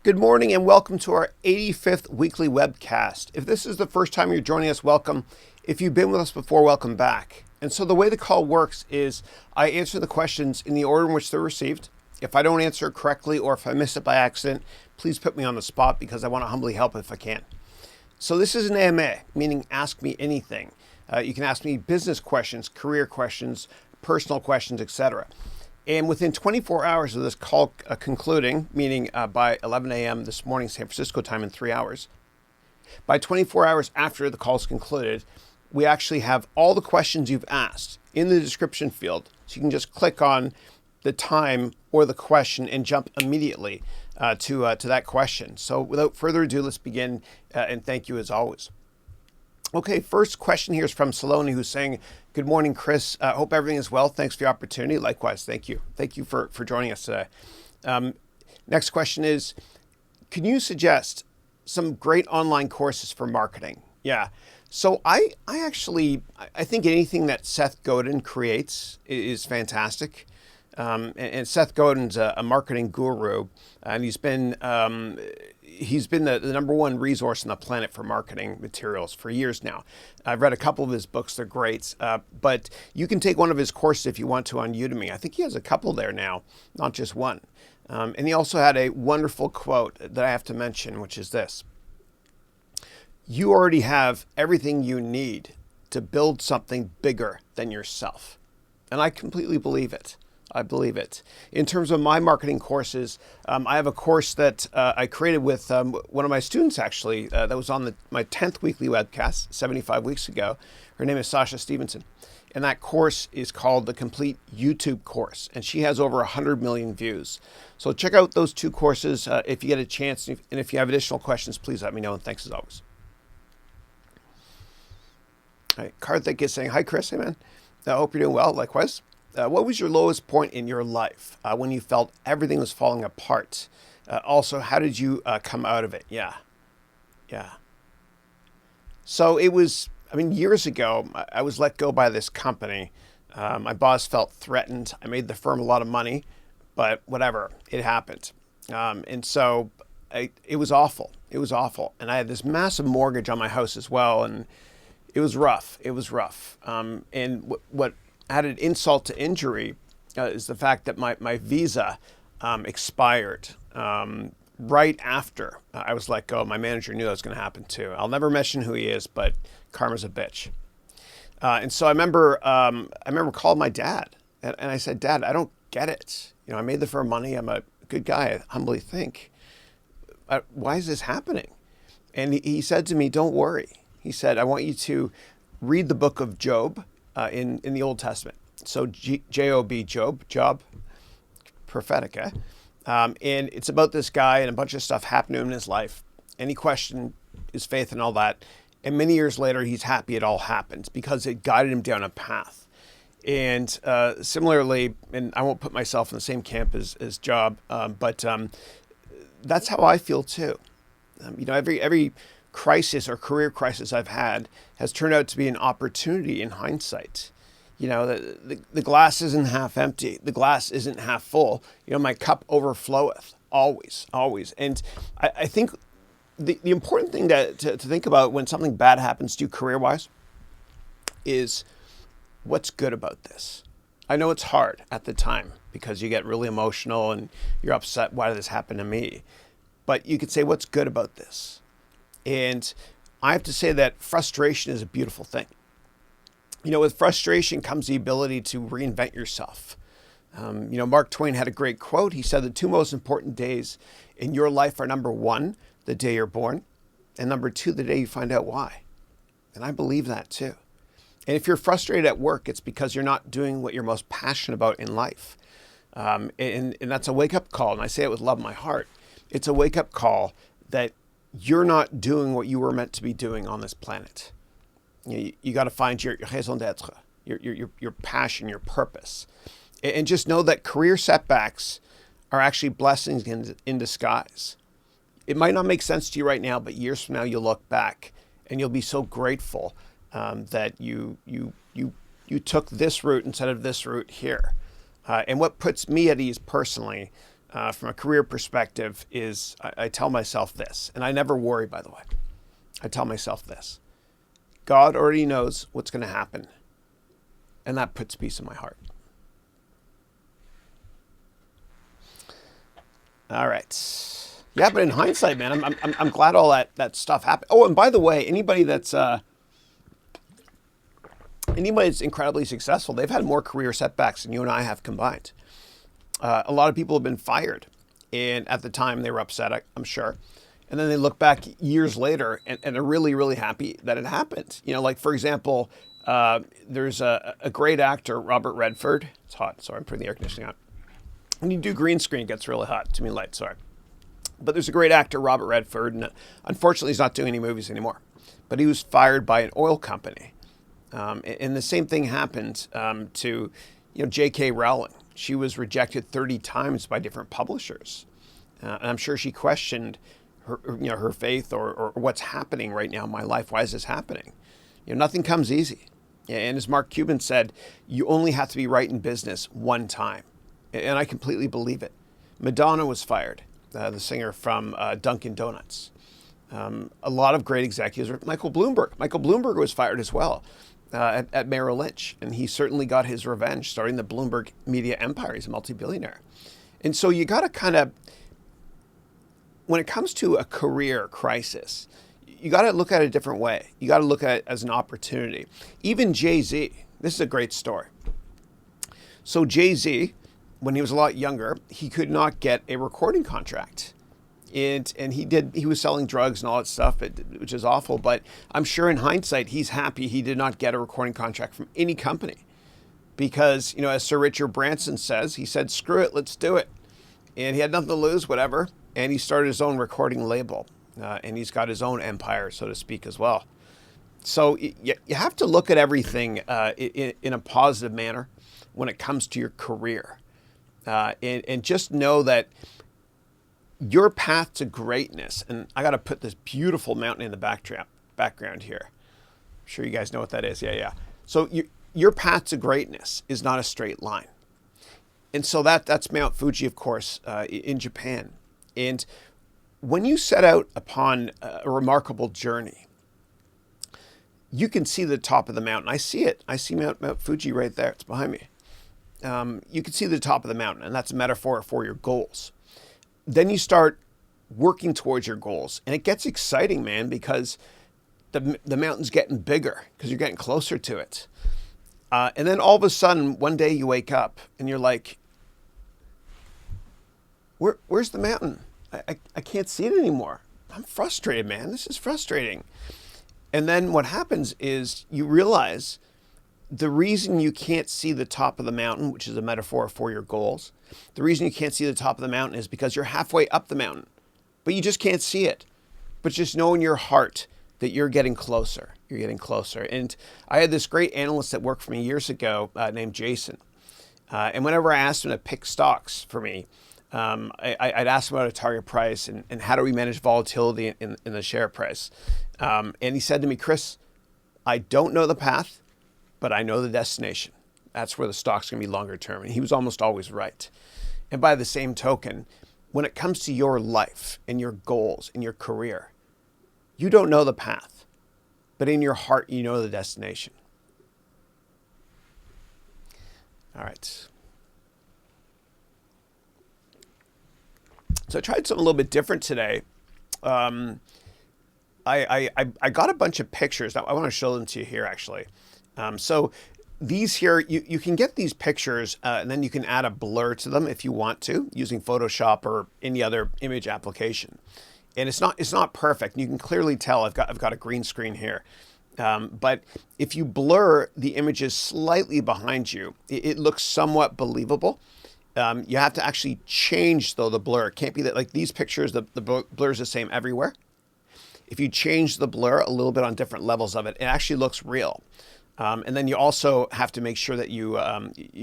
Good morning and welcome to our 85th weekly webcast. If this is the first time you're joining us, welcome. If you've been with us before, welcome back. And so the way the call works is I answer the questions in the order in which they're received. If I don't answer it correctly or if I miss it by accident, please put me on the spot because I want to humbly help if I can. So this is an AMA, meaning ask me anything. You can ask me business questions, career questions, personal questions, etc. And within 24 hours of this call concluding, meaning by 11 a.m. this morning, San Francisco time in 3 hours, by 24 hours after the call is concluded, we actually have all the questions you've asked in the description field. So you can just click on the time or the question and jump immediately to that question. So without further ado, let's begin and thank you as always. Okay, first question here is from Saloni, who's saying, good morning, Chris. Hope everything is well. Thanks for the opportunity. Likewise, thank you. Thank you for joining us today. Next question is, can you suggest some great online courses for marketing? Yeah. So I think anything that Seth Godin creates is fantastic. And Seth Godin's a marketing guru, and he's been the number one resource on the planet for marketing materials for years now. I've read a couple of his books; they're great. But you can take one of his courses if you want to on Udemy. I think he has a couple there now, not just one. And he also had a wonderful quote that I have to mention, which is this: "You already have everything you need to build something bigger than yourself," and I completely believe it. I believe it. In terms of my marketing courses, I have a course that I created with one of my students, actually, that was on my 10th weekly webcast 75 weeks ago. Her name is Sasha Stevenson. And that course is called the Complete YouTube Course. And she has over 100 million views. So check out those two courses if you get a chance. And if you have additional questions, please let me know. And thanks as always. All right, Karthik is saying, hi, Chris. Hey, man. I hope you're doing well. Likewise. What was your lowest point in your life when you felt everything was falling apart? Also, how did you come out of it? Yeah. So it was, years ago, I was let go by this company. My boss felt threatened. I made the firm a lot of money, but whatever, it happened. And so it was awful. It was awful. And I had this massive mortgage on my house as well. And it was rough. And what added insult to injury is the fact that my visa expired right after I was let go. My manager knew that was going to happen too. I'll never mention who he is, but karma's a bitch. And so I remember calling my dad and I said, Dad, I don't get it. I made the firm money. I'm a good guy, I humbly think. Why is this happening? And he said to me, don't worry. He said, I want you to read the book of Job. In the Old Testament. So J-O-B, Job, prophetic, eh? And it's about this guy and a bunch of stuff happened to him in his life. And he questioned his faith and all that. And many years later, he's happy it all happened because it guided him down a path. And similarly, and I won't put myself in the same camp as Job, but that's how I feel too. Every crisis or career crisis I've had has turned out to be an opportunity in hindsight. The glass isn't half empty. The glass isn't half full. My cup overfloweth always. And I think the important thing to think about when something bad happens to you career-wise is what's good about this. I know it's hard at the time because you get really emotional and you're upset. Why did this happen to me? But you could say, what's good about this? And I have to say that frustration is a beautiful thing. With frustration comes the ability to reinvent yourself. Mark Twain had a great quote. He said the two most important days in your life are number one, the day you're born, and number two, the day you find out why. And I believe that too. And if you're frustrated at work, it's because you're not doing what you're most passionate about in life. And that's a wake-up call. And I say it with love in my heart. It's a wake-up call that you're not doing what you were meant to be doing on this planet. You got to find your raison d'être, your passion, your purpose. And just know that career setbacks are actually blessings in disguise. It might not make sense to you right now, but years from now, you'll look back and you'll be so grateful that you took this route instead of this route here. And what puts me at ease personally from a career perspective is I tell myself this, and I never worry, by the way. I tell myself this: God already knows what's going to happen, and that puts peace in my heart. All right. Yeah, but in hindsight, man, I'm glad all that stuff happened. Oh, and by the way, anybody that's incredibly successful, they've had more career setbacks than you and I have combined. A lot of people have been fired, and at the time they were upset, I'm sure. And then they look back years later and they're really, really happy that it happened. You know, like, for example, there's a great actor, Robert Redford. It's hot. Sorry, I'm putting the air conditioning on. When you do green screen, it gets really hot. Too many lights, sorry. But there's a great actor, Robert Redford, and unfortunately he's not doing any movies anymore. But he was fired by an oil company. And the same thing happened to J.K. Rowling. She was rejected 30 times by different publishers. And I'm sure she questioned her faith or what's happening right now in my life. Why is this happening? Nothing comes easy. And as Mark Cuban said, you only have to be right in business one time. And I completely believe it. Madonna was fired, the singer from Dunkin' Donuts. A lot of great executives. Michael Bloomberg. Michael Bloomberg was fired as well at Merrill Lynch. And he certainly got his revenge starting the Bloomberg media empire. He's a multi-billionaire. And so you got to kind of, when it comes to a career crisis, you got to look at it a different way. You got to look at it as an opportunity. Even Jay-Z, this is a great story. So Jay-Z, when he was a lot younger, he could not get a recording contract. And he was selling drugs and all that stuff, which is awful. But I'm sure in hindsight, he's happy he did not get a recording contract from any company. Because, as Sir Richard Branson says, he said, screw it, let's do it. And he had nothing to lose, whatever. And he started his own recording label. And he's got his own empire, so to speak, as well. So you have to look at everything in a positive manner when it comes to your career. And just know that your path to greatness, and I got to put this beautiful mountain in the background here. I'm sure you guys know what that is. Yeah. So your path to greatness is not a straight line. And so that's Mount Fuji, of course, in Japan. And when you set out upon a remarkable journey, you can see the top of the mountain. I see it. I see Mount Fuji right there. It's behind me. You can see the top of the mountain, and that's a metaphor for your goals. Then you start working towards your goals, and it gets exciting, man, because the mountain's getting bigger because you're getting closer to it. And then all of a sudden, one day you wake up and you're like, where's the mountain? I can't see it anymore. I'm frustrated, man. This is frustrating. And then what happens is you realize the reason you can't see the top of the mountain, which is a metaphor for your goals, the reason you can't see the top of the mountain is because you're halfway up the mountain, but you just can't see it. But just know in your heart that you're getting closer. You're getting closer. And I had this great analyst that worked for me years ago named Jason. And whenever I asked him to pick stocks for me, I'd ask him about a target price and how do we manage volatility in the share price. And he said to me, Chris, I don't know the path, but I know the destination. That's where the stock's going to be longer term. And he was almost always right. And by the same token, when it comes to your life and your goals and your career, you don't know the path, but in your heart, you know the destination. All right. So I tried something a little bit different today. I got a bunch of pictures. I want to show them to you here, actually. So these here, you can get these pictures and then you can add a blur to them if you want to, using Photoshop or any other image application. And it's not perfect. You can clearly tell I've got a green screen here. But if you blur the images slightly behind you, it looks somewhat believable. You have to actually change, though, the blur. It can't be that, like these pictures, the blur is the same everywhere. If you change the blur a little bit on different levels of it, it actually looks real. And then you also have to make sure that you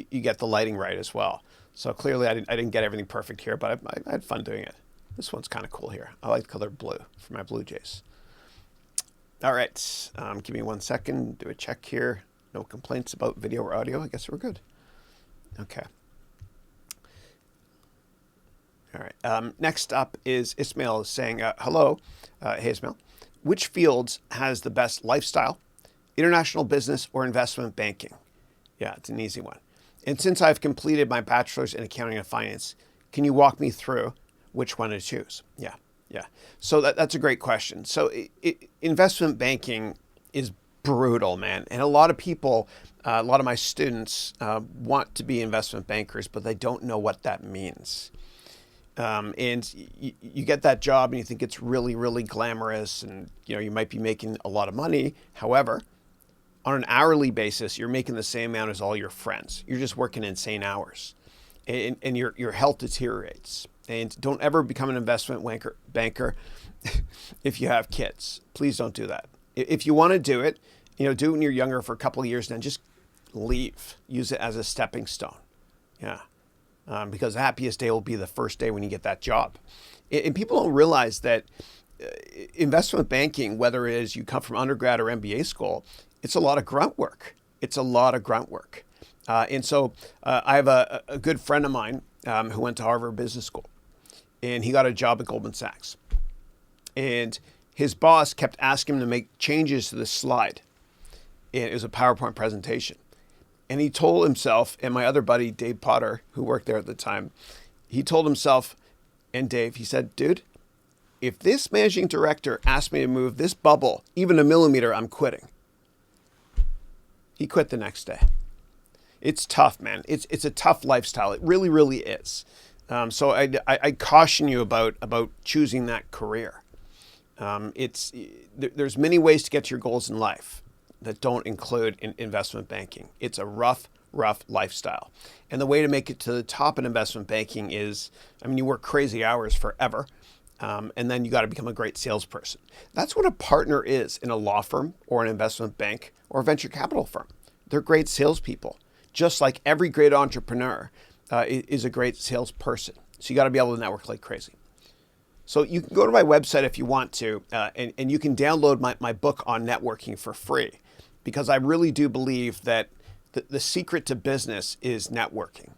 get the lighting right as well. So clearly I didn't get everything perfect here, but I had fun doing it. This one's kind of cool here. I like the color blue for my Blue Jays. All right, give me 1 second, do a check here. No complaints about video or audio. I guess we're good. Okay. All right. Next up is Ismail saying, hello. Hey, Ismail. Which fields has the best lifestyle, international business, or investment banking? Yeah, it's an easy one. And since I've completed my bachelor's in accounting and finance, can you walk me through which one to choose? Yeah, yeah. So that's a great question. So investment banking is brutal, man. And a lot of people, a lot of my students want to be investment bankers, but they don't know what that means. And you get that job and you think it's really, really glamorous, and you might be making a lot of money. However, on an hourly basis, you're making the same amount as all your friends. You're just working insane hours, and your health deteriorates. And don't ever become an investment banker if you have kids. Please don't do that. If you want to do it, do it when you're younger for a couple of years, then just leave. Use it as a stepping stone. Yeah. Because the happiest day will be the first day when you get that job. And people don't realize that investment banking, whether it is you come from undergrad or MBA school, it's a lot of grunt work. It's a lot of grunt work. And so I have a good friend of mine who went to Harvard Business School, and he got a job at Goldman Sachs. And his boss kept asking him to make changes to the slide. And it was a PowerPoint presentation. And he told himself, and my other buddy, Dave Potter, who worked there at the time, he told himself, and Dave, he said, dude, if this managing director asked me to move this bubble even a millimeter, I'm quitting. He quit the next day. It's tough, man. It's a tough lifestyle. It really, really is. So I caution you about choosing that career. There's many ways to get to your goals in life that don't include investment banking. It's a rough lifestyle. And the way to make it to the top in investment banking is, you work crazy hours forever, and then you got to become a great salesperson. That's what a partner is in a law firm or an investment bank or a venture capital firm. They're great salespeople, just like every great entrepreneur is a great salesperson. So you got to be able to network like crazy. So you can go to my website if you want to, and you can download my book on networking for free, because I really do believe that the secret to business is networking.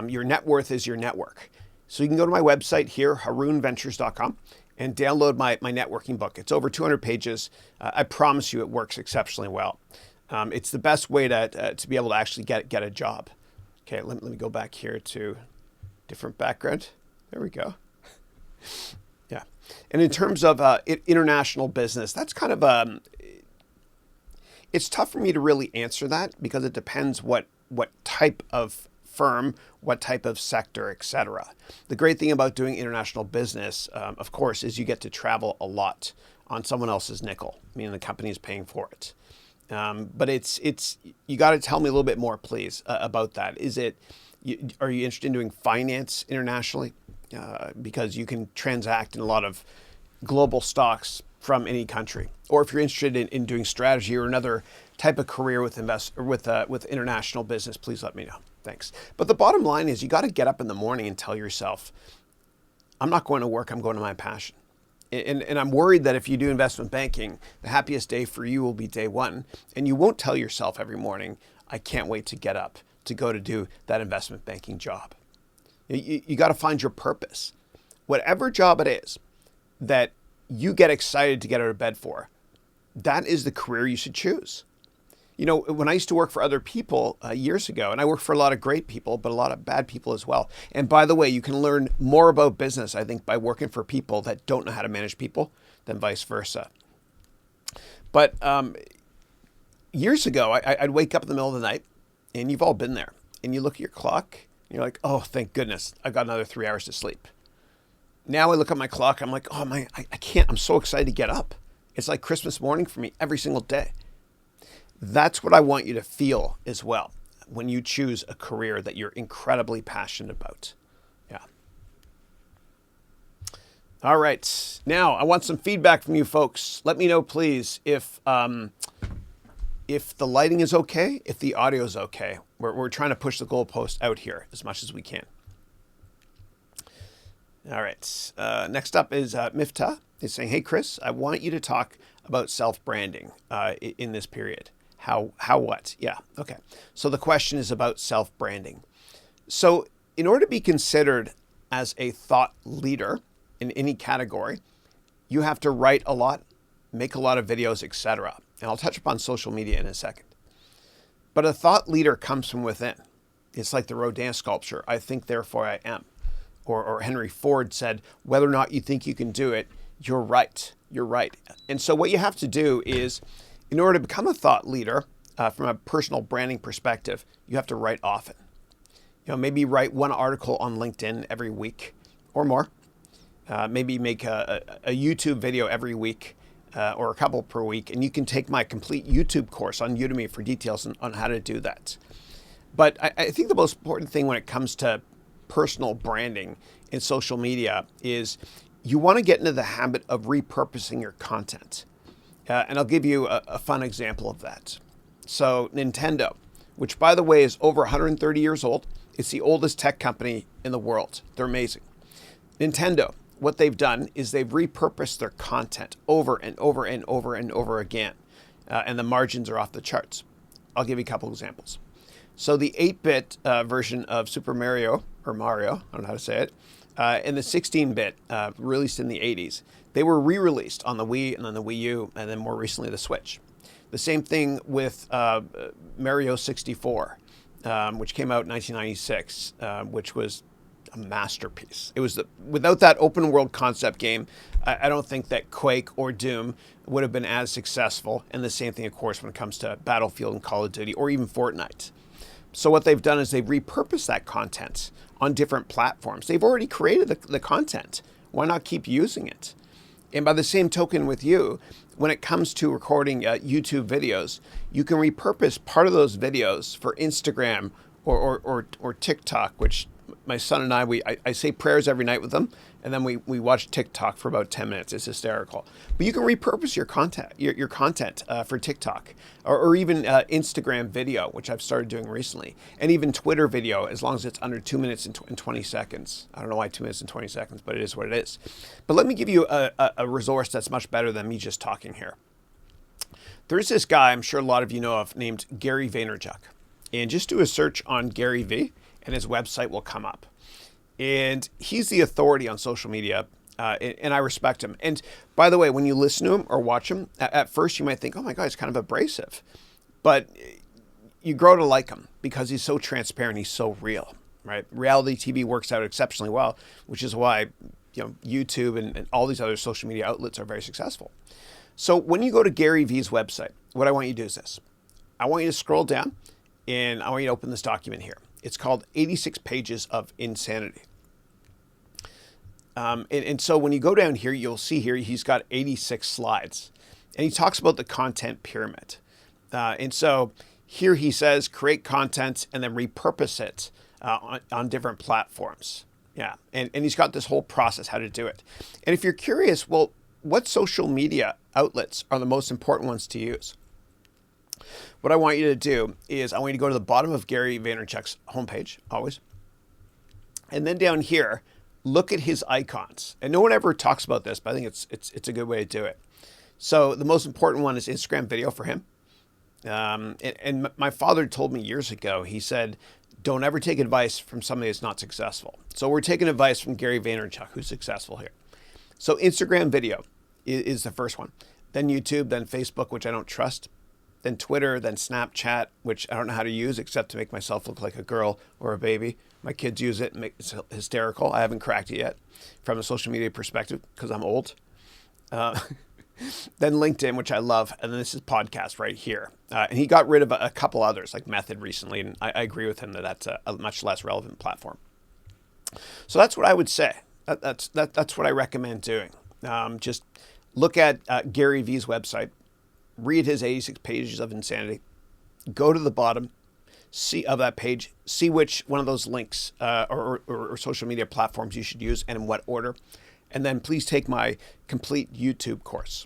Your net worth is your network. So you can go to my website here, harounventures.com, and download my networking book. It's over 200 pages. I promise you it works exceptionally well. It's the best way to be able to actually get a job. Okay, let me go back here to different background. There we go. Yeah. And in terms of international business, that's kind of it's tough for me to really answer that, because it depends what type of firm, what type of sector, etc. The great thing about doing international business, of course, is you get to travel a lot on someone else's nickel, meaning the company is paying for it. But it's you got to tell me a little bit more, please, about that. Are you interested in doing finance internationally? Because you can transact in a lot of global stocks from any country. Or if you're interested in doing strategy or another type of career with international business, please let me know. Thanks. But the bottom line is you got to get up in the morning and tell yourself, I'm not going to work, I'm going to my passion. And I'm worried that if you do investment banking, the happiest day for you will be day one. And you won't tell yourself every morning, I can't wait to get up to go to do that investment banking job. You got to find your purpose. Whatever job it is that you get excited to get out of bed for, that is the career you should choose. When I used to work for other people years ago, and I worked for a lot of great people, but a lot of bad people as well. And by the way, you can learn more about business, I think, by working for people that don't know how to manage people than vice versa. But years ago, I'd wake up in the middle of the night, and you've all been there, and you look at your clock, and you're like, oh, thank goodness, I've got another 3 hours to sleep. Now I look at my clock, I'm like, oh my, I can't, I'm so excited to get up. It's like Christmas morning for me every single day. That's what I want you to feel as well when you choose a career that you're incredibly passionate about. Yeah. All right. Now I want some feedback from you folks. Let me know, please, if the lighting is okay, if the audio is okay. We're trying to push the goalpost out here as much as we can. All right. Next up is Miftah. He's saying, hey, Chris, I want you to talk about self-branding in this period. How what? Yeah. Okay. So the question is about self-branding. So in order to be considered as a thought leader in any category, you have to write a lot, make a lot of videos, etc. And I'll touch upon social media in a second. But a thought leader comes from within. It's like the Rodin sculpture, I think, therefore I am. Or Henry Ford said, whether or not you think you can do it, you're right. You're right. And so what you have to do is, in order to become a thought leader, from a personal branding perspective, you have to write often. Maybe write one article on LinkedIn every week or more. Maybe make a YouTube video every week or a couple per week. And you can take my complete YouTube course on Udemy for details on how to do that. But I think the most important thing when it comes to personal branding in social media is you want to get into the habit of repurposing your content. And I'll give you a fun example of that. So Nintendo, which by the way is over 130 years old, it's the oldest tech company in the world. They're amazing. Nintendo, what they've done is they've repurposed their content over and over and over and over again. And the margins are off the charts. I'll give you a couple examples. So the 8-bit version of Super Mario, or Mario, I don't know how to say it, and the 16-bit released in the 80s, they were re-released on the Wii and then the Wii U, and then more recently the Switch. The same thing with Mario 64, which came out in 1996, which was a masterpiece. It was without that open world concept game, I don't think that Quake or Doom would have been as successful. And the same thing, of course, when it comes to Battlefield and Call of Duty or even Fortnite. So what they've done is they've repurposed that content on different platforms. They've already created the content. Why not keep using it? And by the same token with you, when it comes to recording YouTube videos, you can repurpose part of those videos for Instagram or TikTok, which my son and I say prayers every night with them, and then we watch TikTok for about 10 minutes. It's hysterical. But you can repurpose your content for TikTok or even Instagram video, which I've started doing recently, and even Twitter video, as long as it's under 2 minutes and 20 seconds. I don't know why 2 minutes and 20 seconds, but it is what it is. But let me give you a resource that's much better than me just talking here. There's this guy I'm sure a lot of you know of named Gary Vaynerchuk. And just do a search on Gary V, and his website will come up. And he's the authority on social media, and I respect him. And by the way, when you listen to him or watch him, at first you might think, oh my God, he's kind of abrasive. But you grow to like him because he's so transparent, he's so real, right? Reality TV works out exceptionally well, which is why YouTube and all these other social media outlets are very successful. So when you go to Gary V's website, what I want you to do is this. I want you to scroll down, and I want you to open this document here. It's called 86 Pages of Insanity. And so when you go down here, you'll see here he's got 86 slides. And he talks about the content pyramid. And so here he says, create content and then repurpose it on different platforms. Yeah, and he's got this whole process, how to do it. And if you're curious, well, what social media outlets are the most important ones to use? What I want you to do is I want you to go to the bottom of Gary Vaynerchuk's homepage, always. And then down here, look at his icons. And no one ever talks about this, but I think it's a good way to do it. So the most important one is Instagram video for him. And my father told me years ago, he said, don't ever take advice from somebody that's not successful. So we're taking advice from Gary Vaynerchuk, who's successful here. So Instagram video is the first one. Then YouTube, then Facebook, which I don't trust. Then Twitter, then Snapchat, which I don't know how to use except to make myself look like a girl or a baby. My kids use it and it's hysterical. I haven't cracked it yet from a social media perspective because I'm old. Then LinkedIn, which I love. And then this is podcast right here. And he got rid of a couple others like Method recently. And I agree with him that that's a much less relevant platform. So that's what I would say. That's what I recommend doing. Just look at Gary V's website. Read his 86 pages of insanity. Go to the bottom of that page. See which one of those links or social media platforms you should use and in what order. And then please take my complete YouTube course.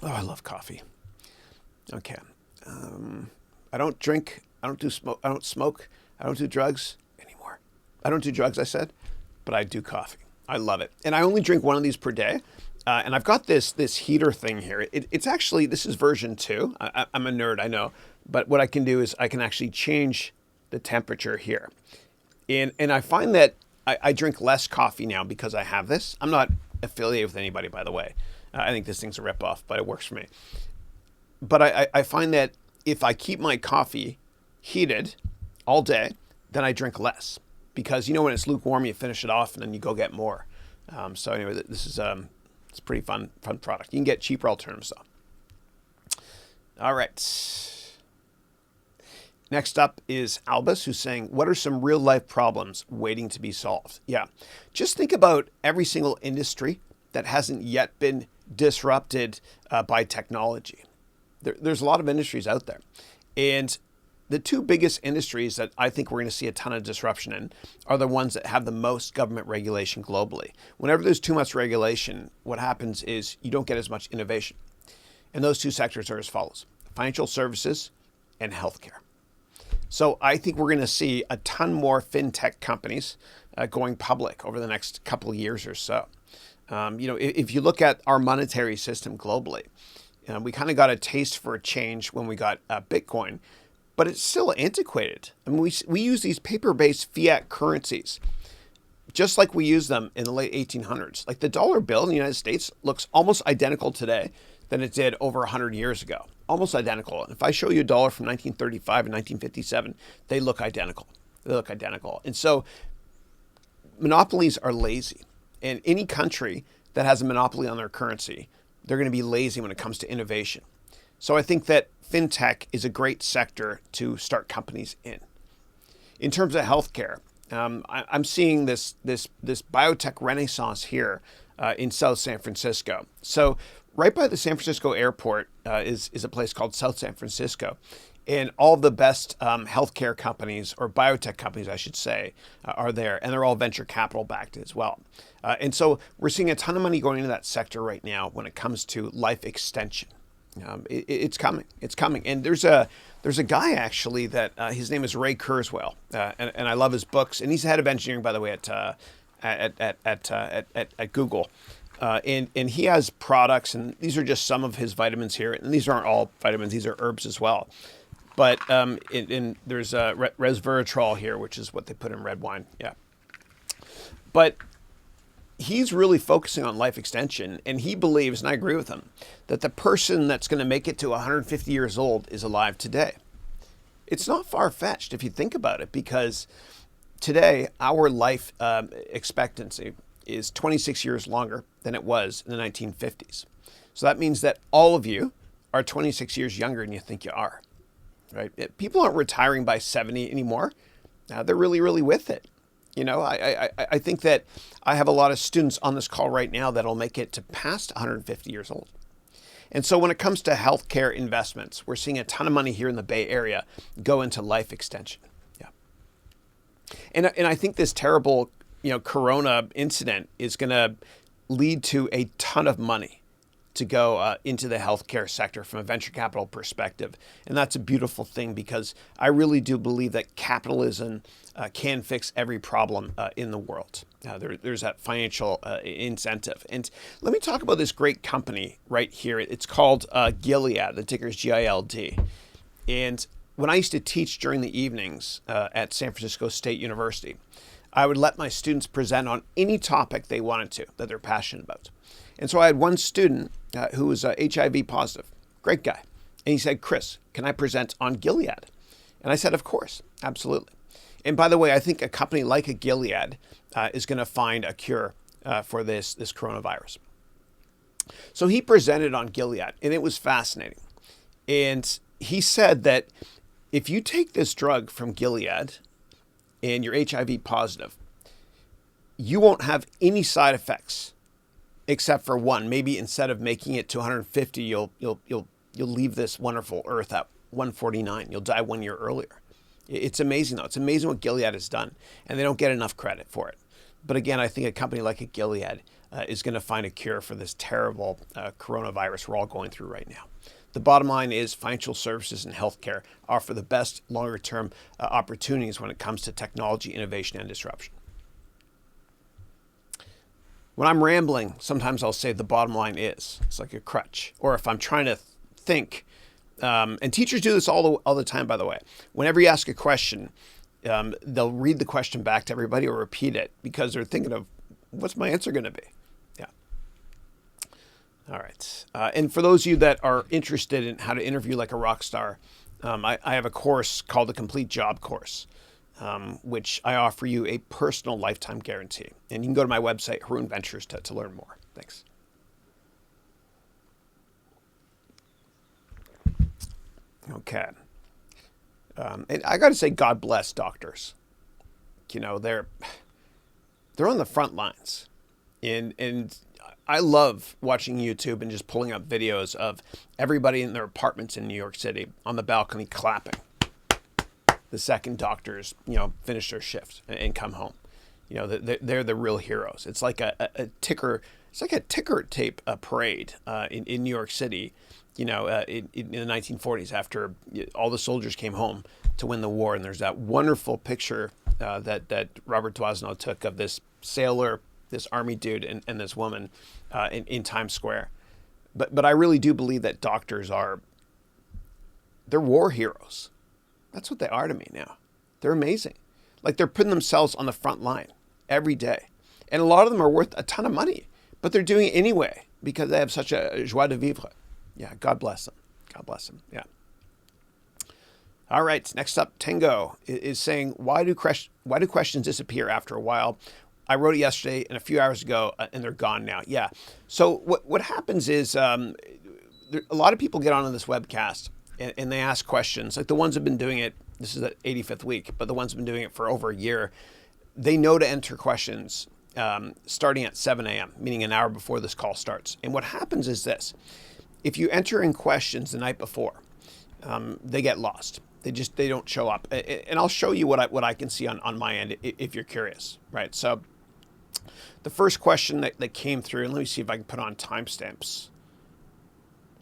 Oh, I love coffee. Okay. I don't drink. I don't smoke. I don't do drugs. I don't do drugs, I said, but I do coffee. I love it. And I only drink one of these per day. And I've got this heater thing here. It's actually, this is version 2. I'm a nerd, I know. But what I can do is I can actually change the temperature here. And I find that I drink less coffee now because I have this. I'm not affiliated with anybody, by the way. I think this thing's a ripoff, but it works for me. But I find that if I keep my coffee heated all day, then I drink less. Because, when it's lukewarm, you finish it off and then you go get more. So anyway, this is it's a pretty fun product. You can get cheaper alternatives though. All right. Next up is Albus, who's saying, what are some real life problems waiting to be solved? Yeah. Just think about every single industry that hasn't yet been disrupted by technology. There's a lot of industries out there. And the 2 biggest industries that I think we're going to see a ton of disruption in are the ones that have the most government regulation globally. Whenever there's too much regulation, what happens is you don't get as much innovation. And those 2 sectors are as follows: financial services and healthcare. So I think we're going to see a ton more fintech companies going public over the next couple of years or so. If you look at our monetary system globally, we kind of got a taste for a change when we got Bitcoin. But it's still antiquated. I mean, we use these paper-based fiat currencies, just like we used them in the late 1800s. Like the dollar bill in the United States looks almost identical today than it did over 100 years ago. Almost identical. And if I show you a dollar from 1935 and 1957, they look identical. And so monopolies are lazy. And any country that has a monopoly on their currency, they're going to be lazy when it comes to innovation. So I think that fintech is a great sector to start companies in. In terms of healthcare, I'm seeing this biotech renaissance here in South San Francisco. So right by the San Francisco airport is a place called South San Francisco. And all the best healthcare companies, or biotech companies, I should say, are there. And they're all venture capital backed as well. And so we're seeing a ton of money going into that sector right now when it comes to life extension. It's coming. And there's a guy actually that his name is Ray Kurzweil, and I love his books. And he's the head of engineering, by the way, at Google. And he has products, and these are just some of his vitamins here. And these aren't all vitamins; these are herbs as well. But there's resveratrol here, which is what they put in red wine. Yeah. But he's really focusing on life extension, and he believes, and I agree with him, that the person that's going to make it to 150 years old is alive today. It's not far-fetched if you think about it, because today our life expectancy is 26 years longer than it was in the 1950s. So that means that all of you are 26 years younger than you think you are, right? People aren't retiring by 70 anymore. They're really, really with it. I think that I have a lot of students on this call right now that'll make it to past 150 years old. And so when it comes to healthcare investments, we're seeing a ton of money here in the Bay Area go into life extension. Yeah. And I think this terrible, corona incident is going to lead to a ton of money to go into the healthcare sector from a venture capital perspective. And that's a beautiful thing, because I really do believe that capitalism can fix every problem in the world. There's that financial incentive. And let me talk about this great company right here. It's called Gilead. The ticker is GILD. And when I used to teach during the evenings at San Francisco State University, I would let my students present on any topic they wanted to, that they're passionate about. And so I had one student who was HIV positive, great guy. And he said, Chris, can I present on Gilead? And I said, of course, absolutely. And by the way, I think a company like a Gilead is going to find a cure for this coronavirus. So he presented on Gilead, and it was fascinating. And he said that if you take this drug from Gilead and you're HIV positive, you won't have any side effects except for one. Maybe instead of making it to 150, you'll leave this wonderful earth at 149. You'll die 1 year earlier. It's amazing, though. It's amazing what Gilead has done, and they don't get enough credit for it. But again, I think a company like a Gilead is going to find a cure for this terrible coronavirus we're all going through right now. The bottom line is financial services and healthcare offer the best longer-term opportunities when it comes to technology, innovation, and disruption. When I'm rambling, sometimes I'll say the bottom line is. It's like a crutch. Or if I'm trying to think, and teachers do this all the time, by the way. Whenever you ask a question, they'll read the question back to everybody or repeat it because they're thinking of what's my answer going to be. Yeah. All right. And for those of you that are interested in how to interview like a rock star, I have a course called the Complete Job Course, which I offer you a personal lifetime guarantee. And you can go to my website, Haroun Ventures, to learn more. Thanks. Okay. And I got to say, God bless doctors. You know, they're on the front lines. And I love watching YouTube and just pulling up videos of everybody in their apartments in New York City on the balcony clapping the second doctors, finish their shift and come home. They're the real heroes. It's like a ticker. It's like a ticker tape parade in New York City, in the 1940s after all the soldiers came home to win the war. And there's that wonderful picture that Robert Doisneau took of this sailor, this army dude, and this woman in Times Square. But I really do believe that doctors they're war heroes. That's what they are to me now. They're amazing. Like they're putting themselves on the front line every day. And a lot of them are worth a ton of money, but they're doing it anyway because they have such a joie de vivre. Yeah, God bless them. God bless them. Yeah. All right, next up, Tango is saying, why do questions disappear after a while? I wrote it yesterday and a few hours ago, and they're gone now. Yeah. So what happens is a lot of people get onto this webcast and they ask questions. Like the ones who've been doing it, this is the 85th week, but the ones who've been doing it for over a year, they know to enter questions starting at 7 a.m., meaning an hour before this call starts. And what happens is this. If you enter in questions the night before, they get lost. They don't show up. And I'll show you what I can see on my end if you're curious, right? So the first question that came through, and let me see if I can put on timestamps.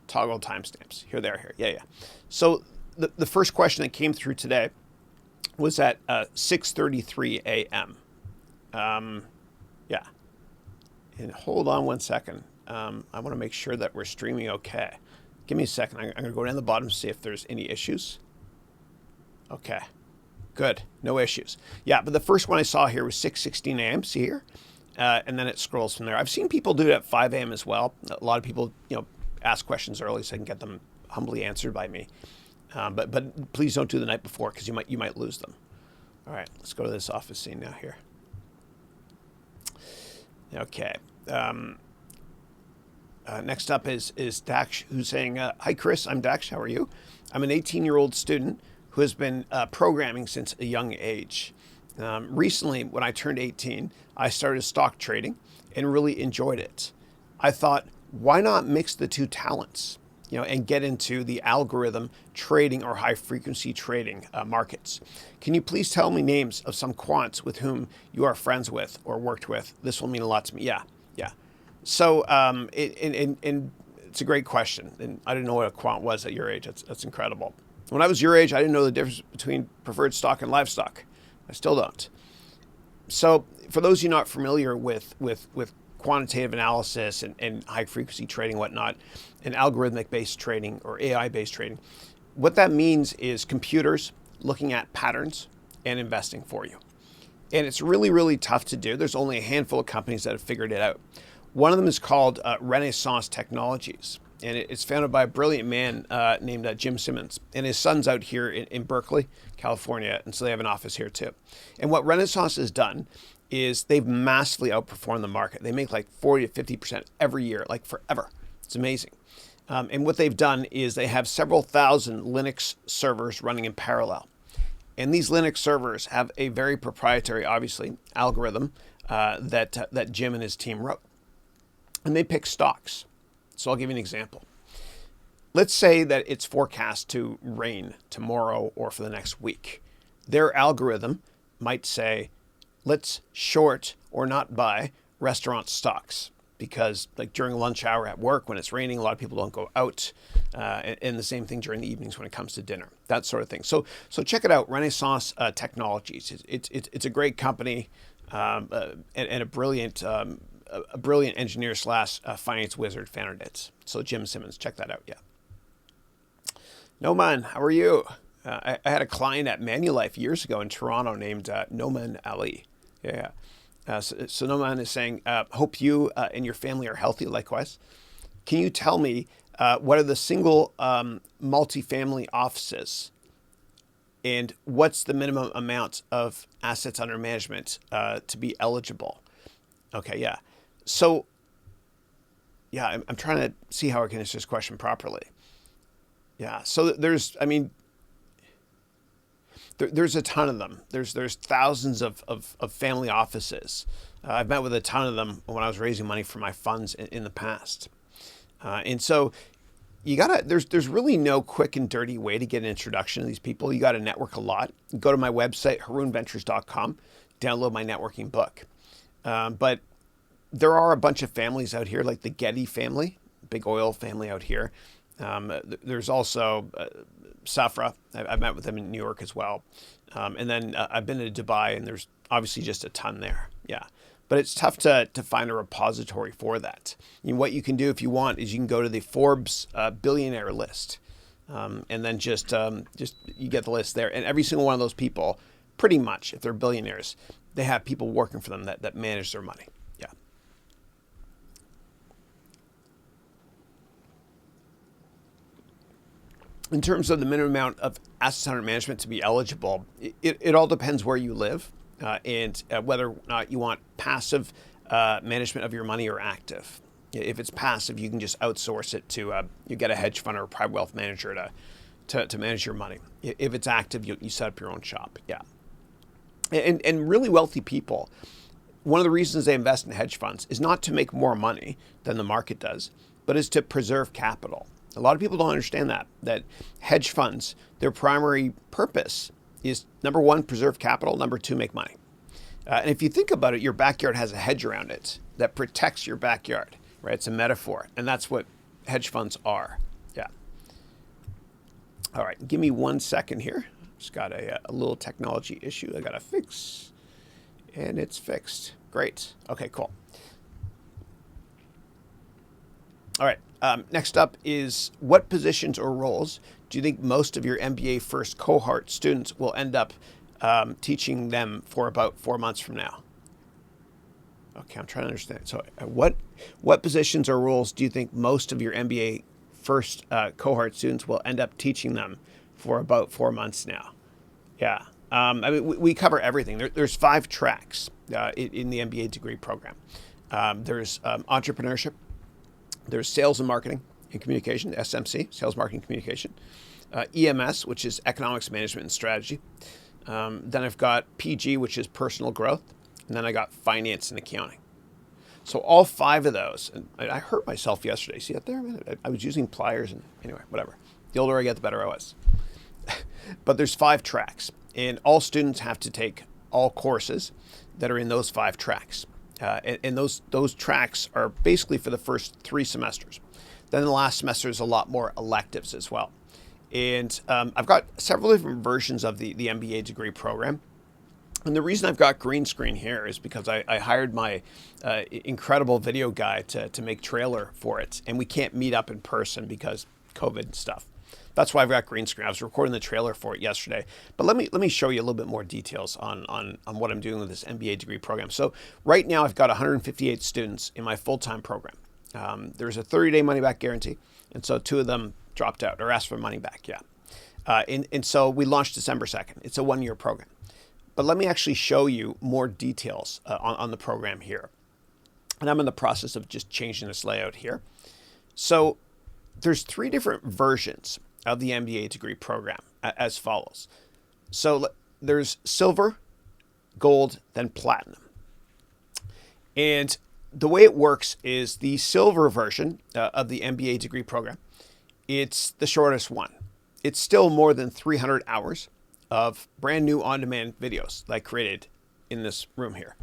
Toggle timestamps. Here they are here. Yeah. So the first question that came through today was at 6:33 a.m. Yeah. And hold on one second. I want to make sure that we're streaming okay. Give me a second. I'm going to go down the bottom to see if there's any issues. Okay. Good. No issues. Yeah, but the first one I saw here was 6:16 a.m. See here? And then it scrolls from there. I've seen people do it at 5 a.m. as well. A lot of people, ask questions early so I can get them humbly answered by me. But please don't do the night before because you might lose them. All right, let's go to this office scene now here. Okay. Next up is Dax, who's saying, hi, Chris, I'm Dax. How are you? I'm an 18-year-old student who has been programming since a young age. Recently, when I turned 18, I started stock trading and really enjoyed it. I thought, why not mix the two talents, and get into the algorithm trading or high-frequency trading markets? Can you please tell me names of some quants with whom you are friends with or worked with? This will mean a lot to me. Yeah. So, and it's a great question. And I didn't know what a quant was at your age. That's incredible. When I was your age, I didn't know the difference between preferred stock and livestock. I still don't. So, for those of you not familiar with quantitative analysis and high-frequency trading, whatnot, and algorithmic-based trading or AI-based trading, what that means is computers looking at patterns and investing for you. And it's really, really tough to do. There's only a handful of companies that have figured it out. One of them is called Renaissance Technologies, and it's founded by a brilliant man named Jim Simmons. And his son's out here in Berkeley, California, and so they have an office here too. And what Renaissance has done is they've massively outperformed the market. They make like 40 to 50% every year, like forever. It's amazing. And what they've done is they have several thousand Linux servers running in parallel. And these Linux servers have a very proprietary, obviously, algorithm that Jim and his team wrote. And they pick stocks. So I'll give you an example. Let's say that it's forecast to rain tomorrow or for the next week. Their algorithm might say, let's short or not buy restaurant stocks because like during lunch hour at work when it's raining, a lot of people don't go out, and the same thing during the evenings when it comes to dinner, that sort of thing. So check it out, Renaissance Technologies. It's a great company and a brilliant a brilliant engineer slash finance wizard, founder it. So Jim Simmons, check that out. Yeah. Noman, how are you? I had a client at Manulife years ago in Toronto named Noman Ali. Yeah. So Noman is saying, hope you and your family are healthy. Likewise. Can you tell me what are the single multifamily offices and what's the minimum amount of assets under management to be eligible? Okay, yeah. So, yeah, I'm trying to see how I can answer this question properly. Yeah, so there's a ton of them. There's thousands of family offices. I've met with a ton of them when I was raising money for my funds in the past. And so there's really no quick and dirty way to get an introduction to these people. You got to network a lot. Go to my website, harounventures.com, download my networking book. But there are a bunch of families out here, like the Getty family, big oil family out here. There's also Safra. I've met with them in New York as well. And then I've been to Dubai, and there's obviously just a ton there. Yeah. But it's tough to find a repository for that. What you can do if you want is you can go to the Forbes billionaire list. And then just you get the list there. And every single one of those people, pretty much, if they're billionaires, they have people working for them that manage their money. Yeah. In terms of the minimum amount of assets under management to be eligible, it all depends where you live and whether or not you want passive management of your money or active. If it's passive, you can just outsource it to you get a hedge fund or a private wealth manager to manage your money. If it's active, you set up your own shop. Yeah. And really wealthy people, one of the reasons they invest in hedge funds is not to make more money than the market does, but is to preserve capital. A lot of people don't understand that hedge funds, their primary purpose is, number one, preserve capital, number two, make money. And if you think about it, your backyard has a hedge around it that protects your backyard, right? It's a metaphor, and that's what hedge funds are. Yeah. All right, give me 1 second here. Just got a little technology issue I got to fix, and it's fixed. Great. Okay, cool. All right. Next up is, what positions or roles do you think most of your MBA first cohort students will end up teaching them for about 4 months from now? Okay, I'm trying to understand. So what positions or roles do you think most of your MBA first cohort students will end up teaching them for about 4 months now? Yeah. I mean, we cover everything. There's 5 tracks in the MBA degree program. There's entrepreneurship. There's sales and marketing and communication, SMC, sales, marketing, communication. EMS, which is economics, management, and strategy. Then I've got PG, which is personal growth. And then I got finance and accounting. So all 5 of those, and I hurt myself yesterday. See that there? I was using pliers, and anyway, whatever. The older I get, the better I was. But there's 5 tracks, and all students have to take all courses that are in those 5 tracks. And those tracks are basically for the first 3 semesters. Then the last semester is a lot more electives as well. And I've got several different versions of the MBA degree program. And the reason I've got green screen here is because I hired my incredible video guy to make trailer for it. And we can't meet up in person because COVID stuff. That's why I've got green screen. I was recording the trailer for it yesterday. But let me show you a little bit more details on what I'm doing with this MBA degree program. So right now I've got 158 students in my full-time program. There's a 30-day money-back guarantee. And so 2 of them dropped out or asked for money back, yeah. And so we launched December 2nd. It's a 1-year program. But let me actually show you more details on the program here. And I'm in the process of just changing this layout here. So there's 3 different versions of the MBA degree program as follows. So there's silver, gold, then platinum. And the way it works is the silver version of the MBA degree program, it's the shortest one. It's still more than 300 hours of brand new on-demand videos that I created in this room here.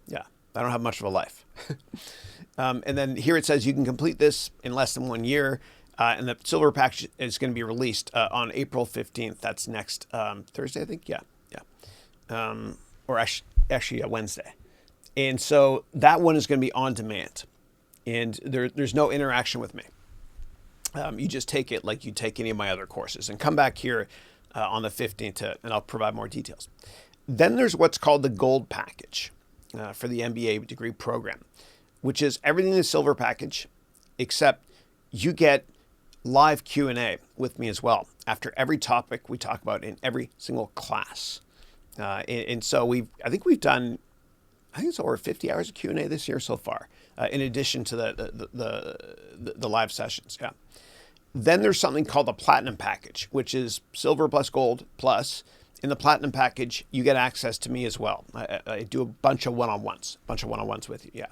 Yeah, I don't have much of a life. And then here it says you can complete this in less than 1 year. And the silver package is going to be released on April 15th. That's next Thursday, I think. Yeah. Or actually Wednesday. And so that one is going to be on demand. And there's no interaction with me. You just take it like you take any of my other courses, and come back here on the 15th and I'll provide more details. Then there's what's called the gold package for the MBA degree program, which is everything in the silver package, except you get live Q&A with me as well after every topic we talk about in every single class. And so I think it's over 50 hours of Q&A this year so far, in addition to the live sessions. Yeah. Then there's something called the platinum package, which is silver plus gold plus. In the platinum package, you get access to me as well. I do a bunch of one-on-ones with you. Yeah.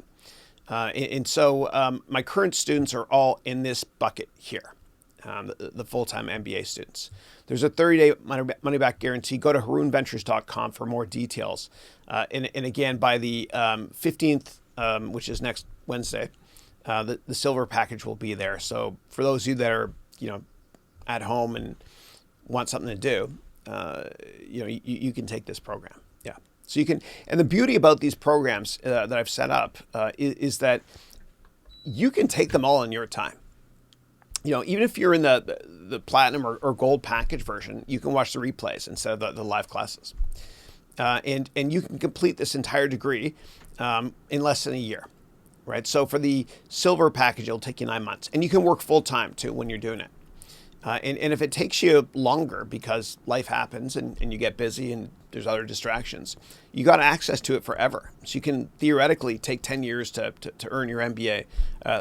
And so my current students are all in this bucket here, the full-time MBA students. There's a 30-day money-back guarantee. Go to harounventures.com for more details. And again, by the 15th, which is next Wednesday, the silver package will be there. So for those of you that are, at home and want something to do, you can take this program. Yeah. So you can, and the beauty about these programs that I've set up is that you can take them all in your time. Even if you're in the platinum or gold package version, you can watch the replays instead of the live classes. And you can complete this entire degree in less than a year, right? So for the silver package, it'll take you 9 months. And you can work full time too when you're doing it. And if it takes you longer because life happens and you get busy and there's other distractions, you got access to it forever. So you can theoretically take 10 years to earn your MBA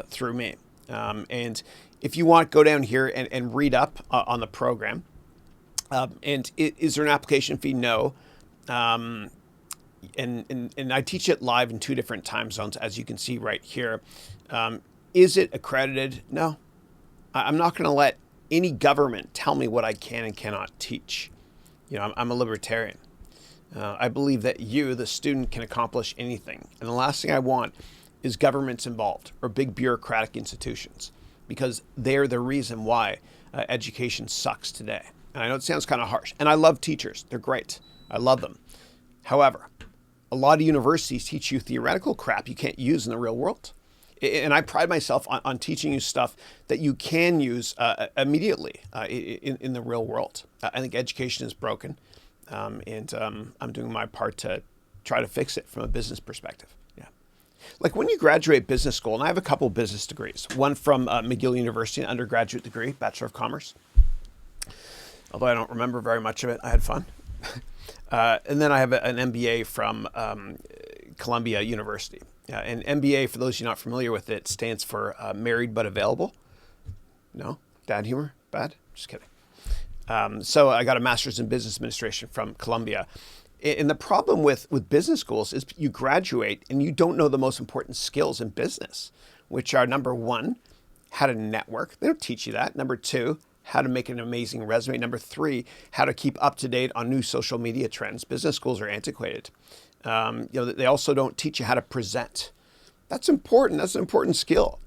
through me. And if you want, go down here and read up on the program. And is there an application fee? No. And I teach it live in 2 different time zones, as you can see right here. Is it accredited? No. I'm not going to let any government tell me what I can and cannot teach. I'm a libertarian. I believe that you, the student, can accomplish anything. And the last thing I want is governments involved or big bureaucratic institutions, because they're the reason why education sucks today. And I know it sounds kind of harsh. And I love teachers. They're great. I love them. However, a lot of universities teach you theoretical crap you can't use in the real world. And I pride myself on teaching you stuff that you can use immediately in the real world. I think education is broken, and I'm doing my part to try to fix it from a business perspective. Yeah, like when you graduate business school, and I have a couple of business degrees, one from McGill University, an undergraduate degree, Bachelor of Commerce. Although I don't remember very much of it, I had fun. And then I have an MBA from Columbia University. And MBA, for those of you not familiar with it, stands for Married But Available. No? Dad humor? Bad? Just kidding. So I got a master's in business administration from Columbia. And the problem with business schools is you graduate and you don't know the most important skills in business, which are, number 1, how to network. They don't teach you that. Number 2, how to make an amazing resume. Number 3, how to keep up to date on new social media trends. Business schools are antiquated. They also don't teach you how to present. That's important. That's an important skill.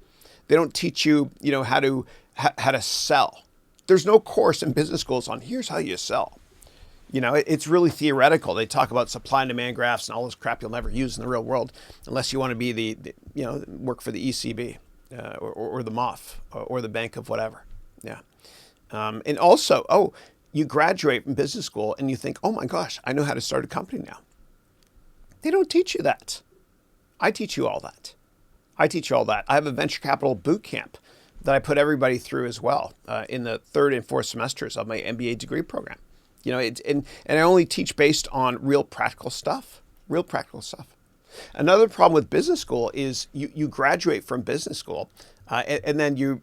They don't teach you, how to sell. There's no course in business schools on here's how you sell. It's really theoretical. They talk about supply and demand graphs and all this crap you'll never use in the real world unless you want to be work for the ECB or the MOF or the bank of whatever. Yeah. And also, you graduate from business school and you think, oh my gosh, I know how to start a company now. They don't teach you that. I teach you all that. I have a venture capital boot camp that I put everybody through as well in the 3rd and 4th semesters of my MBA degree program. And I only teach based on real practical stuff. Another problem with business school is you graduate from business school and then you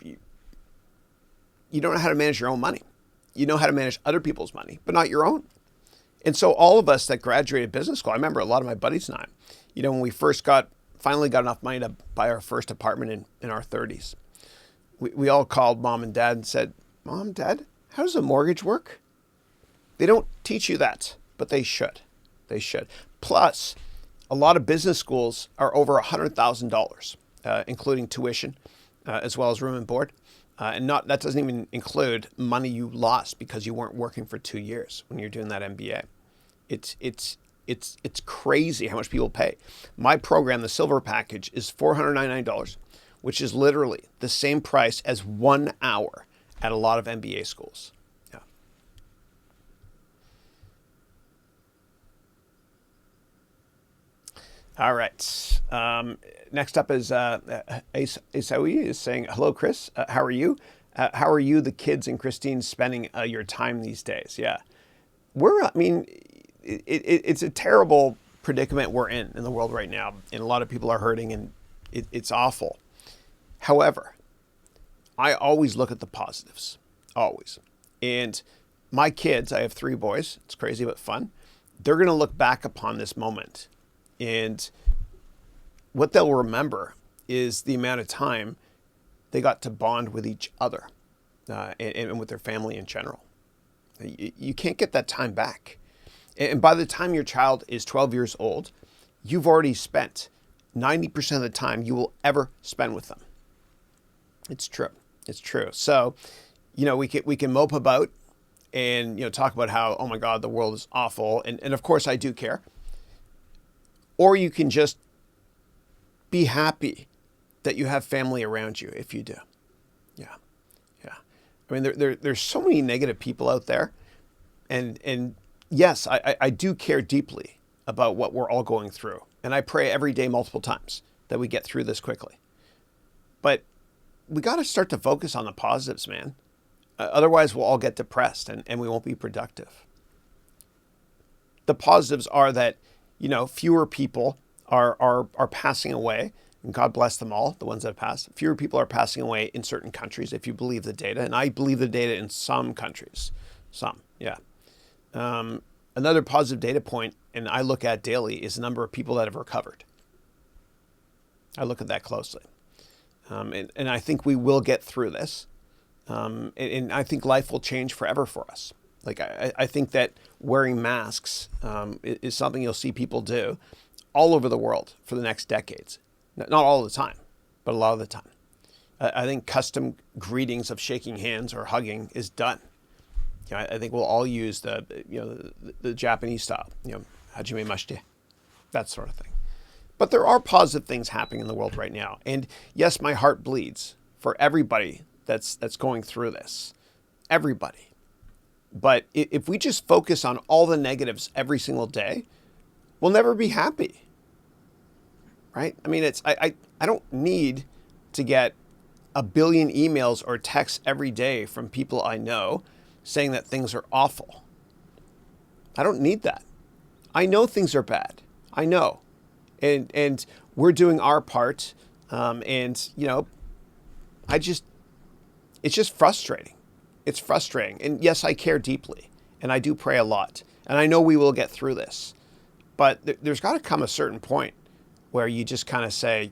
don't know how to manage your own money. You know how to manage other people's money, but not your own. And so all of us that graduated business school, I remember a lot of my buddies and I, when we finally got enough money to buy our first apartment in our 30s, we all called mom and dad and said, Mom, Dad, how does a mortgage work? They don't teach you that, but they should. Plus, a lot of business schools are over $100,000, including tuition, as well as room and board. And that doesn't even include money you lost because you weren't working for 2 years when you're doing that MBA. It's It's crazy how much people pay. My program, the silver package, is $499, which is literally the same price as 1 hour at a lot of MBA schools. Yeah. All right. Next up is Isaui is saying, hello, Chris. How are you? How are you, the kids, and Christine spending your time these days? Yeah. It's a terrible predicament we're in the world right now. And a lot of people are hurting, and it's awful. However, I always look at the positives. Always. And my kids, I have 3 boys. It's crazy but fun. They're going to look back upon this moment. And what they'll remember is the amount of time they got to bond with each other and with their family in general. You can't get that time back. And by the time your child is 12 years old, you've already spent 90% of the time you will ever spend with them. It's true. It's true. So, we can mope about and, talk about how, oh my God, the world is awful. And of course I do care. Or you can just be happy that you have family around you if you do. Yeah. Yeah. I mean, there's so many negative people out there. And yes, I do care deeply about what we're all going through. And I pray every day multiple times that we get through this quickly. But we got to start to focus on the positives, man. Otherwise, we'll all get depressed and we won't be productive. The positives are that, fewer people are passing away. And God bless them all, the ones that have passed. Fewer people are passing away in certain countries, if you believe the data. And I believe the data in some countries. Some, yeah. Another positive data point, and I look at daily, is the number of people that have recovered. I look at that closely. And I think we will get through this. And I think life will change forever for us. Like, I think that wearing masks is something you'll see people do all over the world for the next decades. Not all the time, but a lot of the time. I think custom greetings of shaking hands or hugging is done. I think we'll all use the Japanese style, hajime mashite, that sort of thing. But there are positive things happening in the world right now. And yes, my heart bleeds for everybody that's going through this. Everybody. But if we just focus on all the negatives every single day, we'll never be happy. Right? I mean, I don't need to get 1 billion emails or texts every day from people I know saying that things are awful. I don't need that. I know things are bad. I know. And we're doing our part. It's just frustrating. It's frustrating. And yes, I care deeply. And I do pray a lot. And I know we will get through this. But there's got to come a certain point where you just kind of say,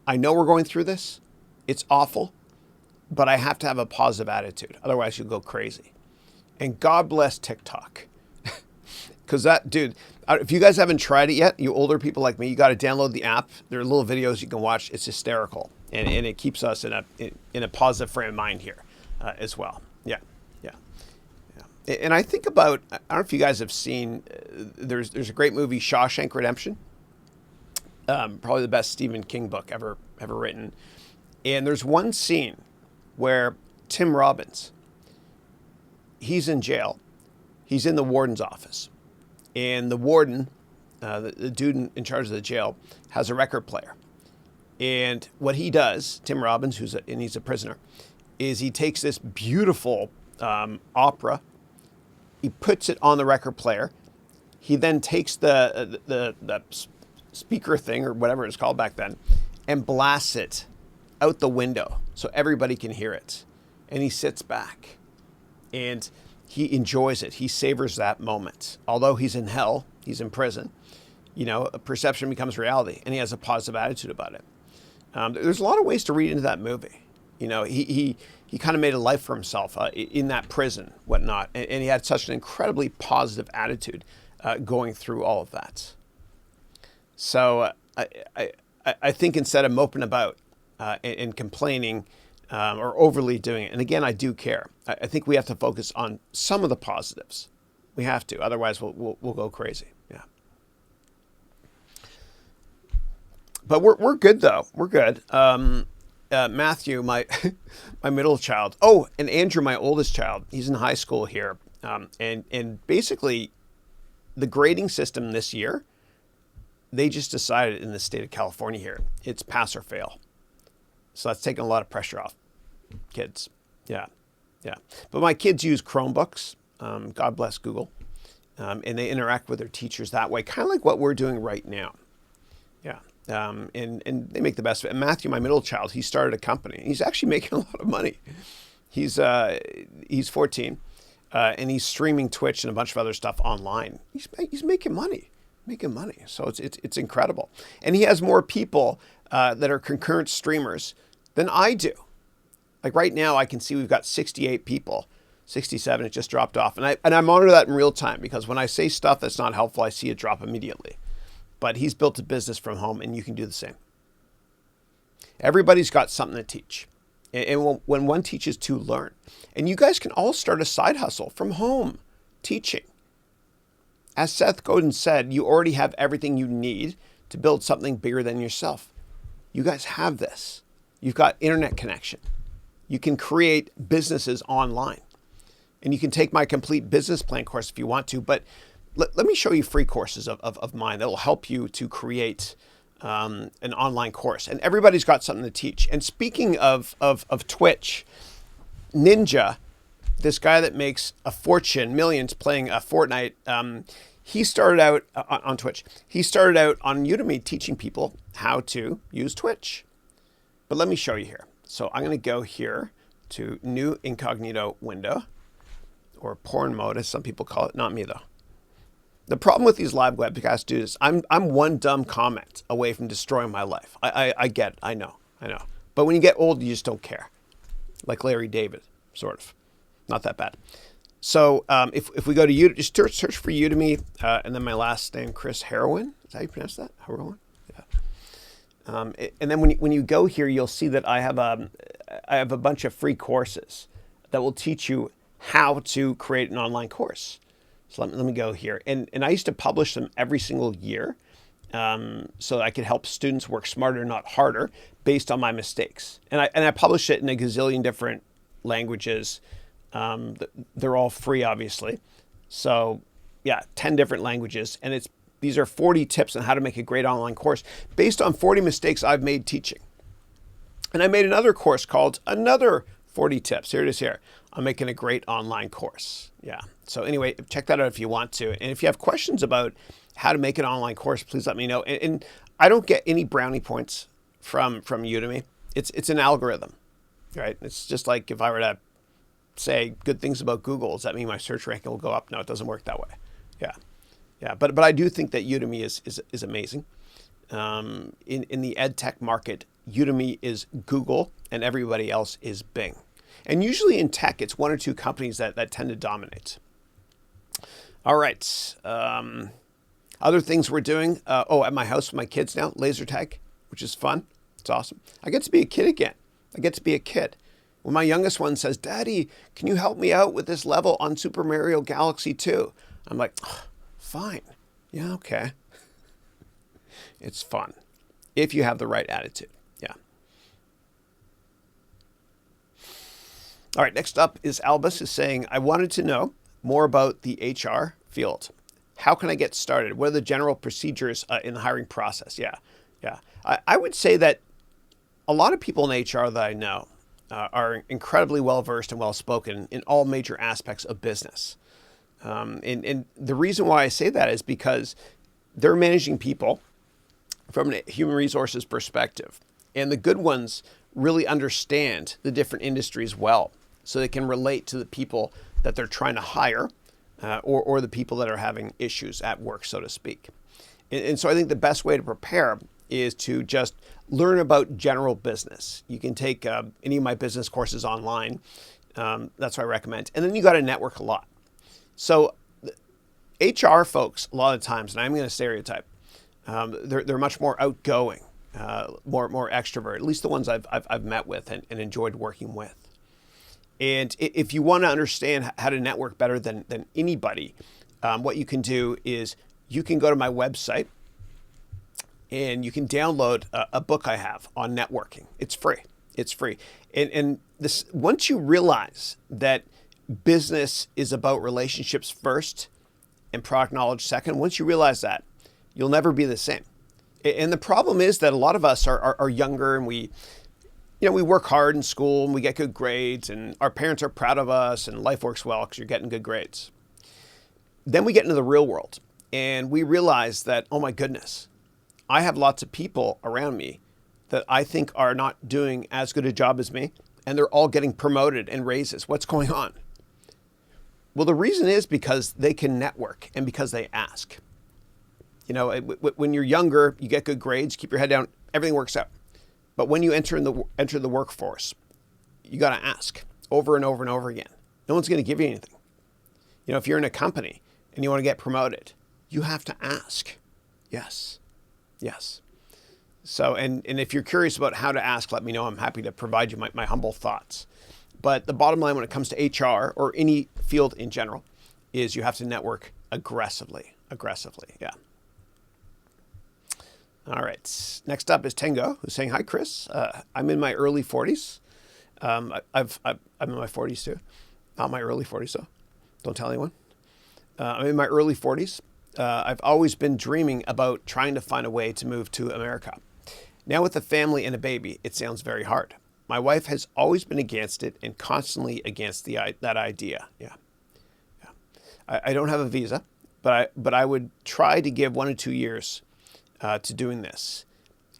I know we're going through this. It's awful. But I have to have a positive attitude. Otherwise, you'll go crazy. And God bless TikTok. Because if you guys haven't tried it yet, you older people like me, you got to download the app. There are little videos you can watch. It's hysterical. And it keeps us in a positive frame of mind here as well. Yeah. And I think about, I don't know if you guys have seen, there's a great movie, Shawshank Redemption. Probably the best Stephen King book ever written. And there's one scene where Tim Robbins, he's in jail. He's in the warden's office. And the warden, the dude in charge of the jail, has a record player. And what he does, Tim Robbins, he's a prisoner, is he takes this beautiful opera, he puts it on the record player. He then takes the speaker thing, or whatever it's called back then, and blasts it out the window so everybody can hear it. And he sits back and he enjoys it. He savors that moment. Although he's in hell, he's in prison, a perception becomes reality, and he has a positive attitude about it. There's a lot of ways to read into that movie. He kind of made a life for himself in that prison, whatnot. And he had such an incredibly positive attitude going through all of that. So I think instead of moping about and complaining or overly doing it, and again, I do care, I think we have to focus on some of the positives. We have to. Otherwise, we'll go crazy. Yeah. But we're good though. We're good. Matthew, my my middle child. Oh, and Andrew, my oldest child. He's in high school here. And basically, the grading system this year, they just decided in the state of California here, it's pass or fail. So that's taking a lot of pressure off kids. Yeah, yeah. But my kids use Chromebooks. God bless Google. And they interact with their teachers that way, kind of like what we're doing right now. Yeah. And they make the best of it. And Matthew, my middle child, he started a company. He's actually making a lot of money. He's 14, and he's streaming Twitch and a bunch of other stuff online. He's making money. So it's incredible. And he has more people that are concurrent streamers than I do. Like right now, I can see we've got 68 people. 67, it just dropped off. And I monitor that in real time because when I say stuff that's not helpful, I see it drop immediately. But he's built a business from home, and you can do the same. Everybody's got something to teach. And when one teaches, two learn. And you guys can all start a side hustle from home, teaching. As Seth Godin said, you already have everything you need to build something bigger than yourself. You guys have this. You've got internet connection. You can create businesses online. And you can take my complete business plan course if you want to, but let me show you free courses of mine that will help you to create an online course. And everybody's got something to teach. And speaking of Twitch, Ninja, this guy that makes a fortune, millions playing Fortnite, he started out on Twitch. He started out on Udemy teaching people how to use Twitch. But let me show you here. So I'm going to go here to new incognito window, or porn mode, as some people call it. Not me, though. The problem with these live webcasts, dude, is I'm one dumb comment away from destroying my life. I get it. I know. But when you get old, you just don't care. Like Larry David, sort of. Not that bad. So if we go to Udemy, just search for Udemy, and then my last name, Chris Haroun. Is that how you pronounce that? Haroun? Yeah. And then when you go here, you'll see that I have a bunch of free courses that will teach you how to create an online course. So let me go here. And I used to publish them every single year so that I could help students work smarter, not harder, based on my mistakes. And I publish it in a gazillion different languages. They're all free, obviously. So yeah, 10 different languages. And these are 40 tips on how to make a great online course based on 40 mistakes I've made teaching. And I made another course called Another 40 Tips. Here it is here. I'm making a great online course. Yeah. So anyway, check that out if you want to. And if you have questions about how to make an online course, please let me know. And I don't get any brownie points from Udemy. It's an algorithm, right? It's just like if I were to say good things about Google, does that mean my search ranking will go up? No, it doesn't work that way. Yeah. But I do think that Udemy is amazing. In the ed tech market, Udemy is Google and everybody else is Bing. And usually in tech, it's one or two companies that tend to dominate. All right. Other things we're doing. At my house with my kids now, laser tag, which is fun. It's awesome. I get to be a kid again. When my youngest one says, Daddy, can you help me out with this level on Super Mario Galaxy 2? I'm like, fine. Yeah, okay. It's fun if you have the right attitude. Yeah. All right, next up is Albus is saying, I wanted to know more about the HR field. How can I get started? What are the general procedures in the hiring process? Yeah. I would say that a lot of people in HR that I know are incredibly well-versed and well-spoken in all major aspects of business. And the reason why I say that is because they're managing people from a human resources perspective. And the good ones really understand the different industries well, so they can relate to the people that they're trying to hire or the people that are having issues at work, so to speak. And so I think the best way to prepare is to just learn about general business. You can take any of my business courses online. That's what I recommend. And then you got to network a lot. So HR folks, a lot of times, and I'm going to stereotype, they're much more outgoing, more extrovert, at least the ones I've met with and enjoyed working with. And if you want to understand how to network better than anybody, what you can do is you can go to my website and you can download a book I have on networking. It's free. It's free. And this, once you realize that business is about relationships first and product knowledge second, once you realize that, you'll never be the same. And the problem is that a lot of us are younger, and we work hard in school and we get good grades, and our parents are proud of us, and life works well because you're getting good grades. Then we get into the real world and we realize that, oh my goodness, I have lots of people around me that I think are not doing as good a job as me, and they're all getting promoted and raises. What's going on? Well, the reason is because they can network and because they ask. When you're younger, you get good grades, keep your head down, everything works out. But when you enter the workforce, you got to ask over and over and over again. No one's going to give you anything. If you're in a company and you want to get promoted, you have to ask. Yes. So, and if you're curious about how to ask, let me know. I'm happy to provide you my humble thoughts. But the bottom line when it comes to HR or any field in general is you have to network aggressively. Yeah. All right. Next up is Tango, who's saying, "Hi, Chris. I'm in my early 40s. I'm in my 40s too. Not my early 40s, though. Don't tell anyone. I'm in my early 40s. I've always been dreaming about trying to find a way to move to America. Now with a family and a baby, it sounds very hard. My wife has always been against it and constantly against that idea. Yeah. I don't have a visa, but I would try to give 1 or 2 years to doing this.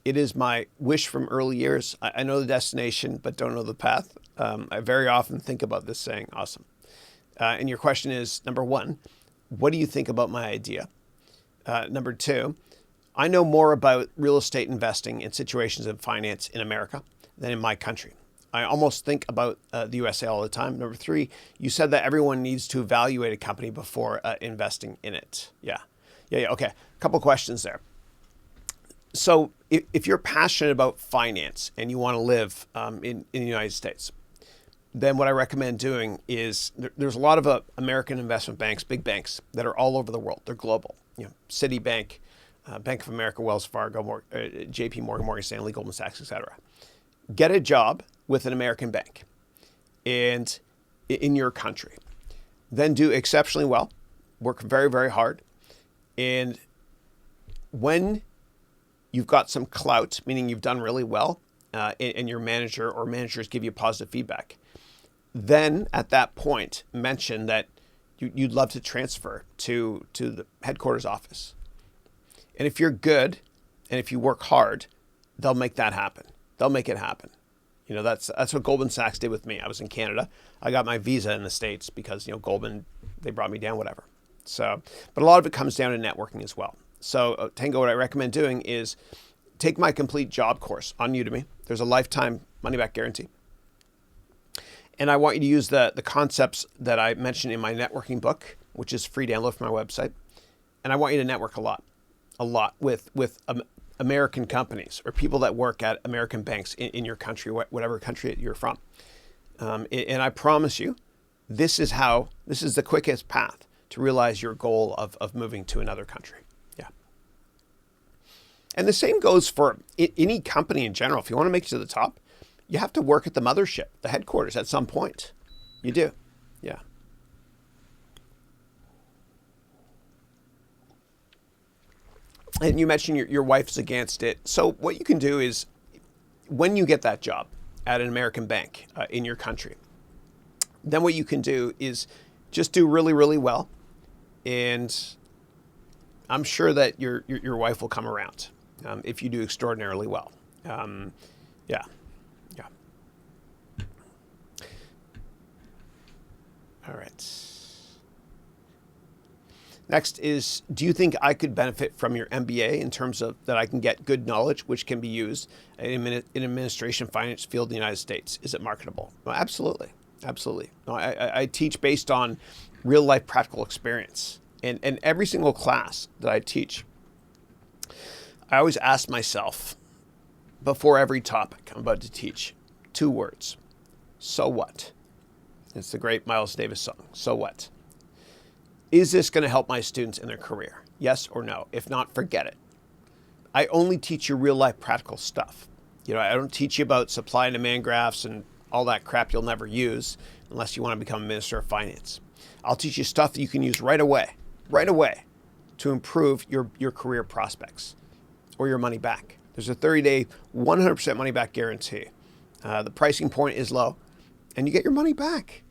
It is my wish from early years. I know the destination, but don't know the path. I very often think about this saying, awesome. And your question is, number 1, what do you think about my idea? Number 2, I know more about real estate investing and situations in finance in America than in my country. I almost think about the USA all the time. Number 3, you said that everyone needs to evaluate a company before investing in it. Yeah. Okay. A couple questions there. So if you're passionate about finance and you want to live in the United States, then what I recommend doing is there's a lot of American investment banks, big banks that are all over the world. They're global. Citibank, Bank of America, Wells Fargo, JP Morgan, Morgan Stanley, Goldman Sachs, etc. Get a job with an American bank and in your country. Then do exceptionally well. Work very, very hard. And when you've got some clout, meaning you've done really well, and your manager or managers give you positive feedback, then at that point, mention that you'd love to transfer to the headquarters office. And if you're good and if you work hard, they'll make that happen. They'll make it happen. That's what Goldman Sachs did with me. I was in Canada. I got my visa in the States because, Goldman, they brought me down, whatever. So, but a lot of it comes down to networking as well. So Tango, what I recommend doing is take my complete job course on Udemy. There's a lifetime money-back guarantee. And I want you to use the concepts that I mentioned in my networking book, which is free download from my website. And I want you to network a lot with American companies or people that work at American banks in your country, whatever country you're from. And I promise you, this is the quickest path to realize your goal of moving to another country. Yeah. And the same goes for any company in general. If you want to make it to the top, you have to work at the mothership, the headquarters at some point. You do. Yeah. And you mentioned your wife's against it. So what you can do is when you get that job at an American bank in your country, then what you can do is just do really, really well. And I'm sure that your wife will come around if you do extraordinarily well. Yeah. All right. Next is, do you think I could benefit from your MBA in terms of that I can get good knowledge, which can be used in administration finance field in the United States? Is it marketable? No, absolutely. No, I teach based on real life practical experience. And every single class that I teach, I always ask myself before every topic I'm about to teach, 2 words. So what? It's the great Miles Davis song, So What? Is this going to help my students in their career? Yes or no? If not, forget it. I only teach you real life practical stuff. I don't teach you about supply and demand graphs and all that crap you'll never use unless you want to become a minister of finance. I'll teach you stuff that you can use right away to improve your career prospects or your money back. There's a 30-day, 100% money back guarantee. The pricing point is low and you get your money back.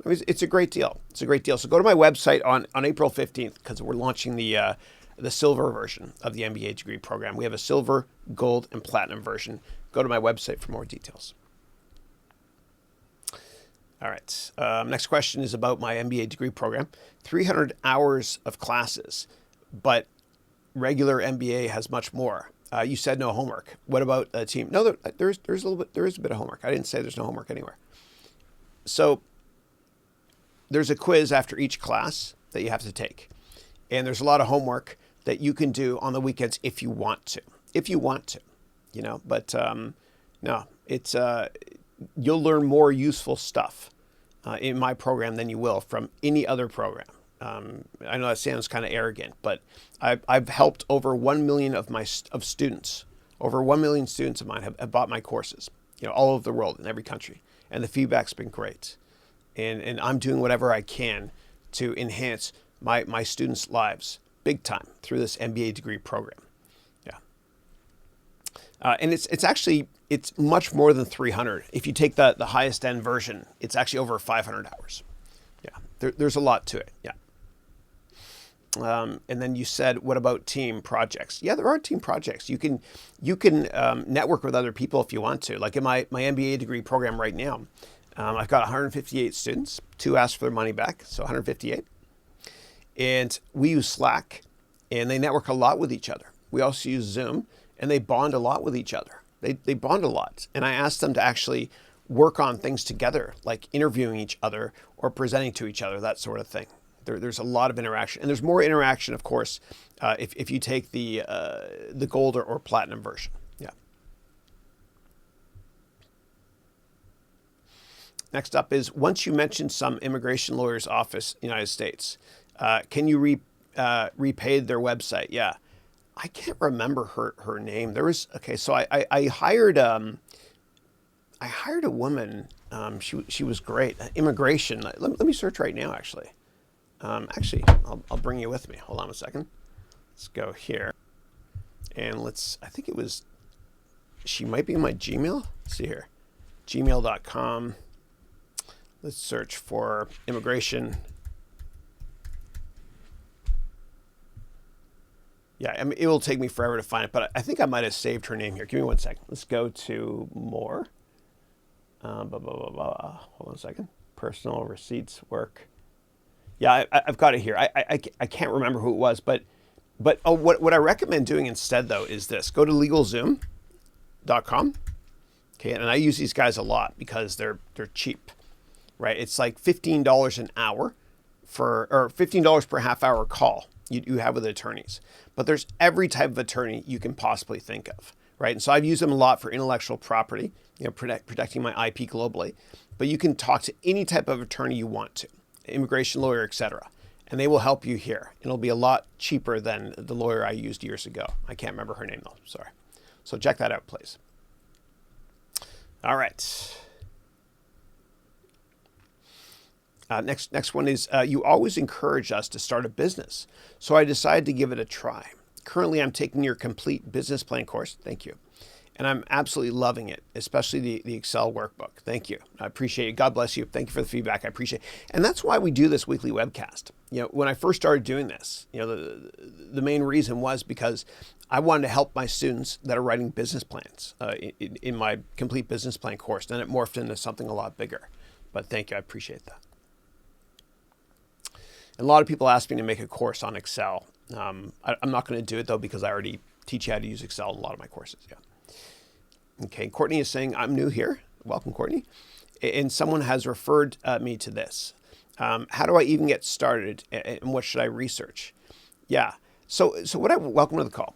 I mean, it's a great deal. It's a great deal. So go to my website on April 15th because we're launching the silver version of the MBA degree program. We have a silver, gold, and platinum version. Go to my website for more details. All right. Next question is about my MBA degree program. 300 hours of classes, but regular MBA has much more. You said no homework. What about a team? No, there is a bit of homework. I didn't say there's no homework anywhere. So there's a quiz after each class that you have to take. And there's a lot of homework that you can do on the weekends if you want to. But no, it's you'll learn more useful stuff in my program than you will from any other program. I know that sounds kind of arrogant, but I've helped over 1 million of students. Over 1 million students of mine have bought my courses, all over the world in every country, and the feedback's been great. And I'm doing whatever I can to enhance my students' lives big time through this MBA degree program. Yeah. And it's much more than 300. If you take the highest end version, it's actually over 500 hours. Yeah. There's a lot to it. Yeah. And then you said, what about team projects? Yeah, there are team projects. You can network with other people if you want to. Like in my MBA degree program right now, I've got 158 students. 2 asked for their money back, so 158. And we use Slack, and they network a lot with each other. We also use Zoom, and they bond a lot with each other. They bond a lot. And I asked them to actually work on things together, like interviewing each other or presenting to each other, that sort of thing. There's a lot of interaction. And there's more interaction, of course, if you take the gold or platinum version. Yeah. Next up is, once you mentioned some immigration lawyer's office in the United States, can you repay their website? Yeah. I can't remember her name. There was, okay, so I hired a woman. She was great. Immigration. Let me search right now, actually. I'll bring you with me. Hold on a second. Let's go here. And I think it was, she might be in my Gmail. Let's see here. Gmail.com. Let's search for immigration. Yeah, I mean, it will take me forever to find it, but I think I might have saved her name here. Give me 1 second. Let's go to more. Hold on a second. Personal receipts work. Yeah, I've got it here. I can't remember who it was, but what I recommend doing instead, though, is this. Go to LegalZoom.com. Okay, and I use these guys a lot because they're cheap, right? It's like $15 an hour or $15 per half hour call you have with attorneys. But there's every type of attorney you can possibly think of, right? And so I've used them a lot for intellectual property, protecting my IP globally. But you can talk to any type of attorney you want to, immigration lawyer, etc. And they will help you here. It'll be a lot cheaper than the lawyer I used years ago. I can't remember her name though, sorry. So check that out, please. All right. Next one is, you always encourage us to start a business. So I decided to give it a try. Currently, I'm taking your complete business plan course. Thank you. And I'm absolutely loving it, especially the Excel workbook. Thank you. I appreciate it. God bless you. Thank you for the feedback. I appreciate it. And that's why we do this weekly webcast. When I first started doing this, the main reason was because I wanted to help my students that are writing business plans in my complete business plan course. Then it morphed into something a lot bigger. But thank you. I appreciate that. And a lot of people ask me to make a course on Excel. I'm not going to do it, though, because I already teach you how to use Excel in a lot of my courses. Yeah. Okay, Courtney is saying, I'm new here. Welcome, Courtney. And someone has referred me to this. How do I even get started, and what should I research? Yeah. So welcome to the call.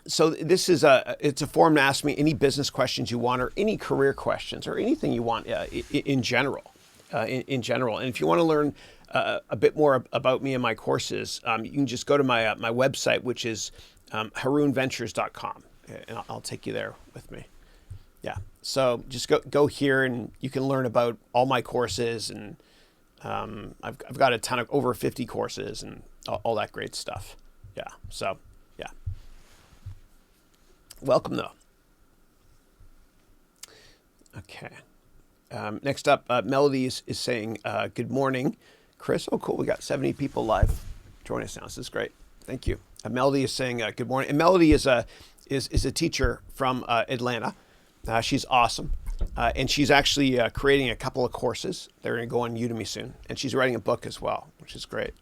So this is it's a forum to ask me any business questions you want, or any career questions, or anything you want in general. In general, and if you want to learn a bit more about me and my courses, you can just go to my website, which is harounventures.com, and I'll take you there with me. Yeah. So just go here, and you can learn about all my courses, and I've got a ton of over 50 courses and all that great stuff. Yeah. So yeah. Welcome though. Okay. Next up, Melody is saying, good morning, Chris. Oh, cool. We got 70 people live joining us now. This is great. Thank you. Melody is saying, good morning. And Melody is a teacher from Atlanta. She's awesome. And she's actually creating a couple of courses. They're going to go on Udemy soon. And she's writing a book as well, which is great.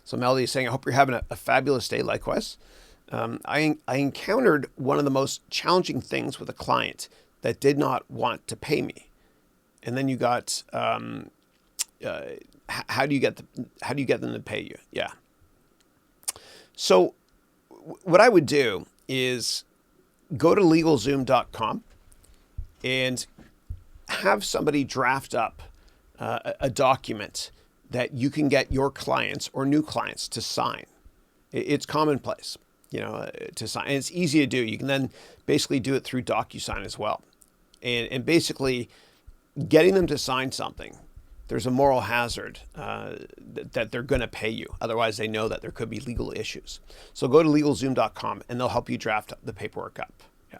So Melody is saying, I hope you're having a fabulous day. Likewise. I encountered one of the most challenging things with a client that did not want to pay me. And then you got, how do you get them to pay you? Yeah. So what I would do is go to legalzoom.com and have somebody draft up a document that you can get your clients or new clients to sign. It's commonplace, to sign. And it's easy to do. You can then basically do it through DocuSign as well. And basically getting them to sign something, there's a moral hazard that they're going to pay you. Otherwise, they know that there could be legal issues. So go to legalzoom.com and they'll help you draft the paperwork up. Yeah.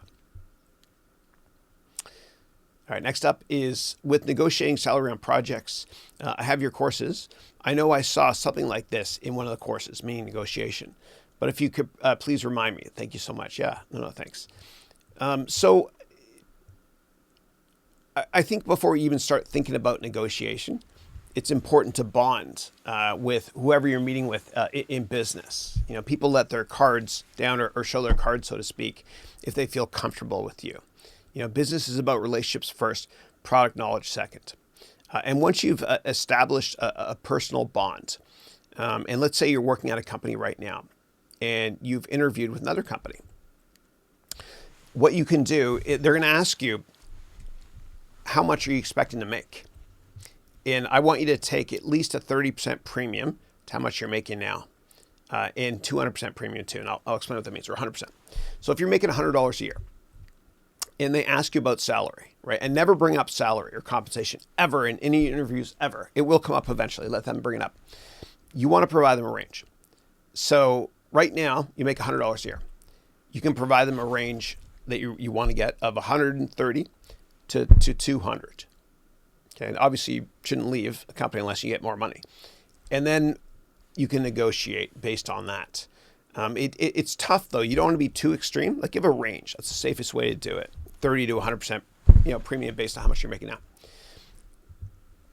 All right. Next up is with negotiating salary on projects. I have your courses. I know I saw something like this in one of the courses, meaning negotiation. But if you could please remind me. Thank you so much. Yeah. No, thanks. So I think before you even start thinking about negotiation, it's important to bond with whoever you're meeting with in business. People let their cards down or show their cards, so to speak, if they feel comfortable with you. Business is about relationships first, product knowledge second. And once you've established a personal bond, and let's say you're working at a company right now and you've interviewed with another company, what you can do, they're going to ask you, how much are you expecting to make? And I want you to take at least a 30% premium to how much you're making now, and 200% premium too. And I'll explain what that means, or 100%. So if you're making $100 a year and they ask you about salary, right? And never bring up salary or compensation ever in any interviews ever. It will come up eventually. Let them bring it up. You want to provide them a range. So right now you make $100 a year. You can provide them a range that you want to get of 130 to 200. Okay. And obviously you shouldn't leave a company unless you get more money. And then you can negotiate based on that. It's tough though. You don't want to be too extreme. Like give a range. That's the safest way to do it. 30 to 100%, premium based on how much you're making now.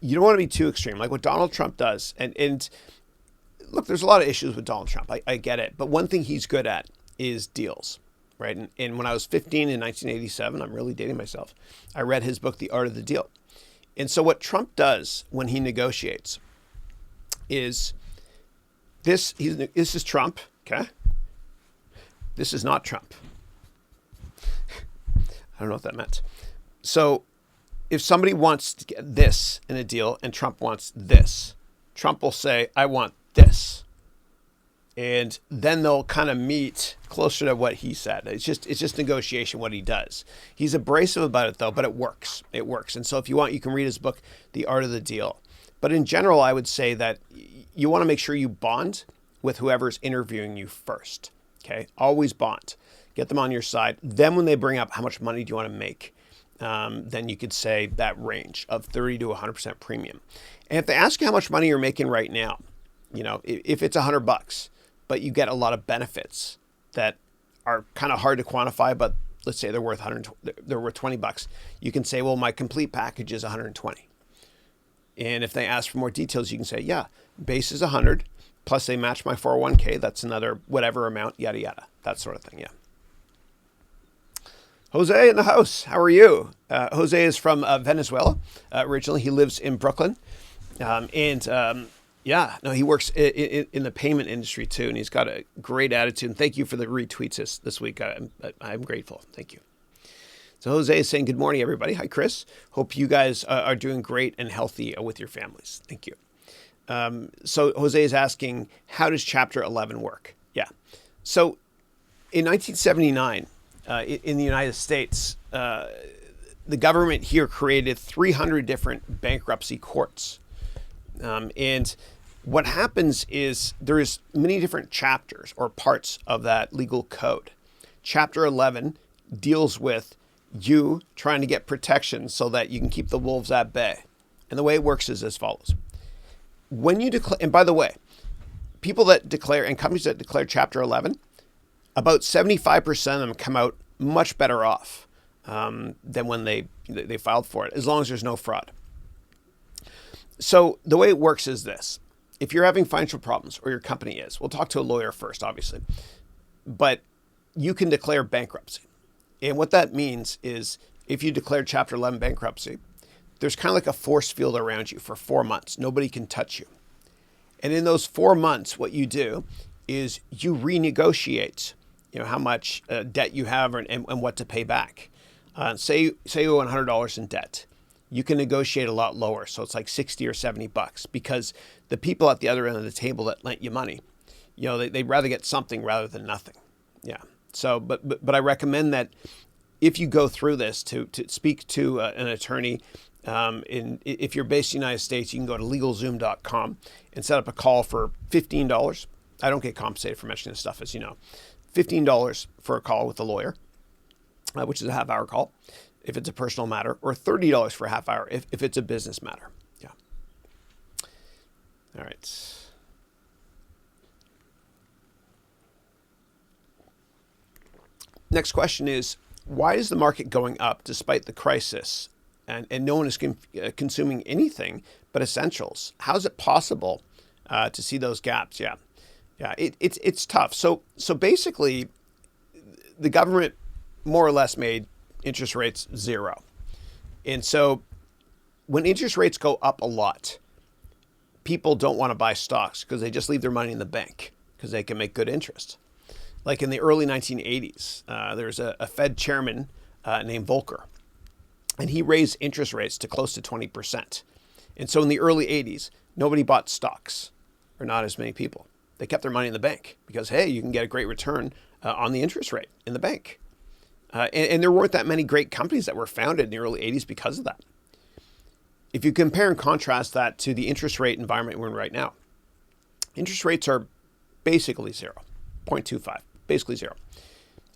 You don't want to be too extreme, like what Donald Trump does. And look, there's a lot of issues with Donald Trump. I get it. But one thing he's good at is deals. Right. And when I was 15 in 1987, I'm really dating myself, I read his book, The Art of the Deal. And so what Trump does when he negotiates is this is Trump. Okay. This is not Trump. I don't know what that meant. So if somebody wants to get this in a deal and Trump wants this, Trump will say, I want this. And then they'll kind of meet closer to what he said. It's just negotiation, what he does. He's abrasive about it though, but it works. It works. And so if you want, you can read his book, The Art of the Deal. But in general, I would say that you want to make sure you bond with whoever's interviewing you first. Okay. Always bond. Get them on your side. Then when they bring up how much money do you want to make, then you could say that range of 30 to 100% premium. And if they ask you how much money you're making right now, if it's $100, but you get a lot of benefits that are kind of hard to quantify, but let's say they're worth $20. You can say, well, my complete package is 120. And if they ask for more details, you can say, yeah, base is 100, plus they match my 401k. That's another whatever amount, yada, yada, that sort of thing. Yeah. Jose in the house. How are you? Jose is from Venezuela. Originally, he lives in Brooklyn. He works in the payment industry too, and he's got a great attitude. And thank you for the retweets this week. I'm grateful. Thank you. So Jose is saying, good morning, everybody. Hi, Chris. Hope you guys are doing great and healthy with your families. Thank you. So Jose is asking, how does Chapter 11 work? Yeah. So In 1979, in the United States, the government here created 300 different bankruptcy courts. And what happens is there's many different chapters or parts of that legal code. Chapter 11 deals with you trying to get protection so that you can keep the wolves at bay. And the way it works is as follows. When you declare, and by the way, people that declare and companies that declare Chapter 11, about 75% of them come out much better off than when they filed for it, as long as there's no fraud. So the way it works is this. If you're having financial problems, or your company is, we'll talk to a lawyer first, obviously, but you can declare bankruptcy. And what that means is if you declare Chapter 11 bankruptcy, there's kind of like a force field around you for 4 months. Nobody can touch you. And in those 4 months, what you do is you renegotiate, how much debt you have and what to pay back. Say you owe $100 in debt. You can negotiate a lot lower. So it's like 60 or 70 bucks because the people at the other end of the table that lent you money, they'd rather get something rather than nothing. Yeah. So, but I recommend that if you go through this to speak to an attorney, if you're based in the United States, you can go to LegalZoom.com and set up a call for $15. I don't get compensated for mentioning this stuff, as you know. $15 for a call with a lawyer, which is a half-hour call, if it's a personal matter, or $30 for a half hour if it's a business matter. Yeah. All right. Next question is, why is the market going up despite the crisis and no one is consuming anything but essentials? How is it possible to see those gaps? Yeah. It's tough. So basically, the government more or less made interest rates zero. And so when interest rates go up a lot, people don't want to buy stocks because they just leave their money in the bank because they can make good interest. Like in the early 1980s, there's a Fed chairman named Volcker, and he raised interest rates to close to 20%. And so in the early 80s, nobody bought stocks, or not as many people. They kept their money in the bank because, hey, you can get a great return on the interest rate in the bank. And there weren't that many great companies that were founded in the early 80s because of that. If you compare and contrast that to the interest rate environment we're in right now, interest rates are basically 0.25, basically zero.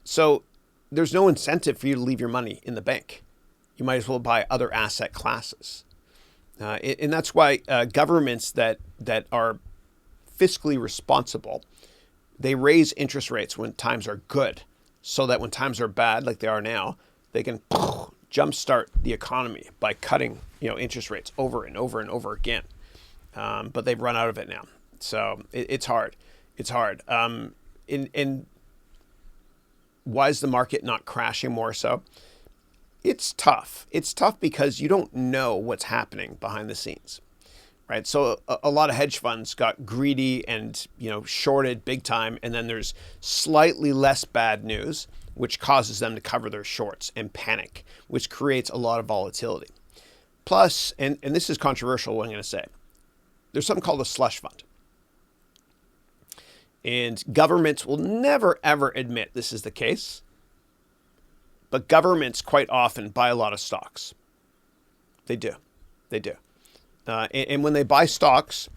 So there's no incentive for you to leave your money in the bank. You might as well buy other asset classes. And that's why governments that are fiscally responsible, they raise interest rates when times are good, so that when times are bad, like they are now, they can jumpstart the economy by cutting, interest rates over and over and over again. But they've run out of it now, so it's hard. It's hard. And why is the market not crashing more so? It's tough. It's tough because you don't know what's happening behind the scenes, right? So a lot of hedge funds got greedy and, shorted big time. And then there's slightly less bad news, which causes them to cover their shorts and panic, which creates a lot of volatility. Plus, and this is controversial, what I'm going to say, there's something called a slush fund. And governments will never, ever admit this is the case. But governments quite often buy a lot of stocks. They do. And when they buy stocks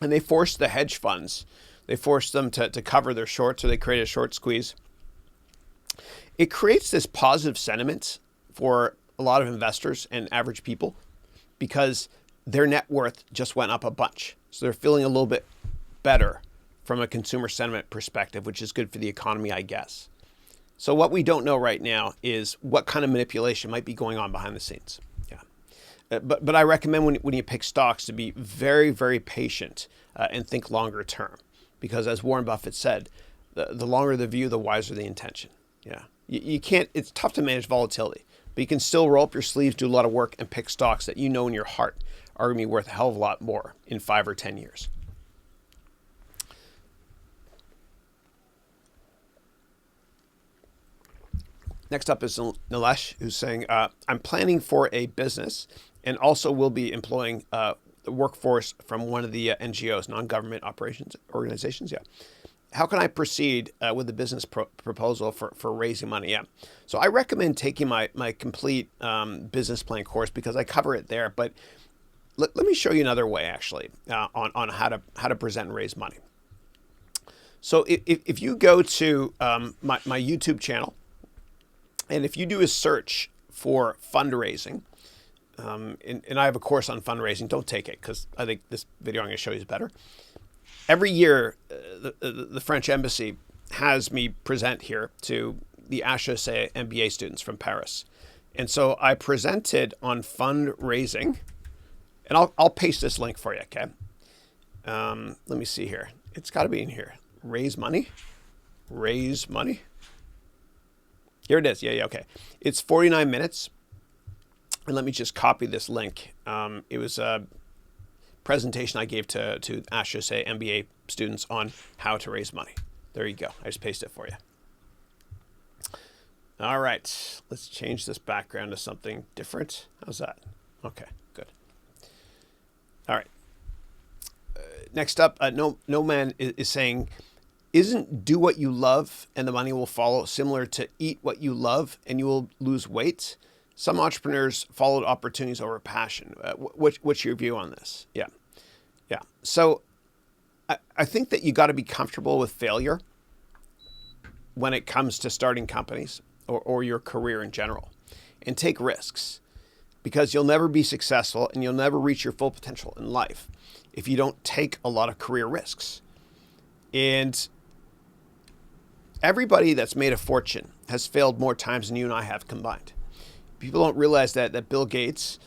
and they force the hedge funds, they force them to cover their shorts, or they create a short squeeze. It creates this positive sentiment for a lot of investors and average people because their net worth just went up a bunch. So they're feeling a little bit better from a consumer sentiment perspective, which is good for the economy, I guess. So what we don't know right now is what kind of manipulation might be going on behind the scenes. Yeah, but I recommend when you pick stocks to be very, very patient and think longer term, because as Warren Buffett said, the longer the view, the wiser the intention. Yeah, you can't. It's tough to manage volatility, but you can still roll up your sleeves, do a lot of work, and pick stocks that in your heart are going to be worth a hell of a lot more in 5 or 10 years. Next up is Nilesh, who's saying, I'm planning for a business and also will be employing the workforce from one of the NGOs, non-government operations organizations. Yeah. how can I proceed with the business proposal for raising money? Yeah. So I recommend taking my complete business plan course because I cover it there. But let me show you another way actually on how to present and raise money. So if you go to my YouTube channel, and if you do a search for fundraising, and I have a course on fundraising, don't take it because I think this video I'm going to show you is better. Every year, the French embassy has me present here to the HEC MBA students from Paris. And so I presented on fundraising, and I'll paste this link for you, okay? Let me see here. It's got to be in here. Raise money. Here it is. Yeah, okay. It's 49 minutes. And let me just copy this link. It was a presentation I gave to HEC MBA students on how to raise money. There you go. I just pasted it for you. All right. Let's change this background to something different. How's that? Okay, good. All right. Next up, No Man is saying, isn't do what you love and the money will follow similar to eat what you love and you will lose weight? Some entrepreneurs followed opportunities over passion. What's your view on this? Yeah. So I think that you got to be comfortable with failure when it comes to starting companies or your career in general, and take risks, because you'll never be successful and you'll never reach your full potential in life if you don't take a lot of career risks. And everybody that's made a fortune has failed more times than you and I have combined. People don't realize that Bill Gates,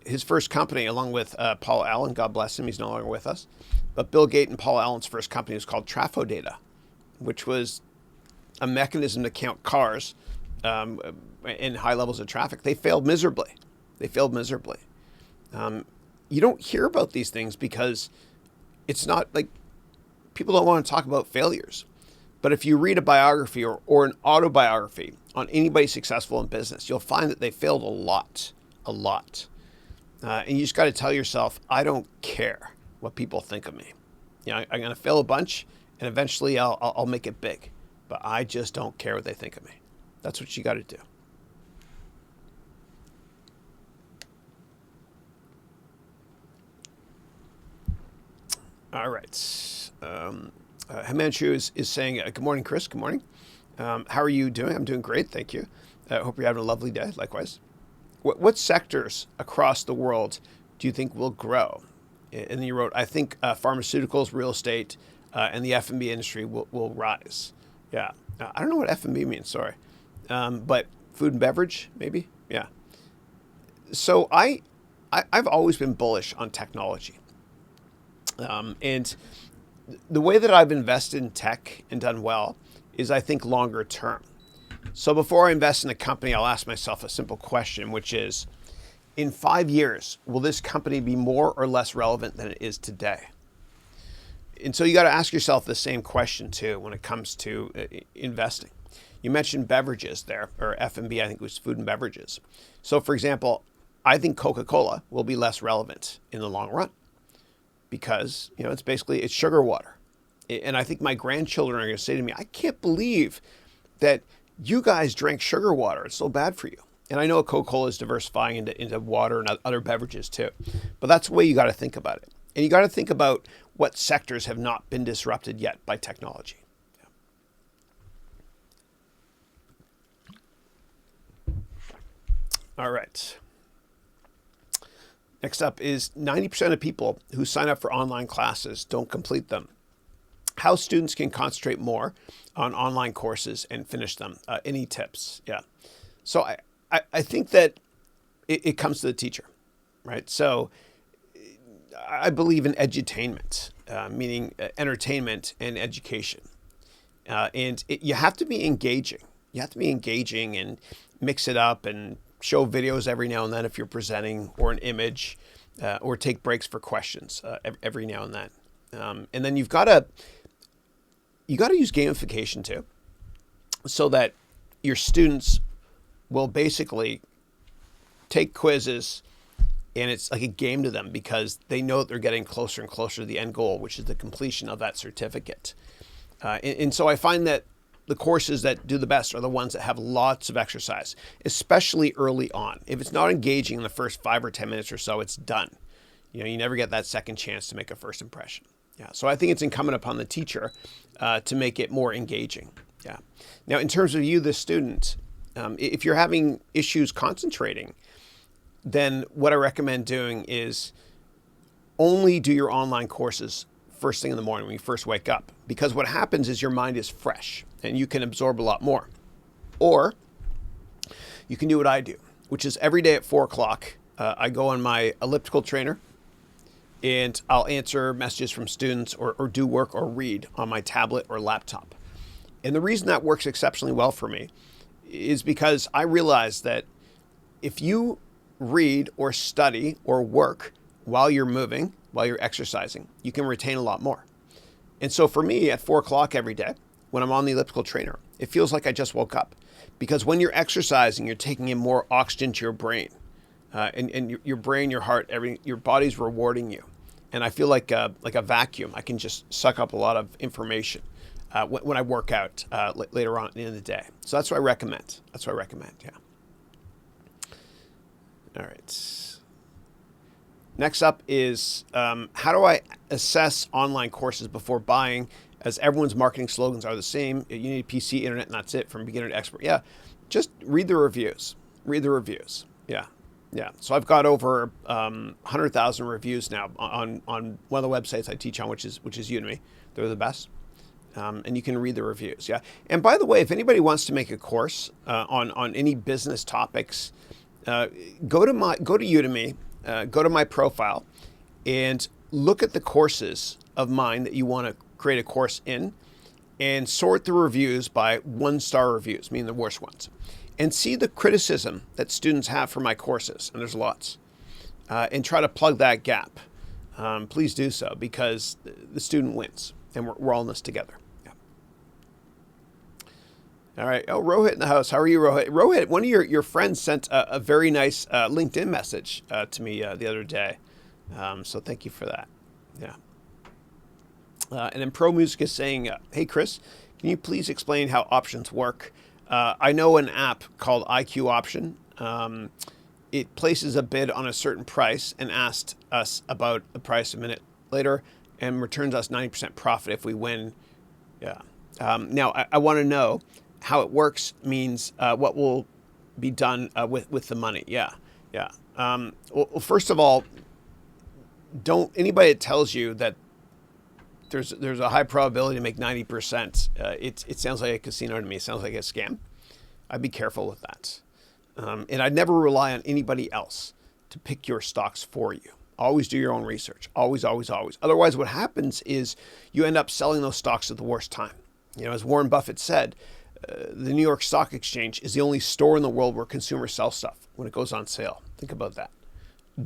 his first company, along with Paul Allen, God bless him, he's no longer with us, but Bill Gates and Paul Allen's first company was called Trafo Data, which was a mechanism to count cars in high levels of traffic. They failed miserably. You don't hear about these things because it's not like, people don't want to talk about failures. But if you read a biography or an autobiography on anybody successful in business, you'll find that they failed a lot. And you just got to tell yourself, I don't care what people think of me. I'm going to fail a bunch, and eventually I'll make it big. But I just don't care what they think of me. That's what you got to do. All right. Himanshu is saying, good morning, Chris. Good morning. How are you doing? I'm doing great. Thank you. I hope you're having a lovely day. Likewise. What sectors across the world do you think will grow? And then you wrote, I think pharmaceuticals, real estate, and the F&B industry will rise. Yeah. I don't know what F&B means. Sorry. But food and beverage, maybe. Yeah. So I've always been bullish on technology. And the way that I've invested in tech and done well is, I think, longer term. So before I invest in a company, I'll ask myself a simple question, which is, in 5 years, will this company be more or less relevant than it is today? And so you got to ask yourself the same question too when it comes to investing. You mentioned beverages there, or F&B, I think it was food and beverages. So for example, I think Coca-Cola will be less relevant in the long run because, it's sugar water. And I think my grandchildren are going to say to me, I can't believe that you guys drink sugar water. It's so bad for you. And I know Coca-Cola is diversifying into water and other beverages too. But that's the way you got to think about it. And you got to think about what sectors have not been disrupted yet by technology. Yeah. All right. Next up is 90% of people who sign up for online classes don't complete them. How students can concentrate more on online courses and finish them. Any tips? Yeah. So I think that it comes to the teacher, right? So I believe in edutainment, meaning entertainment and education. And you have to be engaging. You have to be engaging and mix it up and show videos every now and then if you're presenting, or an image, or take breaks for questions every now and then. And then you got to use gamification too, so that your students will basically take quizzes and it's like a game to them because they know that they're getting closer and closer to the end goal, which is the completion of that certificate. And so I find that the courses that do the best are the ones that have lots of exercise, especially early on. If it's not engaging in the first 5 or 10 minutes or so, it's done. You never get that second chance to make a first impression. Yeah. So I think it's incumbent upon the teacher to make it more engaging. Yeah. Now, in terms of you, the student, if you're having issues concentrating, then what I recommend doing is only do your online courses first thing in the morning when you first wake up, because what happens is your mind is fresh and you can absorb a lot more. Or you can do what I do, which is every day at 4 o'clock, I go on my elliptical trainer and I'll answer messages from students or do work or read on my tablet or laptop. And the reason that works exceptionally well for me is because I realize that if you read or study or work while you're moving, while you're exercising, you can retain a lot more. And so for me at 4 o'clock every day, when I'm on the elliptical trainer, it feels like I just woke up, because when you're exercising, you're taking in more oxygen to your brain, and your brain, your heart, everything, your body's rewarding you. And I feel like a vacuum. I can just suck up a lot of information when I work out later on in the day. So that's what I recommend. Yeah. All right. Next up is how do I assess online courses before buying, as everyone's marketing slogans are the same. You need a PC, internet, and that's it, from beginner to expert. Yeah, just read the reviews. Yeah. So I've got over 100,000 reviews now on one of the websites I teach on, which is Udemy. They're the best. And you can read the reviews. Yeah. And by the way, if anybody wants to make a course on any business topics, go to Udemy. Go to my profile and look at the courses of mine that you want to create a course in, and sort the reviews by 1-star reviews, meaning the worst ones, and see the criticism that students have for my courses, and there's lots, and try to plug that gap. Please do so, because the student wins, and we're all in this together. Yeah. All right. Oh, Rohit in the house. How are you, Rohit? Rohit, one of your friends sent a very nice LinkedIn message to me the other day. So thank you for that. Yeah. And then Pro Music is saying, hey, Chris, can you please explain how options work? I know an app called IQ Option. It places a bid on a certain price and asks us about the price a minute later and returns us 90% profit if we win. Yeah. Now, I want to know how it works, means what will be done with the money. Yeah. Well, first of all, anybody that tells you that there's a high probability to make 90%, it sounds like a casino to me. It sounds like a scam. I'd be careful with that. And I'd never rely on anybody else to pick your stocks for you. Always do your own research. Always. Otherwise, what happens is you end up selling those stocks at the worst time. As Warren Buffett said, the New York Stock Exchange is the only store in the world where consumers sell stuff when it goes on sale. Think about that.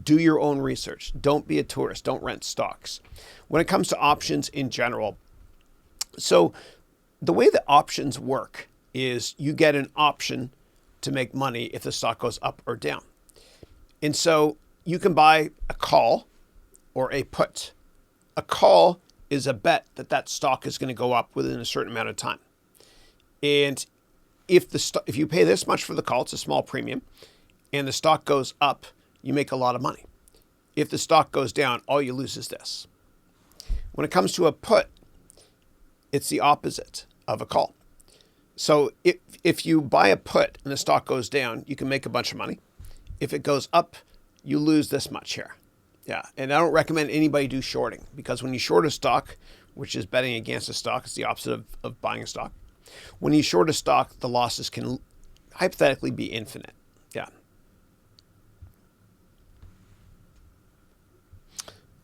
Do your own research. Don't be a tourist. Don't rent stocks. When it comes to options in general, so the way that options work is you get an option to make money if the stock goes up or down. And so you can buy a call or a put. A call is a bet that stock is going to go up within a certain amount of time. And if you pay this much for the call, it's a small premium, and the stock goes up, you make a lot of money. If the stock goes down, all you lose is this. When it comes to a put, it's the opposite of a call. So if you buy a put and the stock goes down, you can make a bunch of money. If it goes up, you lose this much here. Yeah, and I don't recommend anybody do shorting, because when you short a stock, which is betting against a stock, it's the opposite of buying a stock. When you short a stock, the losses can hypothetically be infinite. Yeah.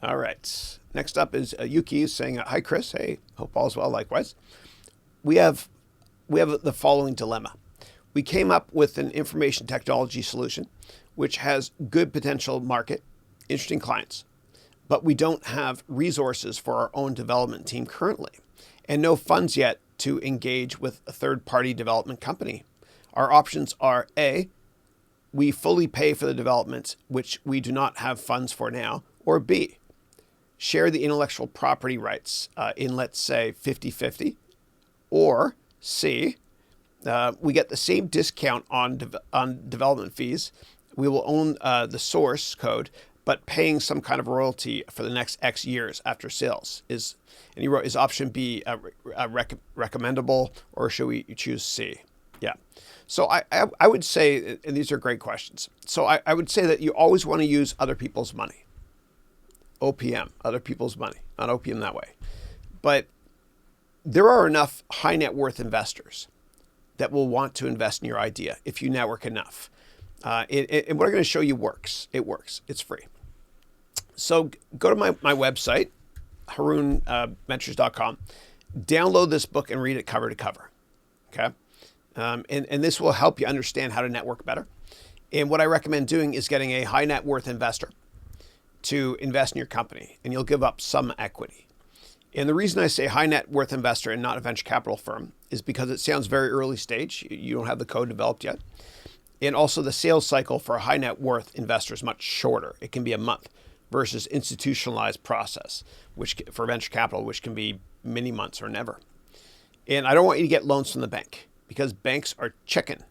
All right. Next up is Yuki saying, hi, Chris. Hey, hope all's well. Likewise. We have the following dilemma. We came up with an information technology solution, which has good potential market, interesting clients, but we don't have resources for our own development team currently, and no funds yet to engage with a third-party development company. Our options are A, we fully pay for the development, which we do not have funds for now, or B, share the intellectual property rights in, let's say, 50-50, Or C, we get the same discount on development fees. We will own the source code, but paying some kind of royalty for the next X years after sales. And he wrote, is option B recommendable, or should we choose C? Yeah. So I would say, and these are great questions. So I would say that you always want to use other people's money. OPM, other people's money, not opium that way. But there are enough high net worth investors that will want to invest in your idea if you network enough. And what I'm going to show you works. It works. It's free. So go to my website, HarounVentures.com. Download this book and read it cover to cover. Okay? And this will help you understand how to network better. And what I recommend doing is getting a high net worth investor to invest in your company, and you'll give up some equity. And the reason I say high net worth investor and not a venture capital firm is because it sounds very early stage. You don't have the code developed yet. And also the sales cycle for a high net worth investor is much shorter. It can be a month versus institutionalized process, which for venture capital, which can be many months or never. And I don't want you to get loans from the bank because banks are chicken.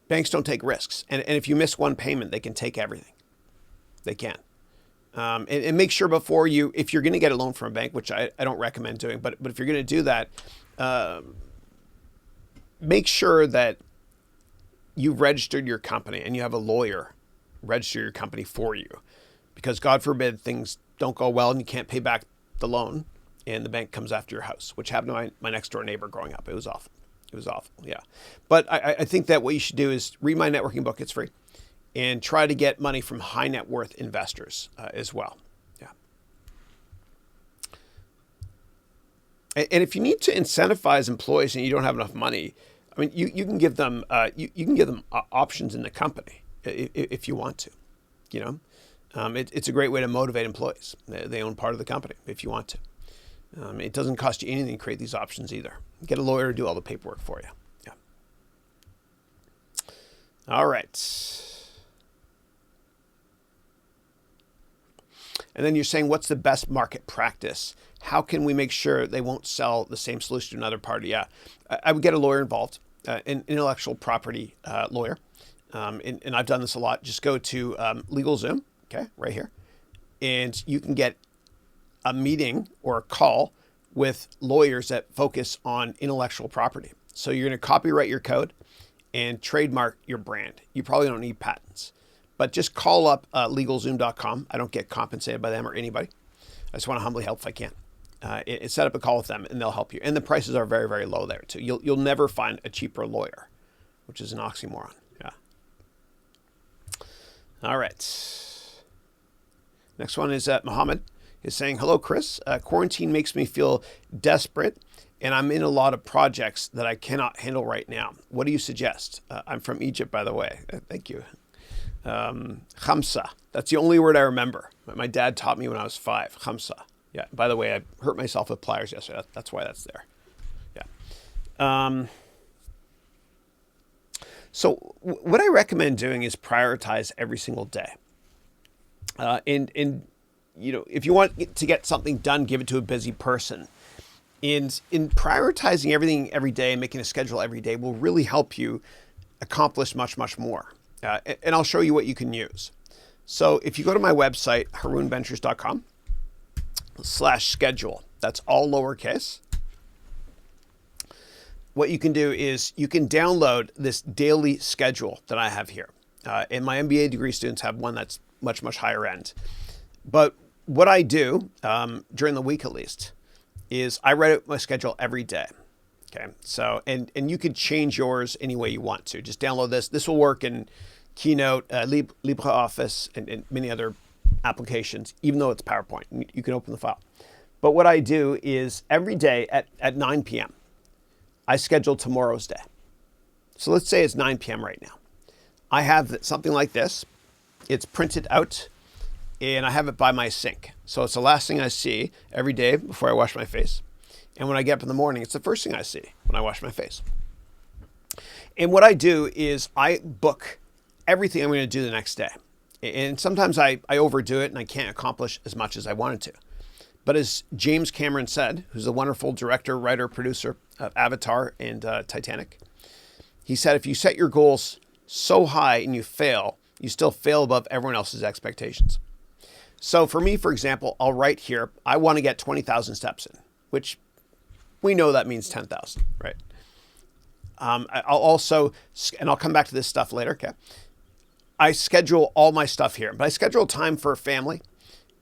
Banks don't take risks. And if you miss one payment, they can take everything. They can. And make sure before if you're going to get a loan from a bank, which I don't recommend doing, but if you're going to do that, make sure that you've registered your company and you have a lawyer register your company for you. Because God forbid things don't go well and you can't pay back the loan and the bank comes after your house, which happened to my next door neighbor growing up. It was awful. It was awful. Yeah. But I think that what you should do is read my networking book. It's free. And try to get money from high net worth investors as well. Yeah. And if you need to incentivize employees and you don't have enough money, I mean, you can give them you can give them options in the company if you want to. You know, it's a great way to motivate employees. They own part of the company if you want to. It doesn't cost you anything to create these options either. Get a lawyer to do all the paperwork for you. Yeah. All right. And then you're saying, what's the best market practice? How can we make sure they won't sell the same solution to another party? Yeah, I would get a lawyer involved, an intellectual property lawyer. And I've done this a lot. Just go to LegalZoom, okay, right here. And you can get a meeting or a call with lawyers that focus on intellectual property. So you're going to copyright your code and trademark your brand. You probably don't need patents. But just call up LegalZoom.com. I don't get compensated by them or anybody. I just want to humbly help if I can. Set up a call with them and they'll help you. And the prices are very, very low there too. You'll never find a cheaper lawyer, which is an oxymoron. Yeah. All right. Next one is Mohammed is saying, hello, Chris. Quarantine makes me feel desperate and I'm in a lot of projects that I cannot handle right now. What do you suggest? I'm from Egypt, by the way. Thank you. Khamsa. That's the only word I remember. My dad taught me when I was 5. Khamsa. Yeah. By the way, I hurt myself with pliers yesterday. That's why that's there. Yeah. So what I recommend doing is prioritize every single day. And you know, if you want to get something done, give it to a busy person. And in prioritizing everything every day and making a schedule every day will really help you accomplish much, much more. And I'll show you what you can use. So if you go to my website, HarounVentures.com/schedule, that's all lowercase. What you can do is you can download this daily schedule that I have here. And my MBA degree students have one that's much, much higher end. But what I do during the week, at least, is I write out my schedule every day. Okay. So, and you could change yours any way you want to. Just download this. This will work in Keynote, LibreOffice, and many other applications, even though it's PowerPoint. You can open the file. But what I do is every day at 9 p.m., I schedule tomorrow's day. So let's say it's 9 p.m. right now. I have something like this. It's printed out, and I have it by my sink. So it's the last thing I see every day before I wash my face. And when I get up in the morning, it's the first thing I see when I wash my face. And what I do is I book everything I'm going to do the next day. And sometimes I overdo it and I can't accomplish as much as I wanted to. But as James Cameron said, who's a wonderful director, writer, producer of Avatar and Titanic, he said, if you set your goals so high and you fail, you still fail above everyone else's expectations. So for me, for example, I'll write here, I want to get 20,000 steps in, which we know that means 10,000, right? I'll also, and I'll come back to this stuff later, okay? I schedule all my stuff here, but I schedule time for family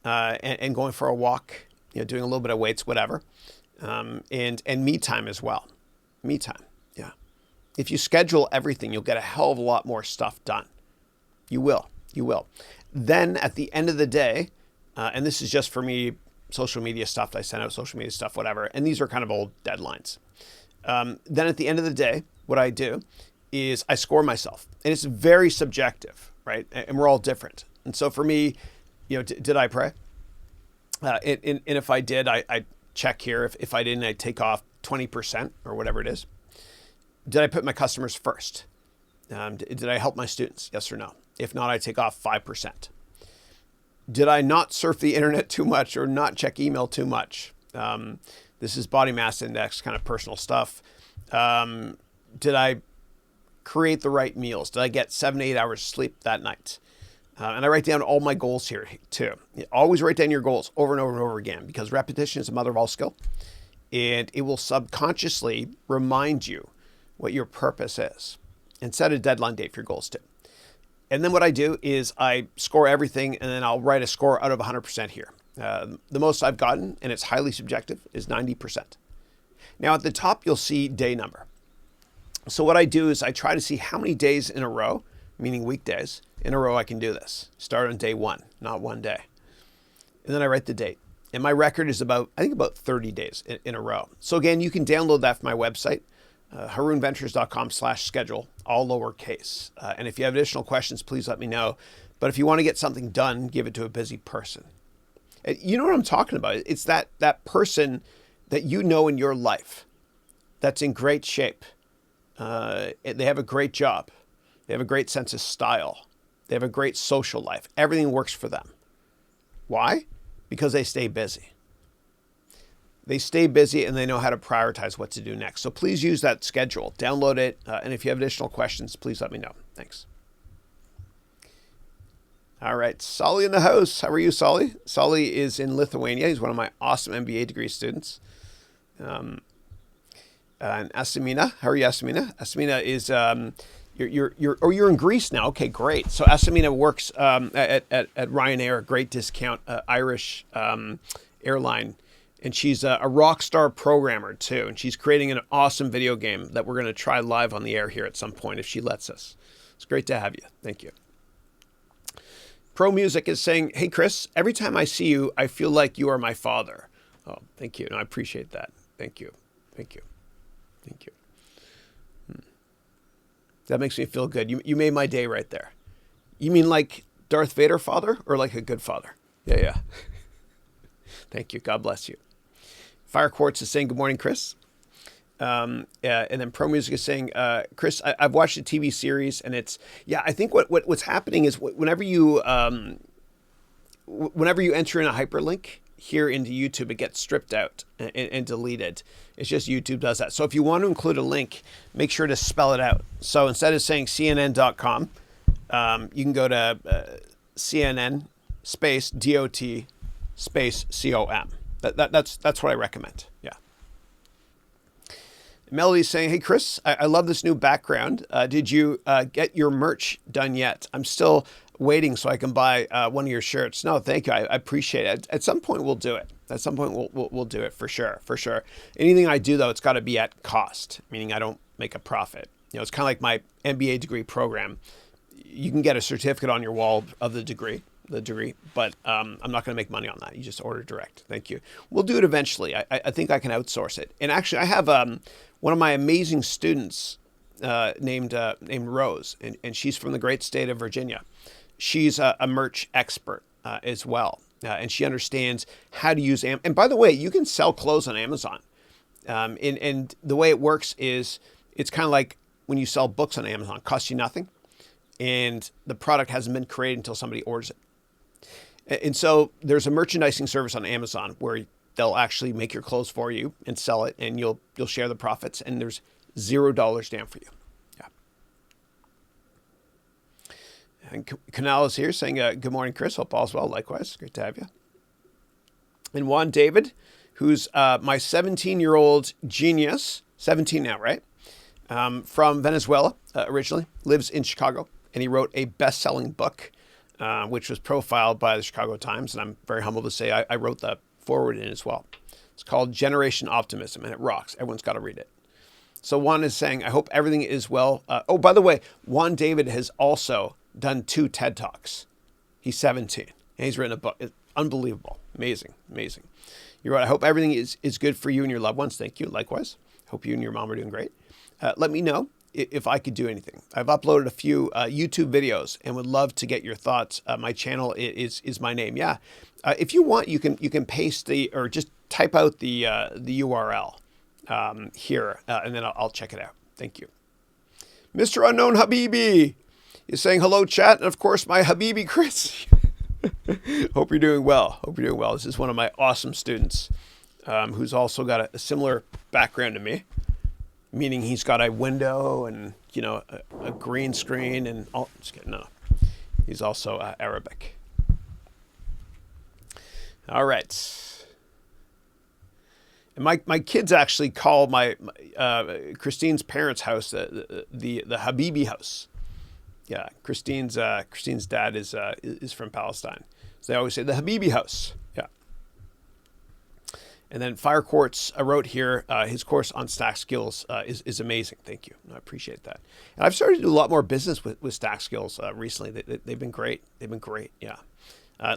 and going for a walk, doing a little bit of weights, whatever, and me time as well. Me time, yeah. If you schedule everything, you'll get a hell of a lot more stuff done. You will. Then at the end of the day, and this is just for me, social media stuff, I send out social media stuff, whatever, and these are kind of old deadlines. Then at the end of the day, what I do is I score myself, and it's very subjective, right? And we're all different. And so for me, did I pray? And if I did, I check here. If I didn't, I take off 20% or whatever it is. Did I put my customers first? Did I help my students? Yes or no? If not, I take off 5%. Did I not surf the internet too much or not check email too much? This is body mass index, kind of personal stuff. Did I create the right meals? Did I get 7 to 8 hours sleep that night? And I write down all my goals here too. Always write down your goals over and over and over again, because repetition is the mother of all skill. And it will subconsciously remind you what your purpose is, and set a deadline date for your goals too. And then what I do is I score everything, and then I'll write a score out of 100% here. The most I've gotten, and it's highly subjective, is 90%. Now at the top, you'll see day number. So what I do is I try to see how many days in a row, meaning weekdays, in a row I can do this. Start on day one, not one day. And then I write the date. And my record is about 30 days in a row. So again, you can download that from my website, harounventures.com/schedule, all lowercase. And if you have additional questions, please let me know. But if you want to get something done, give it to a busy person. You know what I'm talking about? It's that person that you know in your life that's in great shape. They have a great job. They have a great sense of style. They have a great social life. Everything works for them. Why? Because they stay busy. They stay busy and they know how to prioritize what to do next. So please use that schedule. Download it. And if you have additional questions, please let me know. Thanks. All right. Solly in the house. How are you, Solly? Solly is in Lithuania. He's one of my awesome MBA degree students. And Asimina. How are you, Asimina? Asimina is... You're in Greece now. Okay, great. So Asimina works at Ryanair, a great discount Irish airline, and she's a rock star programmer too. And she's creating an awesome video game that we're going to try live on the air here at some point if she lets us. It's great to have you. Thank you. Pro Music is saying, "Hey Chris, every time I see you, I feel like you are my father." Oh, thank you. No, I appreciate that. Thank you. Thank you. Thank you. That makes me feel good. You made my day right there. You mean like Darth Vader father or like a good father? Yeah. Thank you. God bless you. Fire Quartz is saying, "Good morning, Chris." And then Pro Music is saying, "Chris, I've watched a TV series, and it's I think what's happening is whenever you enter in a hyperlink here into YouTube, it gets stripped out and deleted. It's just YouTube does that. So if you want to include a link, make sure to spell it out. So instead of saying CNN.com, you can go to CNN space DOT space COM. That's what I recommend. Yeah. Melody's saying, "Hey Chris, I love this new background. Did you get your merch done yet? I'm still waiting so I can buy one of your shirts." No, thank you. I appreciate it. At some point we'll do it. At some point we'll do it for sure. Anything I do though, it's got to be at cost, meaning I don't make a profit. It's kind of like my MBA degree program. You can get a certificate on your wall of the degree, but I'm not going to make money on that. You just order direct. Thank you. We'll do it eventually. I think I can outsource it. And actually I have one of my amazing students named Rose, and she's from the great state of Virginia. She's a merch expert as well, and she understands how to use and by the way, you can sell clothes on Amazon. And the way it works is it's kind of like when you sell books on Amazon. It costs you nothing, and the product hasn't been created until somebody orders it. And so there's a merchandising service on Amazon where they'll actually make your clothes for you and sell it, and you'll share the profits, and there's $0 down for you. Yeah. And Canal is here saying, good morning, Chris. Hope all's well. Likewise. Great to have you. And Juan David, who's my 17-year-old genius, 17 now, right? From Venezuela originally, lives in Chicago, and he wrote a best-selling book, which was profiled by the Chicago Times, and I'm very humbled to say I wrote the forward in as well. It's called Generation Optimism, and it rocks. Everyone's got to read it. So Juan is saying, I hope everything is well. Oh, by the way, Juan David has also done 2 TED Talks. He's 17, and he's written a book. It's unbelievable. Amazing, amazing. You're right. I hope everything is good for you and your loved ones. Thank you. Likewise. Hope you and your mom are doing great. Let me know if I could do anything. I've uploaded a few YouTube videos and would love to get your thoughts. My channel is my name. Yeah. If you want, you can paste or just type out the URL here, and then I'll check it out. Thank you. Mr. Unknown Habibi is saying hello, chat, and of course my Habibi Chris. Hope you're doing well. Hope you're doing well. This is one of my awesome students who's also got a similar background to me, meaning he's got a window and a green screen and all. Just kidding. No, he's also Arabic. All right. And my kids actually call my Christine's parents' house the Habibi house. Yeah, Christine's dad is from Palestine, so they always say the Habibi house. Yeah. And then Fire Quartz wrote here, his course on Stack Skills is amazing. Thank you. I appreciate that. And I've started to do a lot more business with Stack Skills recently. They've been great. They've been great. Yeah.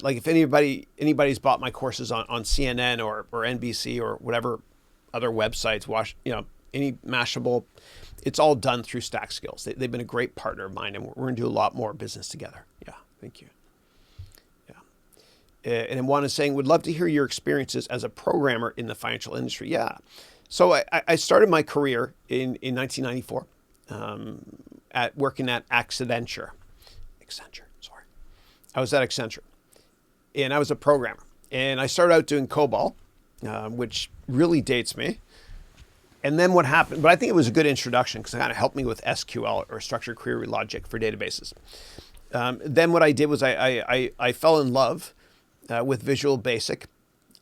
Like if anybody's bought my courses on CNN or NBC or whatever other websites, any Mashable, it's all done through Stack Skills. They've been a great partner of mine, and we're going to do a lot more business together. Yeah, thank you. Yeah. And then one is saying, would love to hear your experiences as a programmer in the financial industry. Yeah. So I started my career in 1994 working at Accenture. Sorry. I was at Accenture, and I was a programmer. And I started out doing COBOL, which really dates me. And then what happened, but I think it was a good introduction because it kind of helped me with SQL, or structured query logic, for databases. Then what I did was I fell in love with Visual Basic,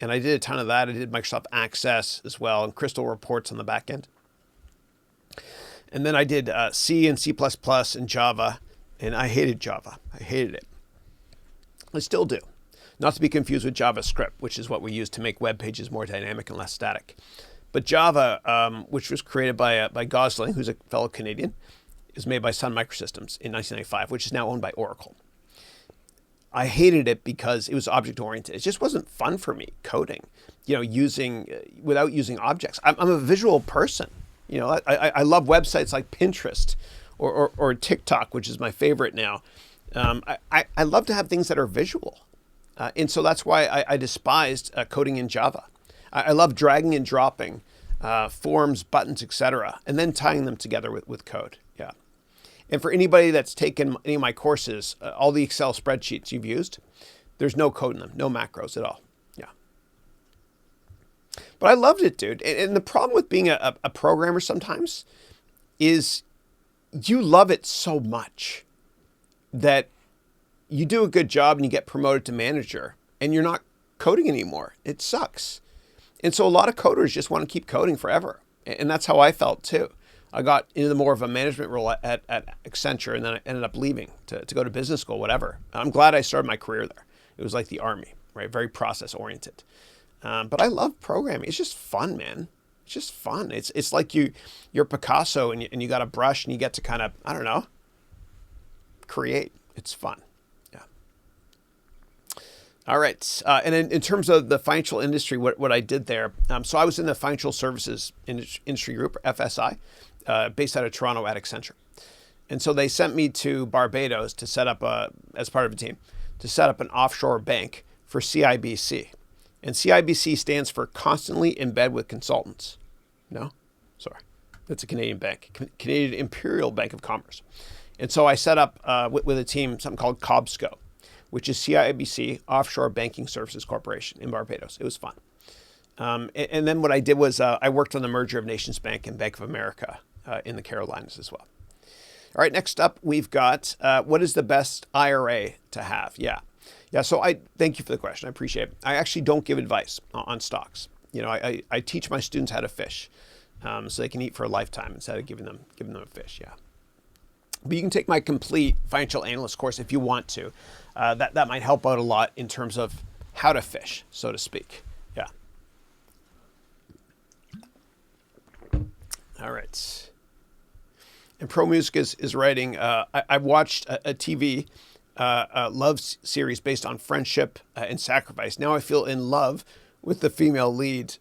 and I did a ton of that. I did Microsoft Access as well, and Crystal Reports on the back end. And then I did C and C++ and Java, and I hated Java. I hated it. I still do. Not to be confused with JavaScript, which is what we use to make web pages more dynamic and less static. But Java, which was created by Gosling, who's a fellow Canadian, is made by Sun Microsystems in 1995, which is now owned by Oracle. I hated it because it was object-oriented. It just wasn't fun for me coding, without using objects. I'm a visual person. I love websites like Pinterest or TikTok, which is my favorite now. I love to have things that are visual. And so that's why I despised coding in Java. I love dragging and dropping forms, buttons, etc., and then tying them together with code. Yeah. And for anybody that's taken any of my courses, all the Excel spreadsheets you've used, there's no code in them, no macros at all. Yeah. But I loved it, dude. And the problem with being a programmer sometimes is you love it so much that you do a good job and you get promoted to manager and you're not coding anymore. It sucks. And so a lot of coders just want to keep coding forever. And that's how I felt too. I got into more of a management role at Accenture, and then I ended up leaving to go to business school, whatever. I'm glad I started my career there. It was like the army, right? Very process oriented. But I love programming. It's just fun, man. It's just fun. It's like you're Picasso and you got a brush and you get to kind of, I don't know, create. It's fun. All right. And in terms of the financial industry, what I did there, so I was in the financial services industry group, FSI, based out of Toronto at Accenture. And so they sent me to Barbados to set up, as part of a team, to set up an offshore bank for CIBC. And CIBC stands for Constantly Embed with Consultants. No? Sorry. That's a Canadian bank, Canadian Imperial Bank of Commerce. And so I set up with a team something called COBSCO, which is CIBC Offshore Banking Services Corporation in Barbados. It was fun. And then what I did was I worked on the merger of Nations Bank and Bank of America in the Carolinas as well. All right, next up, we've got what is the best IRA to have? Yeah. So I thank you for the question. I appreciate it. I actually don't give advice on stocks. I teach my students how to fish so they can eat for a lifetime instead of giving them a fish. Yeah. But you can take my complete financial analyst course if you want to. That might help out a lot in terms of how to fish, so to speak. Yeah. All right. And Pro Music is writing, I watched a TV love series based on friendship and sacrifice. Now I feel in love with the female lead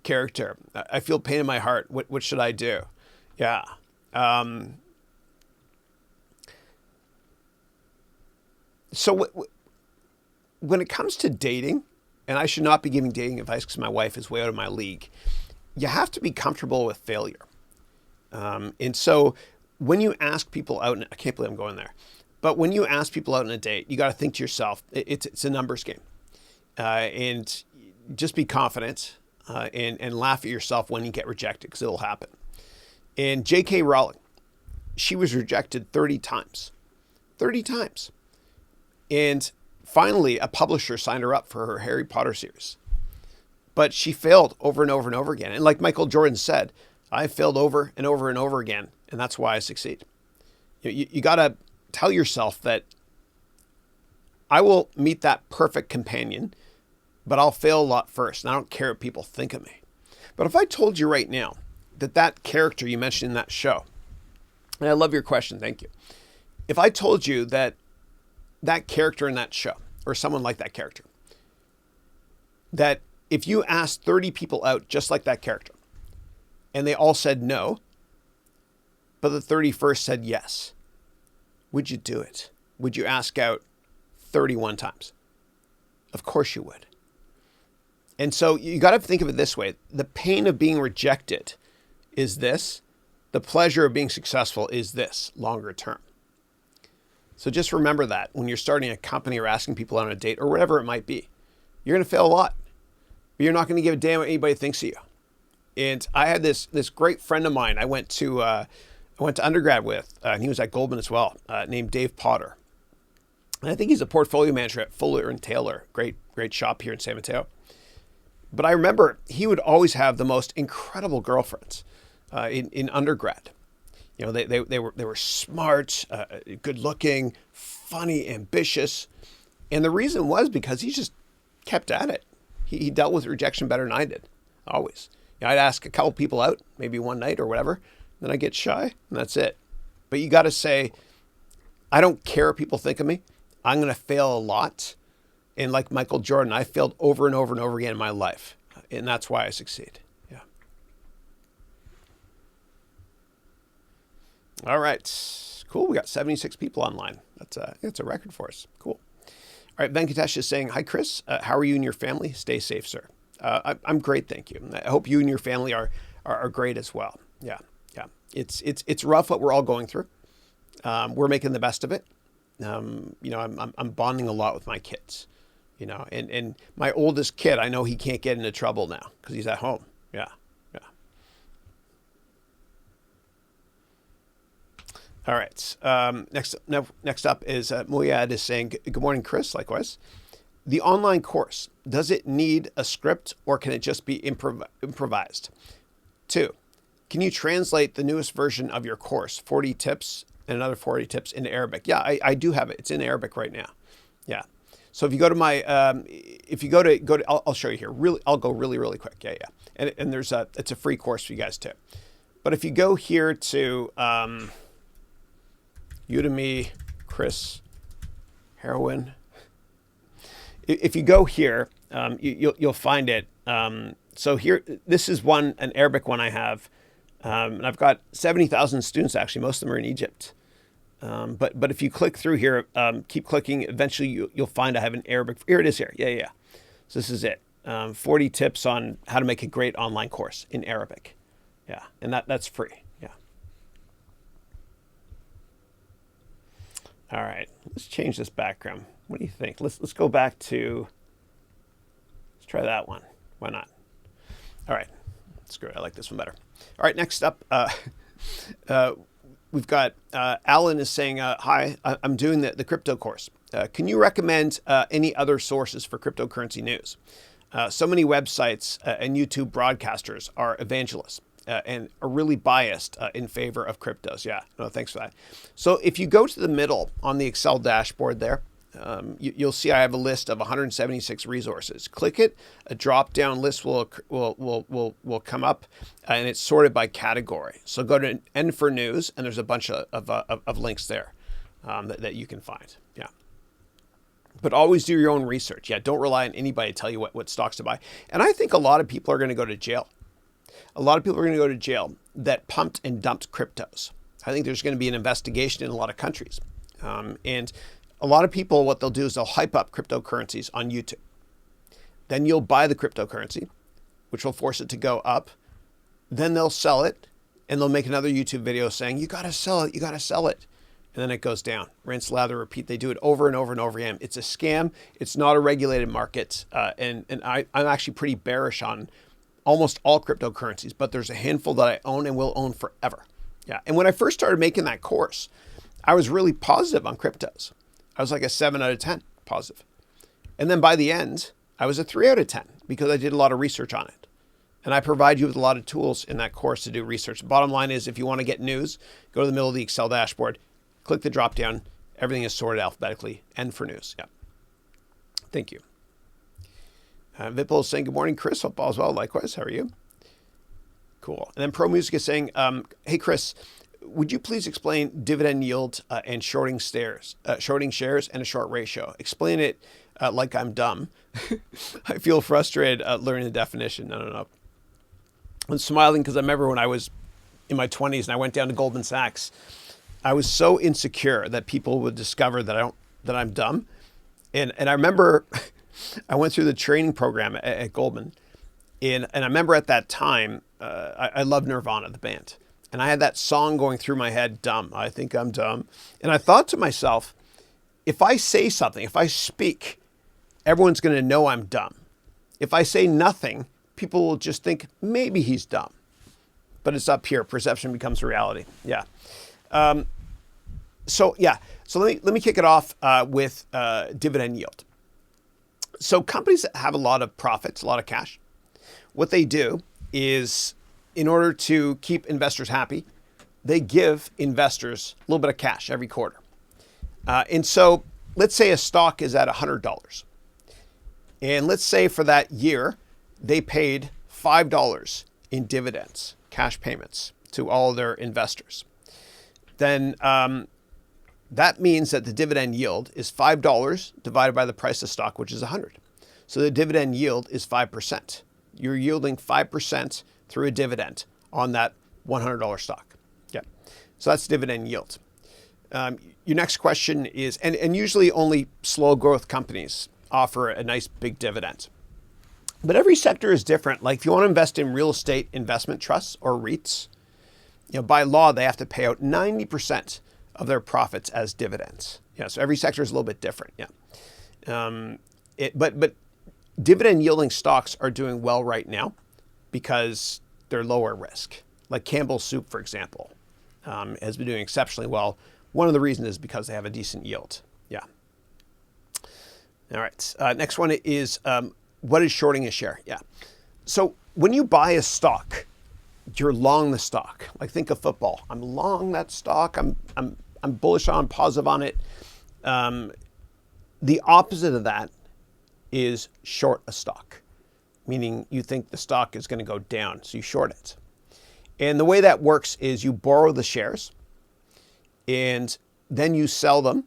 character. I feel pain in my heart. What should I do? Yeah. So when it comes to dating, and I should not be giving dating advice because my wife is way out of my league, you have to be comfortable with failure. And so when you ask people out, and I can't believe I'm going there, but when you ask people out on a date, you got to think to yourself, it's a numbers game. And just be confident and laugh at yourself when you get rejected because it'll happen. And J.K. Rowling, she was rejected 30 times. 30 times. And finally, a publisher signed her up for her Harry Potter series. But she failed over and over and over again. And like Michael Jordan said, I failed over and over and over again, and that's why I succeed. You got to tell yourself that I will meet that perfect companion, but I'll fail a lot first, and I don't care what people think of me. But if I told you right now that character you mentioned in that show, and I love your question, thank you. If I told you that character in that show, or someone like that character, that if you asked 30 people out just like that character, and they all said no, but the 31st said yes, would you do it? Would you ask out 31 times? Of course you would. And so you got to think of it this way. The pain of being rejected is this. The pleasure of being successful is this, longer term. So just remember that when you're starting a company or asking people out on a date or whatever it might be. You're going to fail a lot, but you're not going to give a damn what anybody thinks of you. And I had this great friend of mine I went to undergrad with, and he was at Goldman as well, named Dave Potter. And I think he's a portfolio manager at Fuller and Taylor, great shop here in San Mateo. But I remember he would always have the most incredible girlfriends in undergrad. You know, they were smart, good looking, funny, ambitious. And the reason was because he just kept at it. He dealt with rejection better than I did, always. You know, I'd ask a couple people out, maybe one night or whatever, then I get shy, and that's it. But you got to say, I don't care what people think of me. I'm going to fail a lot. And like Michael Jordan, I failed over and over and over again in my life. And that's why I succeed. Yeah. All right. Cool. We got 76 people online. That's a record for us. Cool. All right. Venkatesh is saying, hi, Chris. How are you and your family? Stay safe, sir. I'm great. Thank you. I hope you and your family are great as well. Yeah. It's rough what we're all going through. We're making the best of it. I'm bonding a lot with my kids, and my oldest kid, I know he can't get into trouble now because he's at home. Yeah. All right. Next up is Muyad is saying, good morning, Chris. Likewise. The online course, does it need a script or can it just be improvised? 2, can you translate the newest version of your course, 40 tips and another 40 tips into Arabic? Yeah, I do have it. It's in Arabic right now. Yeah. So if you go to my, I'll show you here. I'll go really quick. Yeah. And it's a free course for you guys too. But if you go here to Udemy, Chris, Haroun. If you go here, you'll find it. So here, this is an Arabic one I have. And I've got 70,000 students, actually. Most of them are in Egypt. But if you click through here, keep clicking, eventually you'll find I have an Arabic. Here it is here. Yeah. So this is it. 40 tips on how to make a great online course in Arabic. Yeah, and that's free. Yeah. All right, let's change this background. What do you think? Let's go back to, let's try that one. Why not? All right. Screw it. I like this one better. All right. Next up, we've got Alan is saying, hi, I'm doing the crypto course. Can you recommend any other sources for cryptocurrency news? So many websites and YouTube broadcasters are evangelists and are really biased in favor of cryptos. Yeah, no, thanks for that. So if you go to the middle on the Excel dashboard there, you'll see I have a list of 176 resources. Click it, a drop-down list will come up, and it's sorted by category. So go to N for news, and there's a bunch of links there that you can find. Yeah. But always do your own research. Yeah, don't rely on anybody to tell you what stocks to buy. And I think a lot of people are going to go to jail. A lot of people are going to go to jail that pumped and dumped cryptos. I think there's going to be an investigation in a lot of countries. And a lot of people, what they'll do is they'll hype up cryptocurrencies on YouTube. Then you'll buy the cryptocurrency, which will force it to go up. Then they'll sell it, and they'll make another YouTube video saying, you got to sell it, you got to sell it. And then it goes down. Rinse, lather, repeat. They do it over and over and over again. It's a scam. It's not a regulated market. And I'm actually pretty bearish on almost all cryptocurrencies, but there's a handful that I own and will own forever. Yeah. And when I first started making that course, I was really positive on cryptos. I was like a 7 out of 10 positive. And then by the end, I was a 3 out of 10 because I did a lot of research on it. And I provide you with a lot of tools in that course to do research. The bottom line is if you want to get news, go to the middle of the Excel dashboard, click the drop down. Everything is sorted alphabetically. N for news. Yeah. Thank you. Vipul is saying, good morning, Chris. Hope all is well. Likewise. How are you? Cool. And then Pro Music is saying, hey, Chris, would you please explain dividend yield and shorting shares and a short ratio? Explain it like I'm dumb. I feel frustrated learning the definition. No. I'm smiling because I remember when I was in my 20s and I went down to Goldman Sachs, I was so insecure that people would discover that I'm dumb. And I remember I went through the training program at Goldman. And I remember at that time, I loved Nirvana, the band. And I had that song going through my head, dumb. I think I'm dumb. And I thought to myself, if I say something, if I speak, everyone's going to know I'm dumb. If I say nothing, people will just think maybe he's dumb. But it's up here. Perception becomes reality. Yeah. So let me kick it off with dividend yield. So companies that have a lot of profits, a lot of cash, what they do is in order to keep investors happy, they give investors a little bit of cash every quarter. And so let's say a stock is at $100. And let's say for that year, they paid $5 in dividends, cash payments to all their investors. Then that means that the dividend yield is $5 divided by the price of stock, which is 100. So the dividend yield is 5%. You're yielding 5% through a dividend on that $100 stock. Yeah. So that's dividend yield. Your next question is, and usually only slow growth companies offer a nice big dividend. But every sector is different. Like if you want to invest in real estate investment trusts or REITs, by law, they have to pay out 90% of their profits as dividends. Yeah. So every sector is a little bit different. Yeah. But dividend yielding stocks are doing well right now because they're lower risk. Like Campbell's Soup, for example, has been doing exceptionally well. One of the reasons is because they have a decent yield. Yeah. All right. Next one is, what is shorting a share? Yeah. So when you buy a stock, you're long the stock. Like think of football. I'm long that stock. I'm bullish on, positive on it. The opposite of that is short a stock, meaning you think the stock is going to go down, so you short it. And the way that works is you borrow the shares and then you sell them.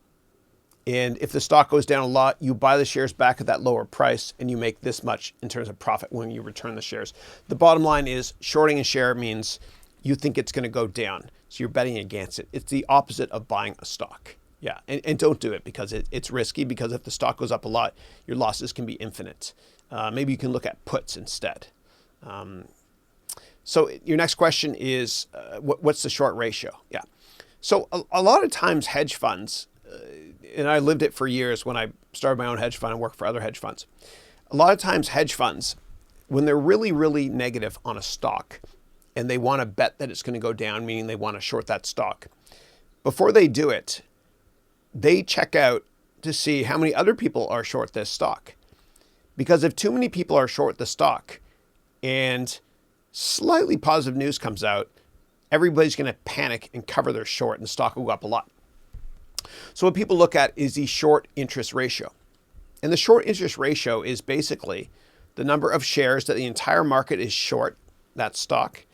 And if the stock goes down a lot, you buy the shares back at that lower price and you make this much in terms of profit when you return the shares. The bottom line is shorting a share means you think it's going to go down. So you're betting against it. It's the opposite of buying a stock. Yeah. And don't do it because it's risky, because if the stock goes up a lot, your losses can be infinite. Maybe you can look at puts instead. So your next question is, what's the short ratio? Yeah. So a lot of times hedge funds, and I lived it for years when I started my own hedge fund and worked for other hedge funds. A lot of times hedge funds, when they're really, really negative on a stock and they want to bet that it's going to go down, meaning they want to short that stock, before they do it, they check out to see how many other people are short this stock. Because if too many people are short the stock and slightly positive news comes out, everybody's going to panic and cover their short and the stock will go up a lot. So what people look at is the short interest ratio. And the short interest ratio is basically the number of shares that the entire market is short, that stock,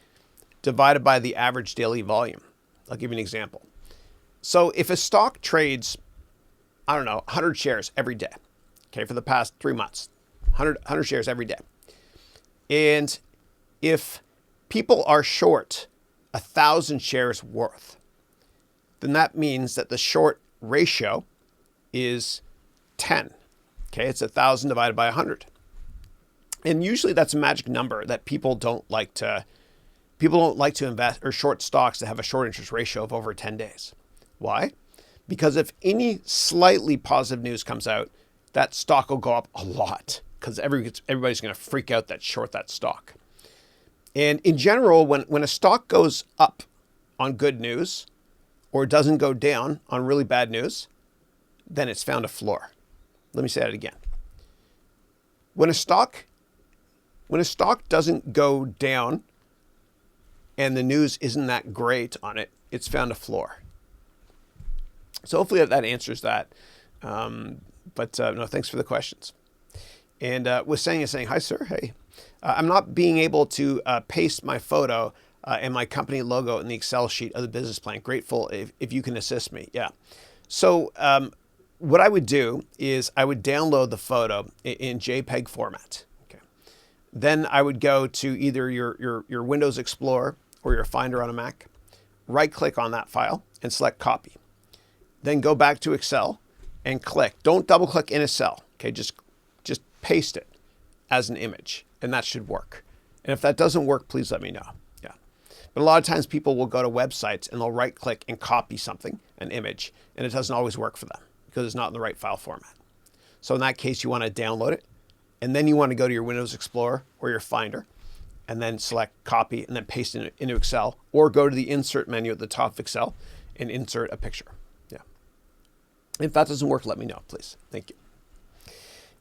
divided by the average daily volume. I'll give you an example. So if a stock trades, I don't know, 100 shares every day, okay, for the past 3 months, 100 shares every day. And if people are short 1,000 shares worth, then that means that the short ratio is 10. Okay, it's 1,000 divided by 100. And usually that's a magic number that people don't like to invest or short stocks that have a short interest ratio of over 10 days. Why? Because if any slightly positive news comes out, that stock will go up a lot because everybody's going to freak out that short that stock. And in general, when a stock goes up on good news or doesn't go down on really bad news, then it's found a floor. Let me say that again. When a stock doesn't go down and the news isn't that great on it, it's found a floor. So hopefully that answers that. No, thanks for the questions. And was saying, hi, sir. Hey, I'm not being able to paste my photo and my company logo in the Excel sheet of the business plan. Grateful if you can assist me. Yeah. So what I would do is I would download the photo in JPEG format. Okay. Then I would go to either your Windows Explorer or your Finder on a Mac, right click on that file and select copy. Then go back to Excel and click. Don't double click in a cell. Okay, just paste it as an image and that should work. And if that doesn't work, please let me know. Yeah. But a lot of times people will go to websites and they'll right click and copy something, an image, and it doesn't always work for them because it's not in the right file format. So in that case, you want to download it and then you want to go to your Windows Explorer or your Finder and then select copy and then paste it into Excel, or go to the insert menu at the top of Excel and insert a picture. Yeah. If that doesn't work, let me know, please. Thank you.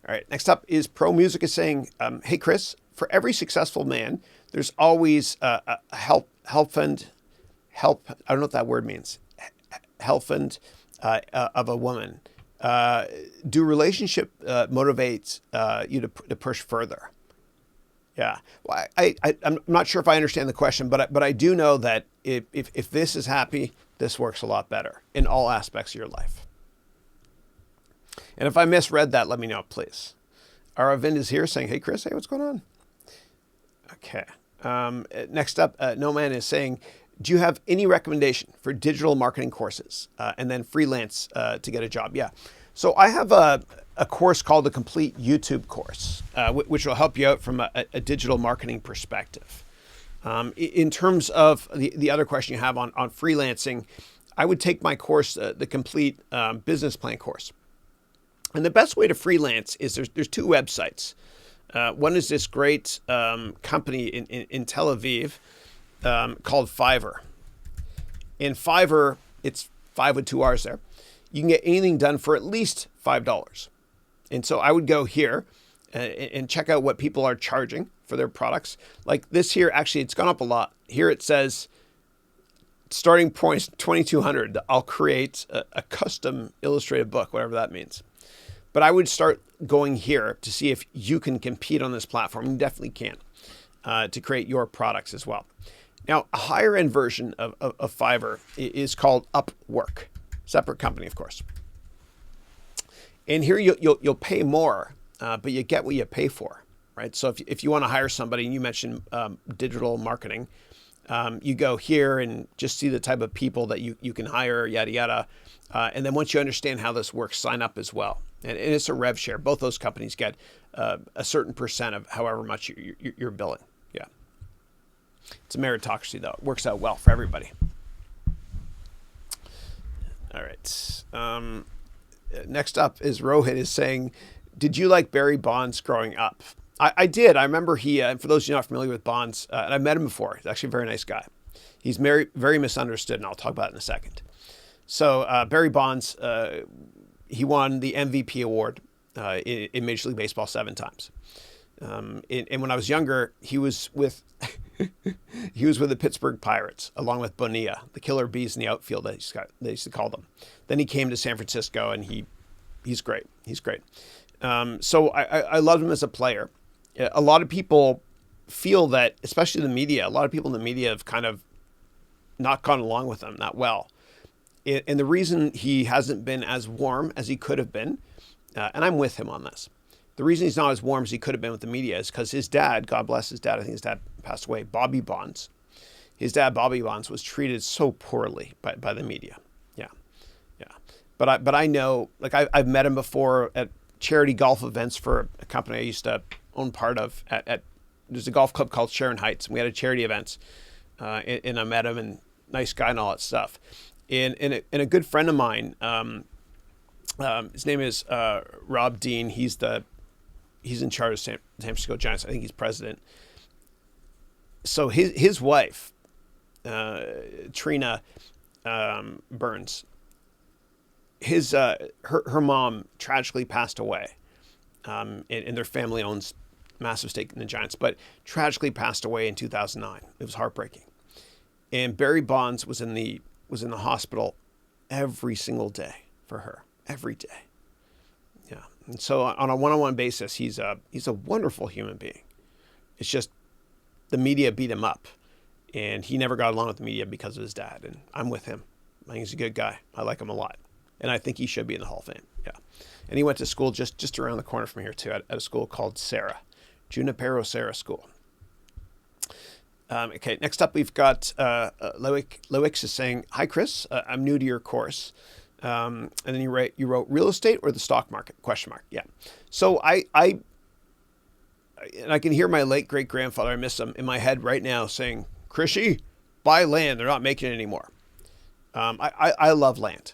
All right, next up is Pro Music is saying, hey, Chris, for every successful man, there's always a help fund, I don't know what that word means, help fund of a woman. Do relationship motivate you to push further? Yeah, well, I'm not sure if I understand the question, but I do know that if this is happy, this works a lot better in all aspects of your life. And if I misread that, let me know, please. Aravind is here saying, hey, Chris, hey, what's going on? Okay. Next up, No Man is saying, do you have any recommendation for digital marketing courses and then freelance to get a job? Yeah. So I have a course called the Complete YouTube course, which will help you out from a digital marketing perspective. In terms of the other question you have on freelancing, I would take my course, the Complete Business Plan course. And the best way to freelance is there's two websites. One is this great company in Tel Aviv called Fiverr. In Fiverr, it's 5 with 2 R's there. You can get anything done for at least $5. And so I would go here and check out what people are charging for their products. Like this here, actually, it's gone up a lot. Here it says starting point $2,200. I'll create a custom illustrated book, whatever that means. But I would start going here to see if you can compete on this platform. You definitely can to create your products as well. Now, a higher end version of Fiverr is called Upwork, separate company, of course. And here you'll pay more, but you get what you pay for, right? So if you want to hire somebody, and you mentioned digital marketing, you go here and just see the type of people that you can hire, yada, yada. And then once you understand how this works, sign up as well. And it's a rev share. Both those companies get a certain percent of however much you're billing. Yeah. It's a meritocracy, though. It works out well for everybody. All right. Next up is Rohit is saying, did you like Barry Bonds growing up? I did. I remember he, for those of you not familiar with Bonds, and I've met him before. He's actually a very nice guy. He's very misunderstood, and I'll talk about it in a second. So Barry Bonds, he won the MVP award in Major League Baseball 7 times. And when I was younger, he was with he was with the Pittsburgh Pirates, along with Bonilla, the killer bees in the outfield they used to call them. Then he came to San Francisco, and he's great. He's great. So I loved him as a player. A lot of people feel that, especially the media, a lot of people in the media have kind of not gone along with him that well. And the reason he hasn't been as warm as he could have been, and I'm with him on this, the reason he's not as warm as he could have been with the media is because his dad, God bless his dad, I think his dad passed away, Bobby Bonds. His dad, Bobby Bonds, was treated so poorly by the media. Yeah. But I know, like I've met him before at charity golf events for a company I used to own part of. There's a golf club called Sharon Heights, and we had a charity events, and I met him, and nice guy and all that stuff. And a good friend of mine, his name is Rob Dean. He's in charge of San Francisco Giants. I think he's president. So his wife, Trina Burns, her mom tragically passed away, and their family owns massive stake in the Giants, but tragically passed away in 2009. It was heartbreaking. And Barry Bonds was in the hospital every single day for her, every day. Yeah. And so on a one-on-one basis, he's a wonderful human being. It's just the media beat him up, and he never got along with the media because of his dad. And I'm with him. I think he's a good guy. I like him a lot, and I think he should be in the Hall of Fame. Yeah. And he went to school just around the corner from here too, at a school called Sarah, Junipero Serra School. Okay, next up we've got Lewix is saying, "Hi Chris, I'm new to your course." And then you wrote real estate or the stock market? ? Yeah. So I can hear my late great grandfather, I miss him, in my head right now saying, "Krishy, buy land. They're not making it anymore." I love land.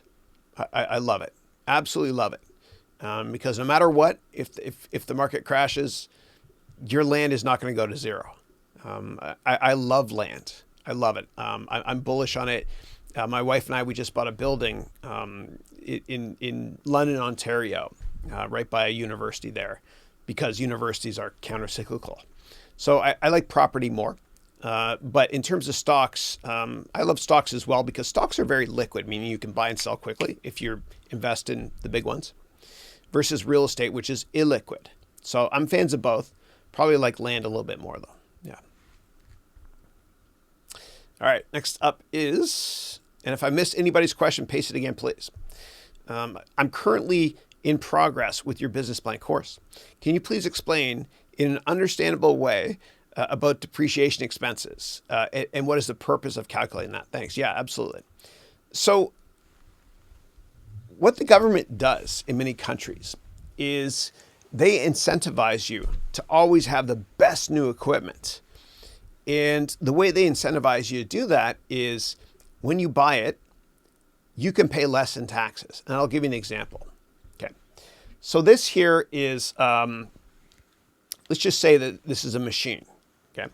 I love it. Absolutely love it. Because no matter what, if the market crashes, your land is not going to go to zero. I love land. I love it. I'm bullish on it. My wife and I, we just bought a building in London, Ontario, right by a university there, because universities are counter-cyclical. So I like property more. But in terms of stocks, I love stocks as well, because stocks are very liquid, meaning you can buy and sell quickly if you invest in the big ones, versus real estate, which is illiquid. So I'm fans of both. Probably like land a little bit more, though. Yeah. All right, next up is, and if I miss anybody's question, paste it again, please. I'm currently in progress with your business plan course. Can you please explain in an understandable way about depreciation expenses and what is the purpose of calculating that? Thanks. Yeah, absolutely. So what the government does in many countries is they incentivize you to always have the best new equipment. And the way they incentivize you to do that is when you buy it, you can pay less in taxes. And I'll give you an example. Okay. So this here is, let's just say that this is a machine. Okay.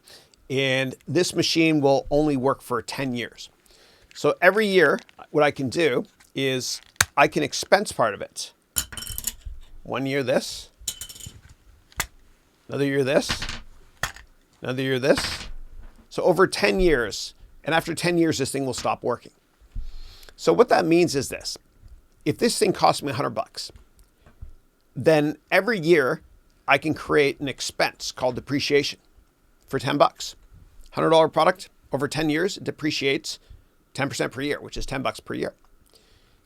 And this machine will only work for 10 years. So every year, what I can do is I can expense part of it. 1 year this, another year this, another year this. So over 10 years, and after 10 years, this thing will stop working. So what that means is this: if this thing costs me $100, then every year I can create an expense called depreciation for $10. $100 product over 10 years, it depreciates 10% per year, which is $10 per year.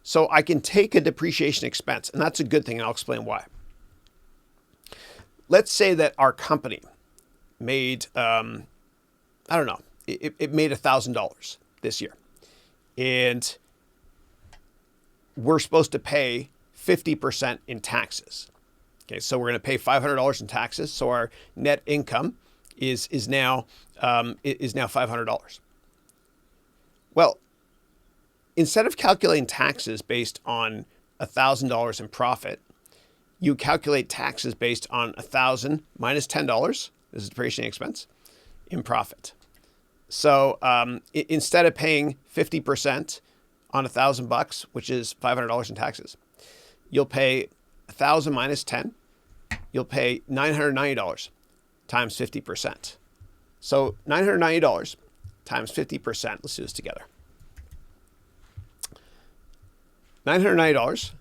So I can take a depreciation expense, and that's a good thing, and I'll explain why. Let's say that our company made, I don't know, it made $1,000 this year. And we're supposed to pay 50% in taxes. Okay, so we're going to pay $500 in taxes. So our net income is now $500. Well, instead of calculating taxes based on $1,000 in profit, you calculate taxes based on 1,000 minus $10. This is depreciation expense in profit. So instead of paying 50% on $1,000, which is $500 in taxes, you'll pay 1,000 minus 10. You'll pay $990 times 50%. So $990 times 50%. Let's do this together. $990,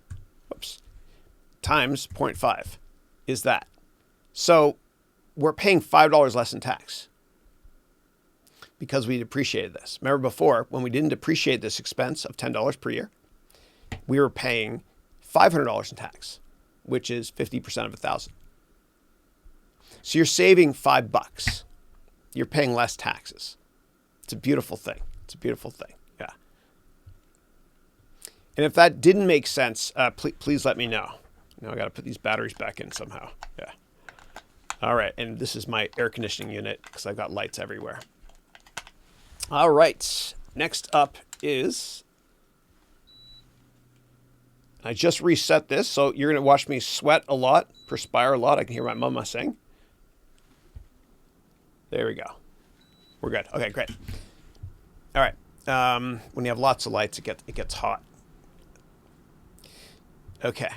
times 0.5 is that. So we're paying $5 less in tax because we depreciated this. Remember before, when we didn't depreciate this expense of $10 per year, we were paying $500 in tax, which is 50% of 1,000. So you're saving $5. You're paying less taxes. It's a beautiful thing. It's a beautiful thing. Yeah. And if that didn't make sense, please let me know. Now I got to put these batteries back in somehow. Yeah. All right. And this is my air conditioning unit because I've got lights everywhere. All right. Next up is, I just reset this. So you're going to watch me sweat a lot, perspire a lot. I can hear my mama sing. There we go. We're good. Okay, great. All right. When you have lots of lights, it gets hot. Okay.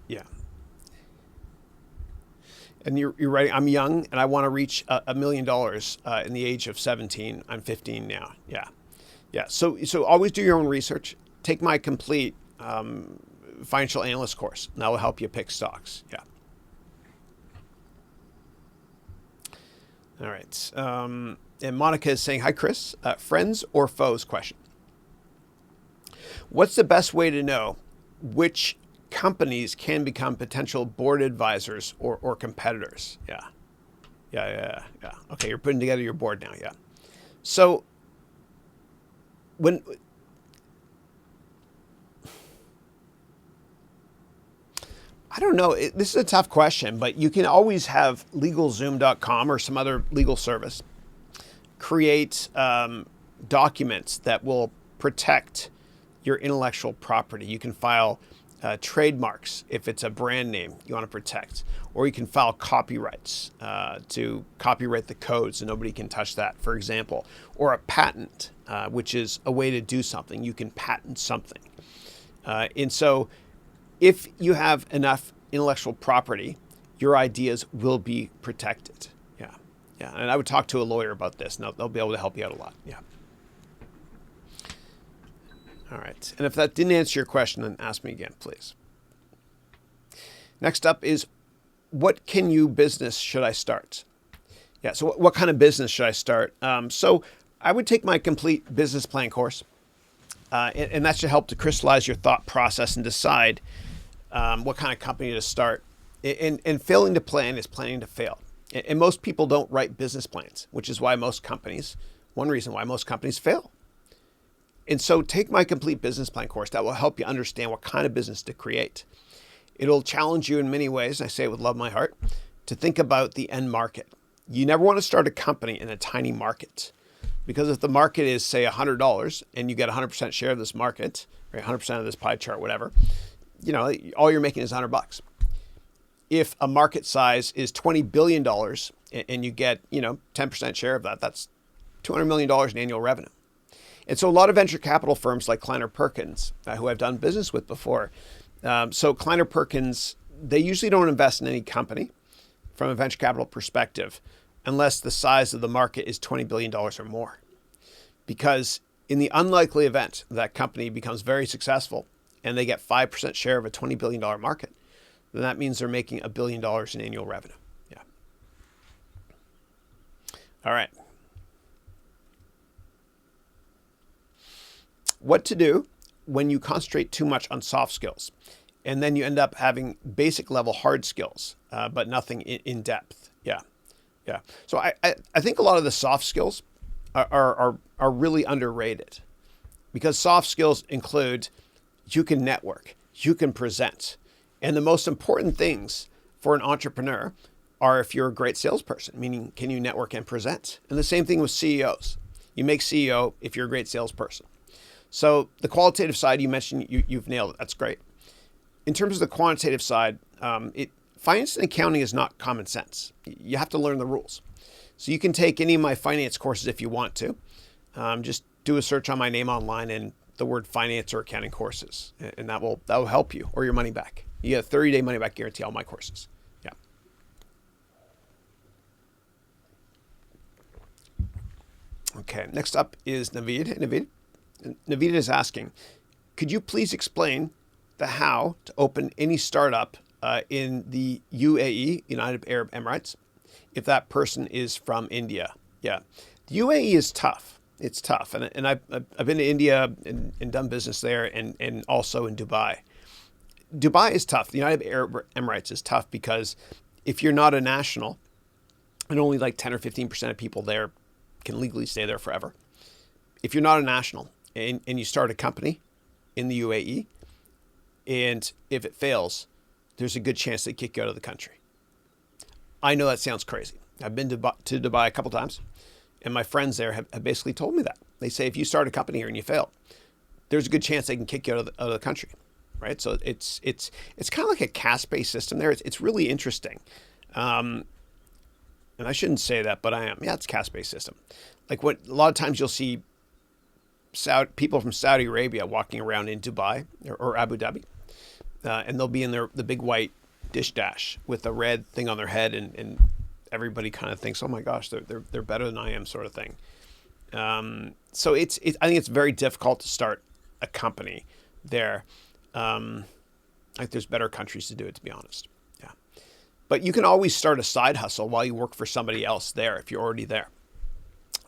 Yeah. And you're right. I'm young, and I want to reach $1 million in the age of 17. I'm 15 now. Yeah. Yeah. So always do your own research. Take my complete financial analyst course. And that will help you pick stocks. Yeah. All right. And Monica is saying, hi, Chris. Friends or foes question. What's the best way to know which companies can become potential board advisors or competitors? Yeah. Yeah. Okay, you're putting together your board now. Yeah. So I don't know. This is a tough question, but you can always have LegalZoom.com or some other legal service create documents that will protect your intellectual property. You can file trademarks if it's a brand name you want to protect, or you can file copyrights to copyright the code so nobody can touch that, for example, or a patent, which is a way to do something. You can patent something. And so if you have enough intellectual property, your ideas will be protected. Yeah, and I would talk to a lawyer about this, and they'll be able to help you out a lot. Yeah. All right. And if that didn't answer your question, then ask me again, please. Next up is, what business should I start? Yeah, so what kind of business should I start? So I would take my complete business plan course, and that should help to crystallize your thought process and decide what kind of company to start. And failing to plan is planning to fail. And most people don't write business plans, which is why one reason why most companies fail. And so take my complete business plan course. That will help you understand what kind of business to create. It'll challenge you in many ways, I say it with love in my heart, to think about the end market. You never want to start a company in a tiny market, because if the market is, say, $100 and you get 100% share of this market, or 100% of this pie chart, whatever, all you're making is $100. If a market size is $20 billion and you get, 10% share of that, that's $200 million in annual revenue. And so a lot of venture capital firms like Kleiner Perkins, who I've done business with before. So Kleiner Perkins, they usually don't invest in any company from a venture capital perspective unless the size of the market is $20 billion or more. Because in the unlikely event that company becomes very successful and they get 5% share of a $20 billion market, then that means they're making $1 billion in annual revenue. Yeah. All right. What to do when you concentrate too much on soft skills, and then you end up having basic level hard skills, but nothing in depth. Yeah. So I think a lot of the soft skills are really underrated, because soft skills include, you can network, you can present. And the most important things for an entrepreneur are if you're a great salesperson, meaning can you network and present? And the same thing with CEOs. You make CEO if you're a great salesperson. So the qualitative side, you mentioned you've nailed it. That's great. In terms of the quantitative side, finance and accounting is not common sense. You have to learn the rules. So you can take any of my finance courses if you want to. Just do a search on my name online and the word finance or accounting courses, and that will help you, or your money back. You get a 30-day money back guarantee on my courses. Yeah. Okay, next up is Naveed. Naveed is asking, could you please explain the how to open any startup in the UAE, United Arab Emirates, if that person is from India? Yeah, the UAE is tough. It's tough, and I've been to India and done business there, and also in Dubai. Dubai is tough. The United Arab Emirates is tough because if you're not a national, and only like 10 or 15% of people there can legally stay there forever. If you're not a national and you start a company in the UAE, and if it fails, there's a good chance they kick you out of the country. I know that sounds crazy. I've been to Dubai a couple times, and my friends there have basically told me that. They say if you start a company here and you fail, there's a good chance they can kick you out of the country, right? So it's kind of like a caste-based system there. It's really interesting. And I shouldn't say that, but I am. Yeah, it's a caste-based system. Like a lot of times you'll see people from Saudi Arabia walking around in Dubai or Abu Dhabi, and they'll be in the big white dish dash with a red thing on their head, and everybody kind of thinks, oh my gosh, they're better than I am, sort of thing. So I think it's very difficult to start a company there. Like there's better countries to do it, to be honest. Yeah, but you can always start a side hustle while you work for somebody else there if you're already there.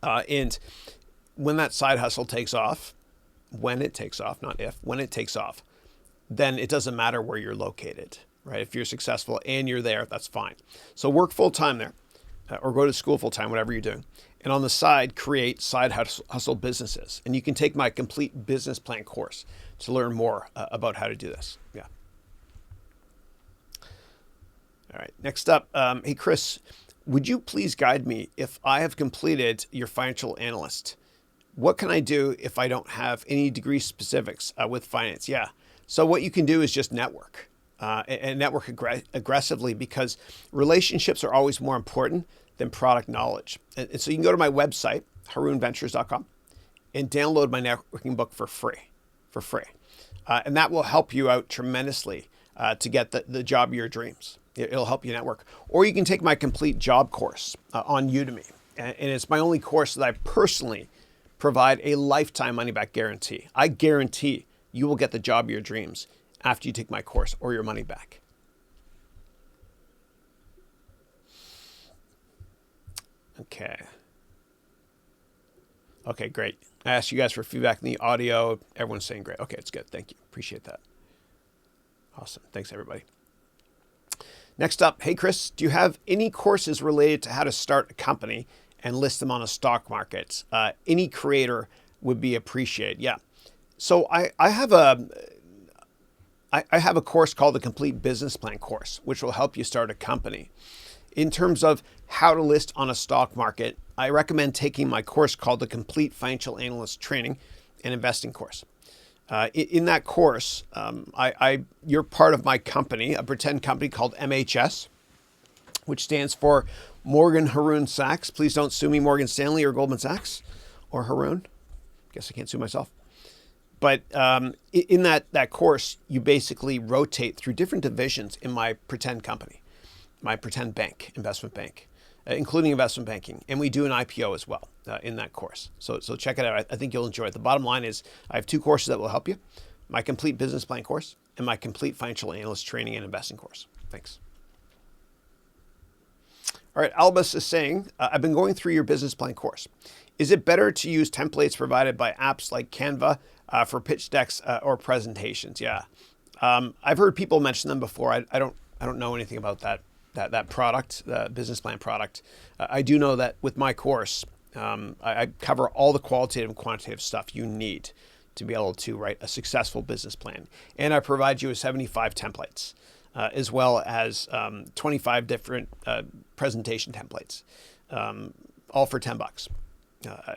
And when that side hustle takes off, when it takes off, then it doesn't matter where you're located, right? If you're successful and you're there, that's fine. So work full-time there, or go to school full-time, whatever you're doing. And on the side, create side hustle businesses. And you can take my complete business plan course to learn more about how to do this. Yeah. All right, next up, hey, Chris, would you please guide me if I have completed your financial analyst? What can I do if I don't have any degree specifics with finance? Yeah. So what you can do is just network and network aggressively, because relationships are always more important than product knowledge. And so you can go to my website, harounventures.com, and download my networking book for free. And that will help you out tremendously to get the job of your dreams. It'll help you network. Or you can take my complete job course on Udemy. And it's my only course that I personally provide a lifetime money back guarantee. I guarantee you will get the job of your dreams after you take my course, or your money back. Okay, great. I asked you guys for feedback in the audio. Everyone's saying great. Okay, it's good. Thank you. Appreciate that. Awesome. Thanks, everybody. Next up, hey, Chris, do you have any courses related to how to start a company and list them on a stock market? Any creator would be appreciated. Yeah. So I have a course called the Complete Business Plan course, which will help you start a company. In terms of how to list on a stock market, I recommend taking my course called the Complete Financial Analyst Training and Investing course. In that course, you're part of my company, a pretend company called MHS, which stands for Morgan Haroun Sachs. Please don't sue me, Morgan Stanley or Goldman Sachs or Haroun. Guess I can't sue myself. But in that course, you basically rotate through different divisions in my pretend company, my pretend bank, investment bank, including investment banking. And we do an IPO as well in that course. So check it out. I think you'll enjoy it. The bottom line is I have two courses that will help you, my Complete Business Plan course and my Complete Financial Analyst Training and Investing course. Thanks. All right, Albus is saying, I've been going through your business plan course. Is it better to use templates provided by apps like Canva for pitch decks or presentations? Yeah, I've heard people mention them before. I don't know anything about that product, the business plan product. I do know that with my course, I cover all the qualitative and quantitative stuff you need to be able to write a successful business plan. And I provide you with 75 templates as well as 25 different presentation templates, all for $10.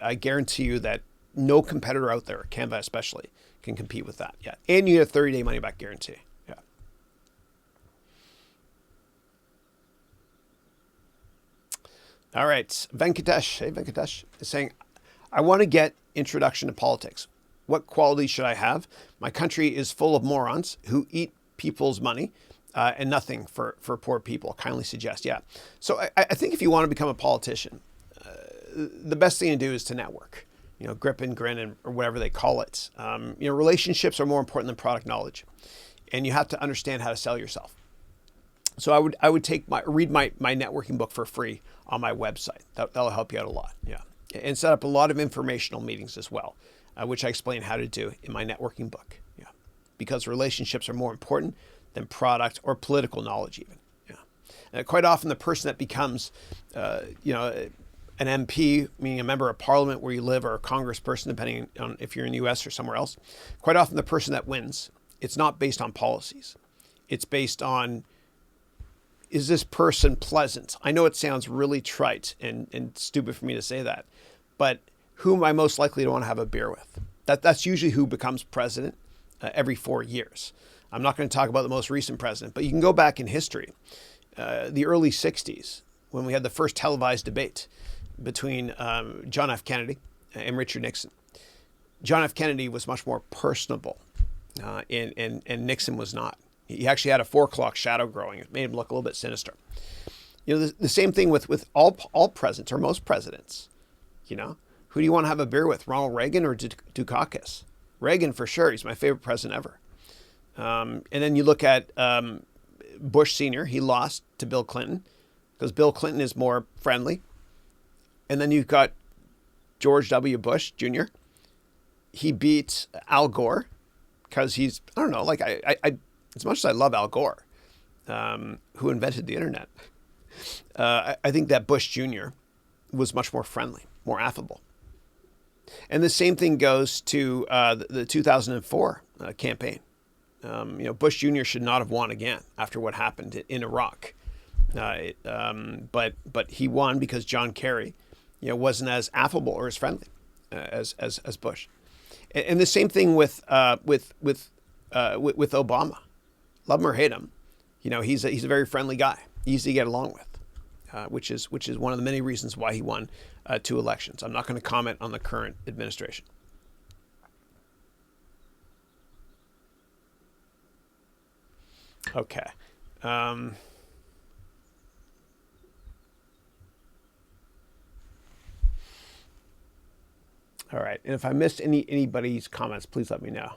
I guarantee you that no competitor out there, Canva especially, can compete with that. Yeah, and you get a 30-day money-back guarantee. Yeah. All right, Venkatesh. Hey, Venkatesh is saying, I want to get introduction to politics. What qualities should I have? My country is full of morons who eat people's money and nothing for poor people. Kindly suggest. Yeah. So I think if you want to become a politician, the best thing to do is to network. Grip and grin, or whatever they call it. Relationships are more important than product knowledge, and you have to understand how to sell yourself. So I would read my networking book for free on my website. That'll help you out a lot. Yeah, and set up a lot of informational meetings as well, which I explain how to do in my networking book. Yeah, because relationships are more important than product or political knowledge even. Yeah, and quite often the person that becomes, an MP, meaning a member of parliament where you live, or a congressperson, depending on if you're in the US or somewhere else, quite often the person that wins, it's not based on policies. It's based on, is this person pleasant? I know it sounds really trite and stupid for me to say that, but who am I most likely to want to have a beer with? That's usually who becomes president every 4 years. I'm not going to talk about the most recent president, but you can go back in history, the early 60s, when we had the first televised debate between John F. Kennedy and Richard Nixon. John F. Kennedy was much more personable, and Nixon was not. He actually had a 4 o'clock shadow growing. It made him look a little bit sinister. The same thing with all presidents, or most presidents. Who do you want to have a beer with, Ronald Reagan or Dukakis? Reagan for sure. He's my favorite president ever. And then you look at Bush Sr. He lost to Bill Clinton because Bill Clinton is more friendly. And then you've got George W. Bush Jr. He beat Al Gore because he's, I don't know, like I as much as I love Al Gore, who invented the internet, I think that Bush Jr. was much more friendly, more affable. And the same thing goes to the 2004 campaign. Bush Jr. should not have won again after what happened in Iraq. But he won because John Kerry, wasn't as affable or as friendly as Bush. And the same thing with Obama. Love him or hate him, he's a very friendly guy, easy to get along with, which is one of the many reasons why he won 2 elections. I'm not going to comment on the current administration. Okay. All right. And if I missed anybody's comments, please let me know.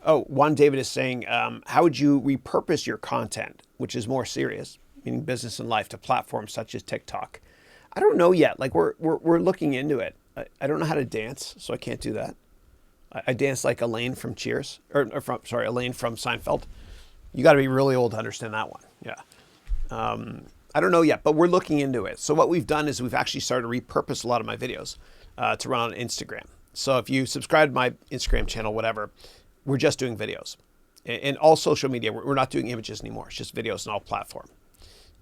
Oh, Juan David is saying, how would you repurpose your content, which is more serious, meaning business and life, to platforms such as TikTok? I don't know yet. Like we're looking into it. I don't know how to dance, so I can't do that. I dance like Elaine from Cheers, Elaine from Seinfeld. You got to be really old to understand that one. Yeah. I don't know yet, but we're looking into it. So what we've done is we've actually started to repurpose a lot of my videos to run on Instagram. So if you subscribe to my Instagram channel, whatever, we're just doing videos. And all social media, we're not doing images anymore. It's just videos on all platforms.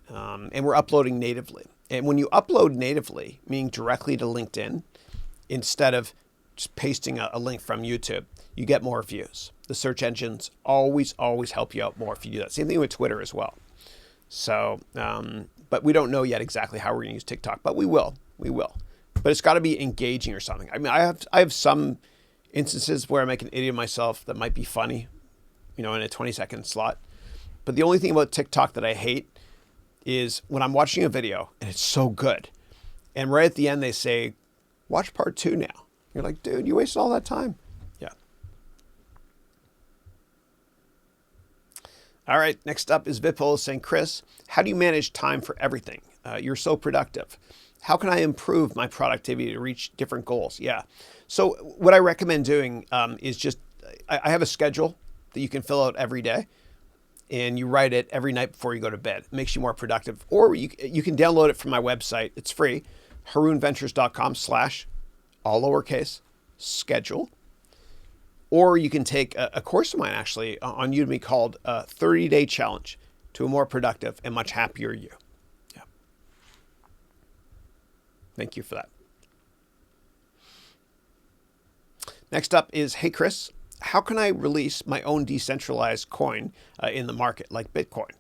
And we're uploading natively. And when you upload natively, meaning directly to LinkedIn, instead of just pasting a link from YouTube, you get more views. The search engines always help you out more if you do that. Same thing with Twitter as well. So, but we don't know yet exactly how we're going to use TikTok, but we will. But it's got to be engaging or something. I mean, I have some instances where I make an idiot of myself that might be funny, in a 20-second slot. But the only thing about TikTok that I hate is when I'm watching a video and it's so good, and right at the end they say, "Watch part 2 now." You're like, dude, you wasted all that time. Yeah. All right, next up is Vipul saying, Chris, how do you manage time for everything? You're so productive. How can I improve my productivity to reach different goals? Yeah. So what I recommend doing is just, I have a schedule that you can fill out every day, and you write it every night before you go to bed. It makes you more productive. Or you can download it from my website. It's free, harounventures.com/, all lowercase, schedule. Or you can take a course of mine actually on Udemy called 30-Day Challenge to a More Productive and Much Happier You. Yeah. Thank you for that. Next up is, hey Chris, how can I release my own decentralized coin in the market like Bitcoin?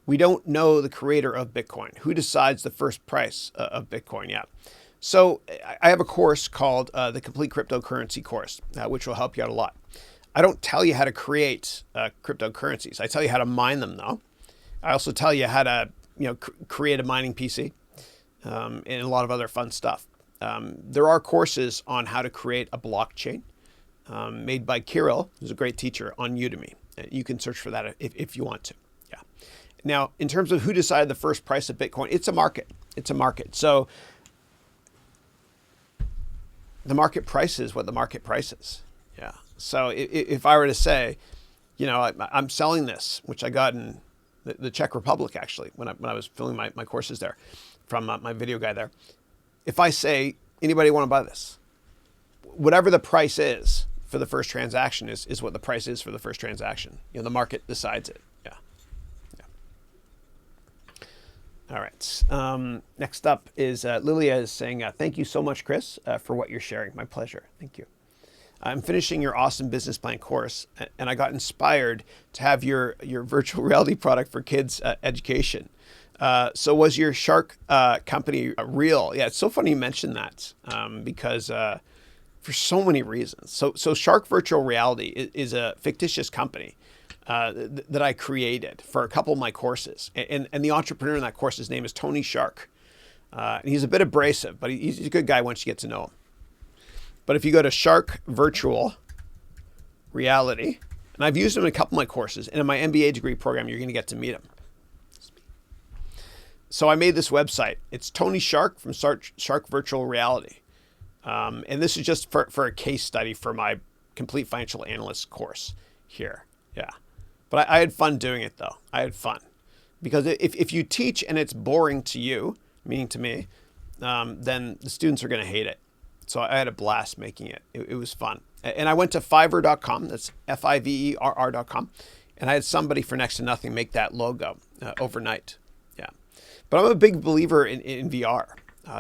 We don't know the creator of Bitcoin. Who decides the first price of Bitcoin? Yeah. So I have a course called the Complete Cryptocurrency Course, which will help you out a lot. I don't tell you how to create cryptocurrencies. I tell you how to mine them, though. I also tell you how to create a mining PC and a lot of other fun stuff. There are courses on how to create a blockchain made by Kirill, who's a great teacher, on Udemy. You can search for that if you want to. Yeah. Now, in terms of who decided the first price of Bitcoin, it's a market. It's a market. So the market prices what the market prices. Yeah. So if I were to say, I'm selling this, which I got in the Czech Republic, actually, when I was filming my courses there from my video guy there. If I say, anybody want to buy this? Whatever the price is for the first transaction is what the price is for the first transaction. The market decides it. Yeah. All right. Next up is Lilia is saying, thank you so much, Chris, for what you're sharing. My pleasure. Thank you. I'm finishing your awesome business plan course, and I got inspired to have your virtual reality product for kids' education. So was your Shark company real? Yeah, it's so funny you mentioned that because for so many reasons. So Shark Virtual Reality is a fictitious company that I created for a couple of my courses. And the entrepreneur in that course, his name is Tony Shark. And he's a bit abrasive, but he's a good guy once you get to know him. But if you go to Shark Virtual Reality, and I've used him in a couple of my courses, and in my MBA degree program, you're going to get to meet him. So I made this website. It's Tony Shark from Shark Virtual Reality. And this is just for a case study for my Complete Financial Analyst course here. Yeah. But I had fun doing it, though. I had fun. Because if you teach and it's boring to you, meaning to me, then the students are going to hate it. So I had a blast making it. It was fun. And I went to Fiverr.com. That's Fiverr.com. And I had somebody for next to nothing make that logo overnight. Yeah. But I'm a big believer in VR.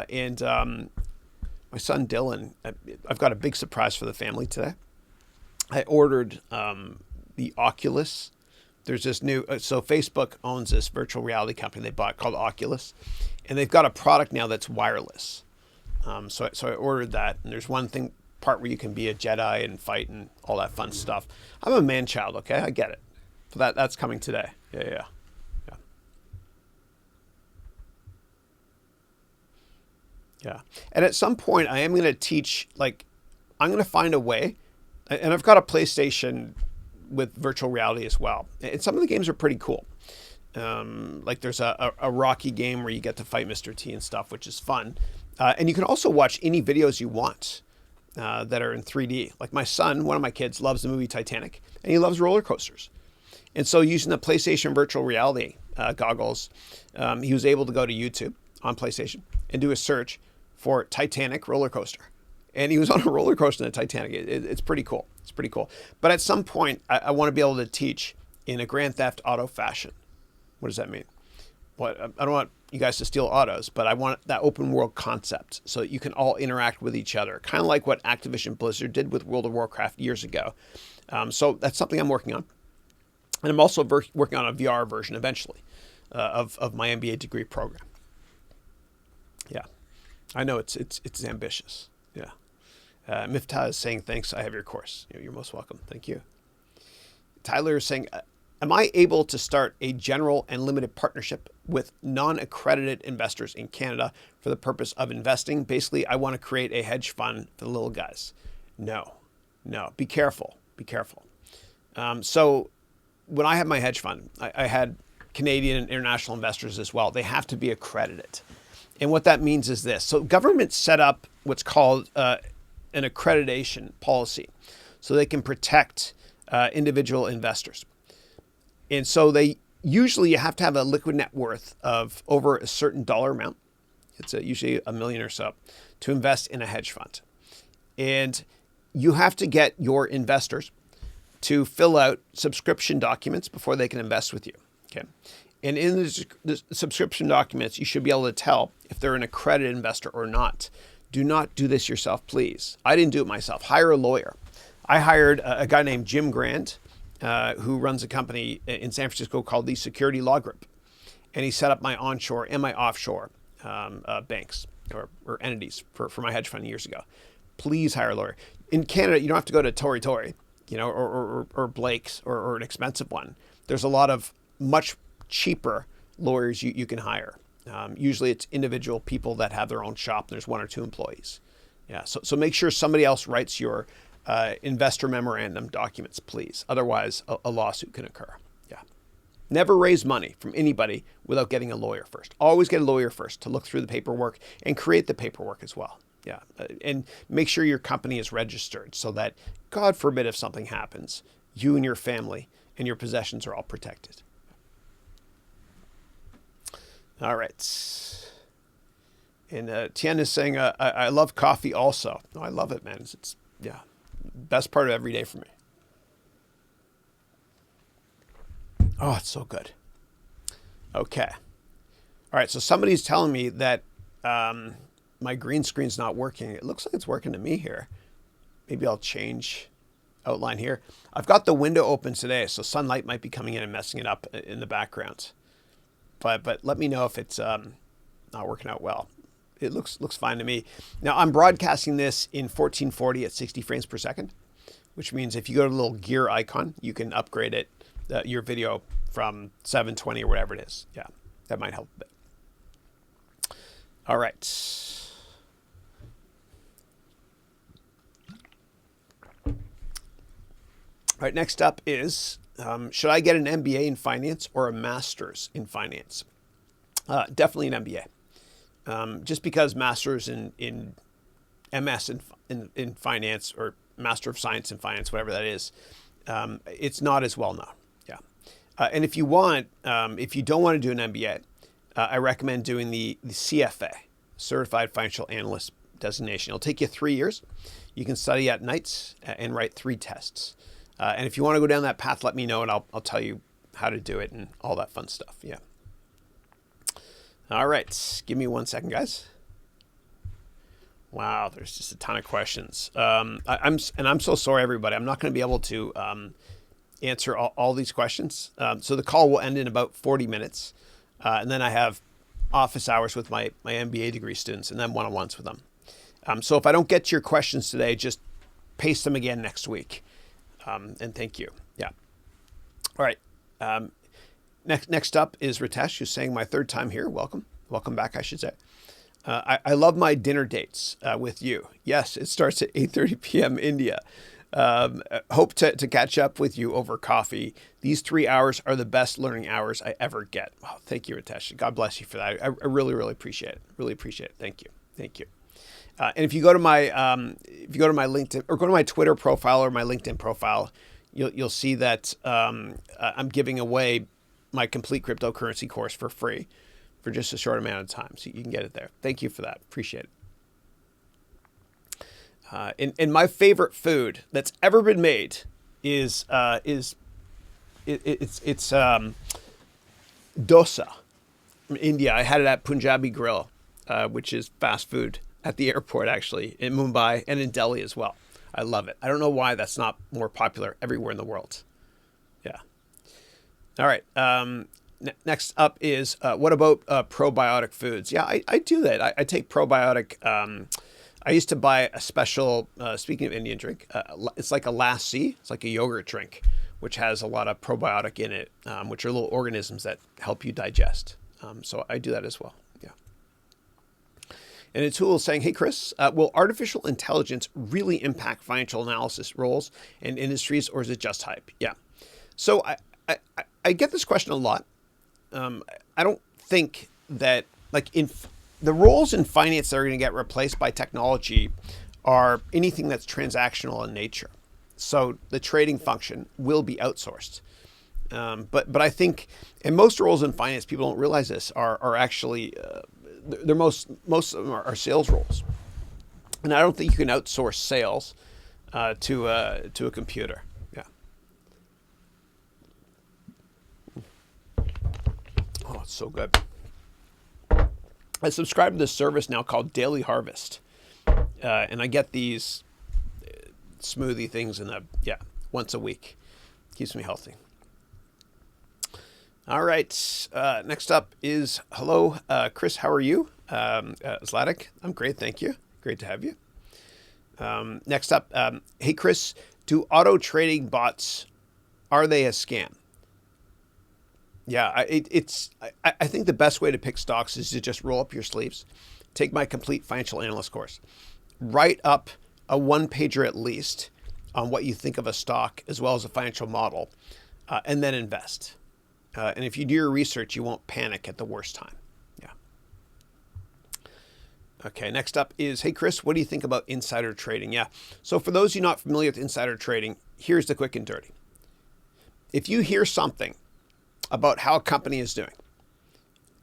And my son Dylan, I've got a big surprise for the family today. I ordered the Oculus. There's this new, so Facebook owns this virtual reality company they bought called Oculus. And they've got a product now that's wireless. So I ordered that, and there's one part where you can be a Jedi and fight and all that fun stuff. I'm a man child, okay? I get it. So that's coming today. Yeah. And at some point, I am going to teach, I'm going to find a way, and I've got a PlayStation with virtual reality as well. And some of the games are pretty cool. There's a Rocky game where you get to fight Mr. T and stuff, which is fun. And you can also watch any videos you want that are in 3D. Like my son, one of my kids, loves the movie Titanic, and he loves roller coasters. And so using the PlayStation virtual reality goggles, he was able to go to YouTube on PlayStation and do a search for Titanic roller coaster. And he was on a roller coaster in the Titanic. It's pretty cool. It's pretty cool. But at some point, I want to be able to teach in a Grand Theft Auto fashion. What does that mean? Well, I don't want you guys to steal autos, but I want that open world concept so that you can all interact with each other, kind of like what Activision Blizzard did with World of Warcraft years ago. So that's something I'm working on. And I'm also working on a VR version eventually of my MBA degree program. Yeah, I know it's ambitious. Yeah. Miftah is saying, thanks, I have your course. You're most welcome. Thank you. Tyler is saying, am I able to start a general and limited partnership with non-accredited investors in Canada for the purpose of investing? Basically, I want to create a hedge fund for the little guys. No. Be careful. So when I had my hedge fund, I had Canadian and international investors as well. They have to be accredited. And what that means is this. So government set up what's called an accreditation policy so they can protect individual investors. And so you have to have a liquid net worth of over a certain dollar amount. It's usually $1 million or so to invest in a hedge fund. And you have to get your investors to fill out subscription documents before they can invest with you. Okay. And in the subscription documents, you should be able to tell if they're an accredited investor or not. Do not do this yourself, please. I didn't do it myself. Hire a lawyer. I hired a guy named Jim Grant, who runs a company in San Francisco called the Security Law Group. And he set up my onshore and my offshore banks or entities for my hedge fund years ago. Please hire a lawyer. In Canada, you don't have to go to Tory Tory, or Blake's or an expensive one. There's a lot of much cheaper lawyers you can hire. Usually it's individual people that have their own shop. There's 1 or 2 employees. Yeah. So make sure somebody else writes your investor memorandum documents, please. Otherwise, a lawsuit can occur. Yeah. Never raise money from anybody without getting a lawyer first. Always get a lawyer first to look through the paperwork and create the paperwork as well. Yeah. And make sure your company is registered so that, God forbid, if something happens, you and your family and your possessions are all protected. All right. And Tien is saying, I love coffee also. Oh, I love it, man. It's best part of every day for me. Oh, it's so good. Okay. All right. So somebody's telling me that my green screen's not working. It looks like it's working to me here. Maybe I'll change outline here. I've got the window open today, so sunlight might be coming in and messing it up in the background. But let me know if it's not working out well. It looks fine to me. Now, I'm broadcasting this in 1440 at 60 frames per second, which means if you go to the little gear icon, you can upgrade it, your video from 720 or whatever it is. Yeah, that might help a bit. All right. All right, next up is, should I get an MBA in finance or a master's in finance? Definitely an MBA. Just because master's in MS in finance or Master of Science in Finance, whatever that is, it's not as well known. Yeah. And if you don't want to do an MBA, I recommend doing the CFA, Certified Financial Analyst designation. It'll take you 3 years. You can study at nights and write 3 tests. And if you want to go down that path, let me know and I'll tell you how to do it and all that fun stuff. Yeah. All right. Give me 1 second, guys. Wow, there's just a ton of questions. I'm so sorry, everybody. I'm not going to be able to answer all these questions. So the call will end in about 40 minutes. And then I have office hours with my MBA degree students and then one-on-ones with them. So if I don't get to your questions today, just paste them again next week. And thank you. Yeah. All right. Next up is Ritesh, who's saying my 3rd time here. Welcome back, I should say. I love my dinner dates with you. Yes, it starts at 8:30 p.m. India. Hope to catch up with you over coffee. These 3 hours are the best learning hours I ever get. Wow, thank you, Ritesh. God bless you for that. I really, really appreciate it. Really appreciate it. Thank you. And if you go to my LinkedIn or go to my Twitter profile or my LinkedIn profile, you'll see that I'm giving away my complete cryptocurrency course for free for just a short amount of time, so you can get it there. Thank you for that. Appreciate it. And my favorite food that's ever been made is dosa from India. I had it at Punjabi Grill, which is fast food at the airport, actually, in Mumbai and in Delhi as well. I love it. I don't know why that's not more popular everywhere in the world. Yeah. All right. Next up is, what about probiotic foods? Yeah, I do that. I take probiotic. I used to buy a special, speaking of Indian drink, it's like a lassi. It's like a yogurt drink, which has a lot of probiotic in it, which are little organisms that help you digest. So I do that as well. Yeah. And Atul is saying, hey, Chris, will artificial intelligence really impact financial analysis roles and industries, or is it just hype? Yeah. So I get this question a lot. I don't think that, like, the roles in finance that are going to get replaced by technology are anything that's transactional in nature. So the trading function will be outsourced. But I think, and most roles in finance, people don't realize this, are actually, most of them are sales roles. And I don't think you can outsource sales to a computer. Yeah. it's so good. I subscribe to this service now called Daily Harvest. And I get these smoothie things once a week. Keeps me healthy. All right. Next up is, hello, Chris, how are you? Zlatic, I'm great, thank you. Great to have you. Next up, hey, Chris, do auto trading bots, are they a scam? Yeah, I think the best way to pick stocks is to just roll up your sleeves, take my complete financial analyst course, write up a one-pager at least on what you think of a stock as well as a financial model, and then invest. And if you do your research, you won't panic at the worst time. Yeah. Okay, next up is, hey, Chris, what do you think about insider trading? Yeah. So for those of you not familiar with insider trading, here's the quick and dirty. If you hear something about how a company is doing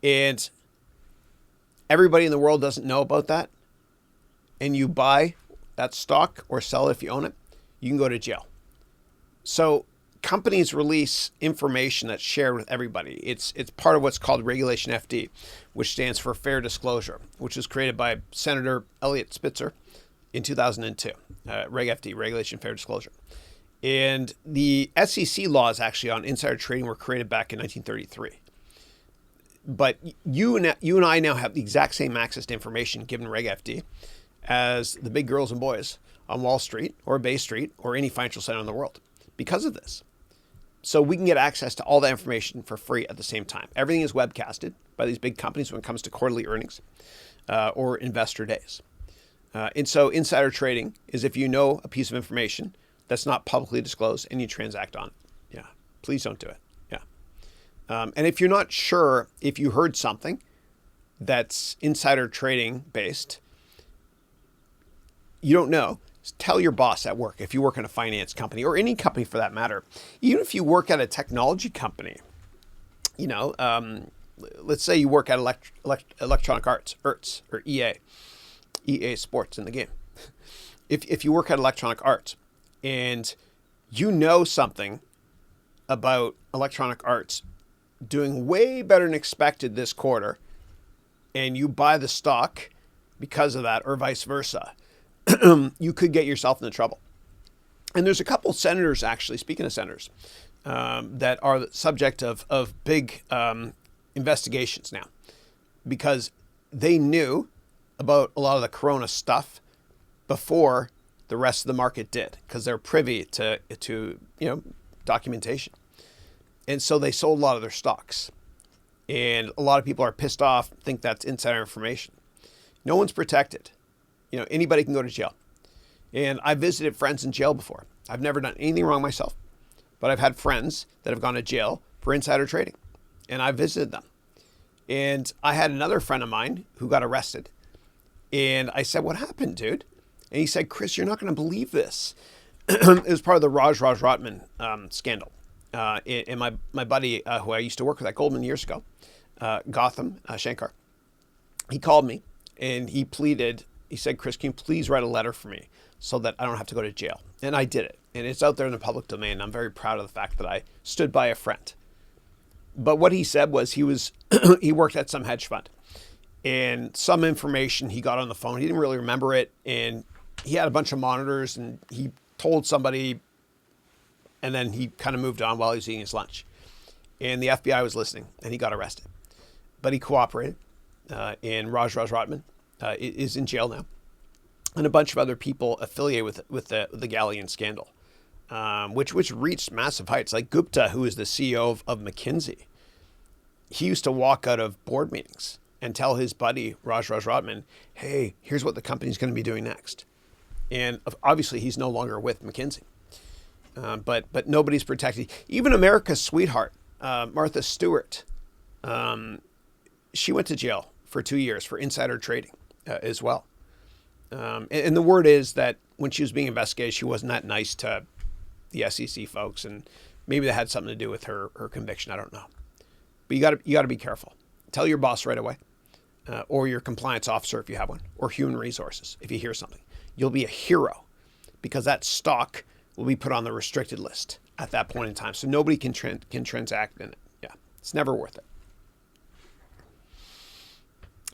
and everybody in the world doesn't know about that, and you buy that stock or sell it if you own it, you can go to jail. So companies release information that's shared with everybody. It's part of what's called Regulation FD, which stands for Fair Disclosure, which was created by Senator Eliot Spitzer in 2002. Reg FD, Regulation Fair Disclosure. And the SEC laws actually on insider trading were created back in 1933. But you and I now have the exact same access to information given Reg FD as the big girls and boys on Wall Street or Bay Street or any financial center in the world because of this. So we can get access to all that information for free at the same time. Everything is webcasted by these big companies when it comes to quarterly earnings or investor days. And so insider trading is if you know a piece of information that's not publicly disclosed and you transact on it. Yeah, please don't do it. Yeah. And if you're not sure if you heard something that's insider trading based, you don't know, tell your boss at work if you work in a finance company or any company for that matter. Even if you work at a technology company, let's say you work at Electronic Arts, ERTS, or EA Sports in the game. If you work at Electronic Arts and you know something about Electronic Arts doing way better than expected this quarter, and you buy the stock because of that or vice versa, you could get yourself into trouble. And there's a couple senators, actually, speaking of senators, that are the subject of big investigations now because they knew about a lot of the corona stuff before the rest of the market did because they're privy to documentation. And so they sold a lot of their stocks. And a lot of people are pissed off, think that's insider information. No one's protected. Anybody can go to jail. And I visited friends in jail before. I've never done anything wrong myself, but I've had friends that have gone to jail for insider trading, and I visited them. And I had another friend of mine who got arrested, and I said, "What happened, dude?" And he said, "Chris, you're not going to believe this." It was part of the Raj Rotman scandal. And my buddy, who I used to work with at Goldman years ago, Gotham Shankar, he called me and he pleaded. He said, "Chris, can you please write a letter for me so that I don't have to go to jail?" And I did it. And it's out there in the public domain. I'm very proud of the fact that I stood by a friend. But what he said was he worked at some hedge fund. And some information he got on the phone, he didn't really remember it. And he had a bunch of monitors and he told somebody, and then he kind of moved on while he was eating his lunch. And the FBI was listening and he got arrested. But he cooperated. And Raj Rotman is in jail now, and a bunch of other people affiliated with the Galleon scandal, which reached massive heights. Like Gupta, who is the CEO of McKinsey, he used to walk out of board meetings and tell his buddy Raj Rotman, "Hey, here's what the company's going to be doing next." And obviously, he's no longer with McKinsey, but nobody's protected. Even America's sweetheart, Martha Stewart, she went to jail for 2 years for insider trading as well. And the word is that when she was being investigated, she wasn't that nice to the SEC folks, and maybe that had something to do with her conviction. I don't know. But you got to be careful. Tell your boss right away, or your compliance officer if you have one, or human resources if you hear something. You'll be a hero because that stock will be put on the restricted list at that point in time, so nobody can transact in it. Yeah, it's never worth it.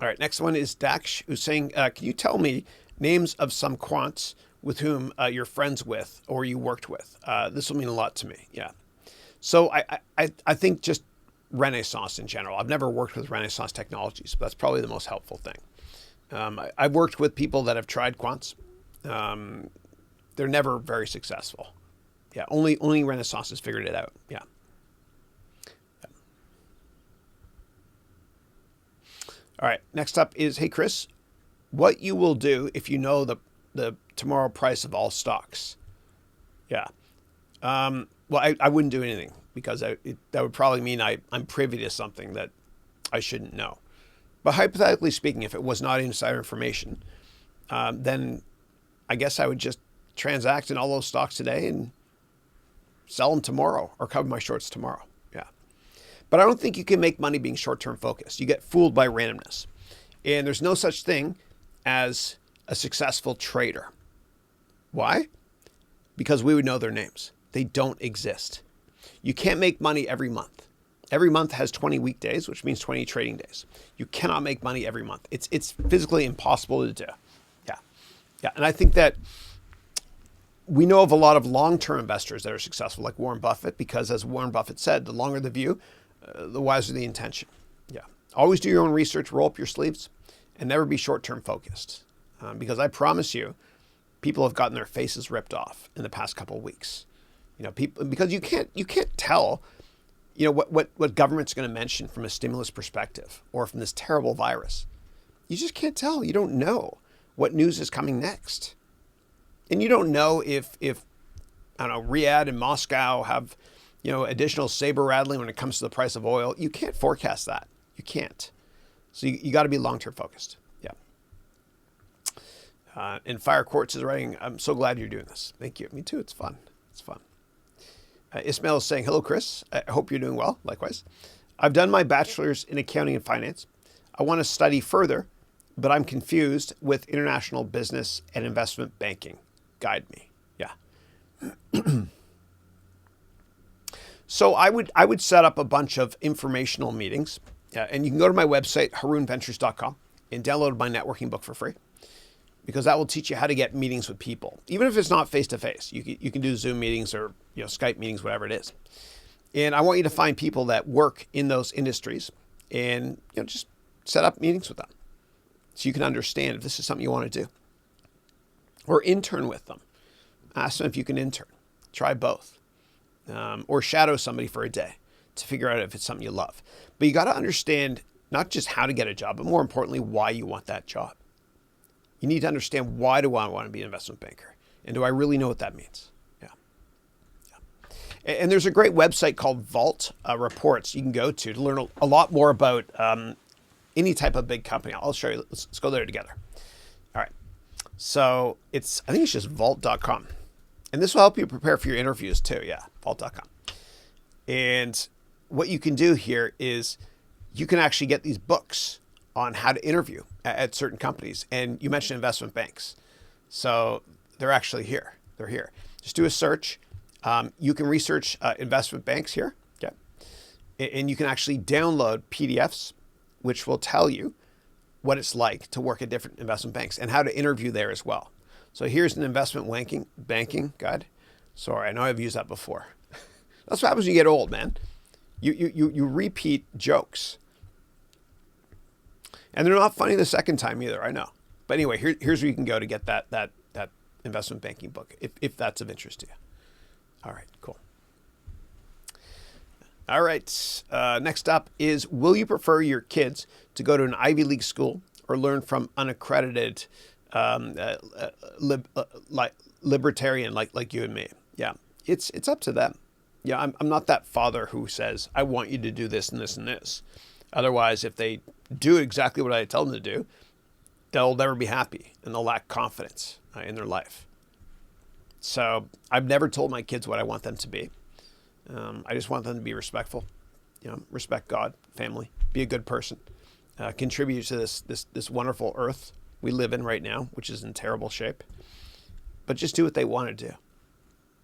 All right, next one is Daksh, who's saying, can you tell me names of some quants with whom you're friends with or you worked with? This will mean a lot to me. Yeah. So I think just Renaissance in general. I've never worked with Renaissance technologies, but that's probably the most helpful thing. I've worked with people that have tried quants. They're never very successful. Yeah, only Renaissance has figured it out. Yeah. All right, next up is, hey, Chris, what you will do if you know the tomorrow price of all stocks? Yeah. Well, I wouldn't do anything because that would probably mean I'm privy to something that I shouldn't know. But hypothetically speaking, if it was not insider information, then I guess I would just transact in all those stocks today and sell them tomorrow or cover my shorts tomorrow. Yeah. But I don't think you can make money being short-term focused. You get fooled by randomness. And there's no such thing as a successful trader. Why? Because we would know their names. They don't exist. You can't make money every month. Every month has 20 weekdays, which means 20 trading days. You cannot make money every month. It's physically impossible to do. Yeah. Yeah. And I think that we know of a lot of long-term investors that are successful, like Warren Buffett, because as Warren Buffett said, the longer the view, the wiser the intention. Yeah. Always do your own research, roll up your sleeves, and never be short-term focused. Because I promise you, people have gotten their faces ripped off in the past couple of weeks. You know, people, because you can't tell, you know, what government's going to mention from a stimulus perspective or from this terrible virus. You just can't tell. You don't know what news is coming next. And you don't know if I don't know, Riyadh and Moscow have, you know, additional saber rattling when it comes to the price of oil. You can't forecast that. You can't. So you got to be long-term focused. Yeah. And Fire Quartz is writing, I'm so glad you're doing this. Thank you. Me too. It's fun. It's fun. Ismail is saying, hello, Chris. I hope you're doing well. Likewise. I've done my bachelor's in accounting and finance. I want to study further, but I'm confused with international business and investment banking. Guide me. Yeah. So I would set up a bunch of informational meetings, and you can go to my website, harounventures.com, and download my networking book for free, because that will teach you how to get meetings with people, even if it's not face-to-face. You can do Zoom meetings or, you know, Skype meetings, whatever it is. And I want you to find people that work in those industries and, you know, just set up meetings with them so you can understand if this is something you want to do. Or intern with them. Ask them if you can intern. Try both. Or shadow somebody for a day to figure out if it's something you love. But you got to understand not just how to get a job, but more importantly, why you want that job. You need to understand, why do I want to be an investment banker? And do I really know what that means? Yeah. And there's a great website called Vault Reports you can go to learn a lot more about any type of big company. I'll show you. Let's go there together. All right. So I think it's just vault.com. And this will help you prepare for your interviews too. Yeah, vault.com. And what you can do here is you can actually get these books on how to interview at certain companies. And you mentioned investment banks. So they're actually here. They're here. Just do a search. You can research investment banks here. Okay. And you can actually download PDFs, which will tell you what it's like to work at different investment banks and how to interview there as well. So here's an investment banking guide. Sorry, I know I've used that before. That's what happens when you get old, man. You repeat jokes. And they're not funny the second time either, I know. But anyway, here's where you can go to get that investment banking book, if that's of interest to you. All right, cool. All right, next up is, will you prefer your kids to go to an Ivy League school or learn from unaccredited libertarian like you and me? Yeah, it's up to them. Yeah, I'm not that father who says, I want you to do this and this and this. Otherwise, if they do exactly what I tell them to do, they'll never be happy and they'll lack confidence in their life. So I've never told my kids what I want them to be. I just want them to be respectful, you know, respect God, family, be a good person, contribute to this wonderful earth we live in right now, which is in terrible shape, but just do what they want to do.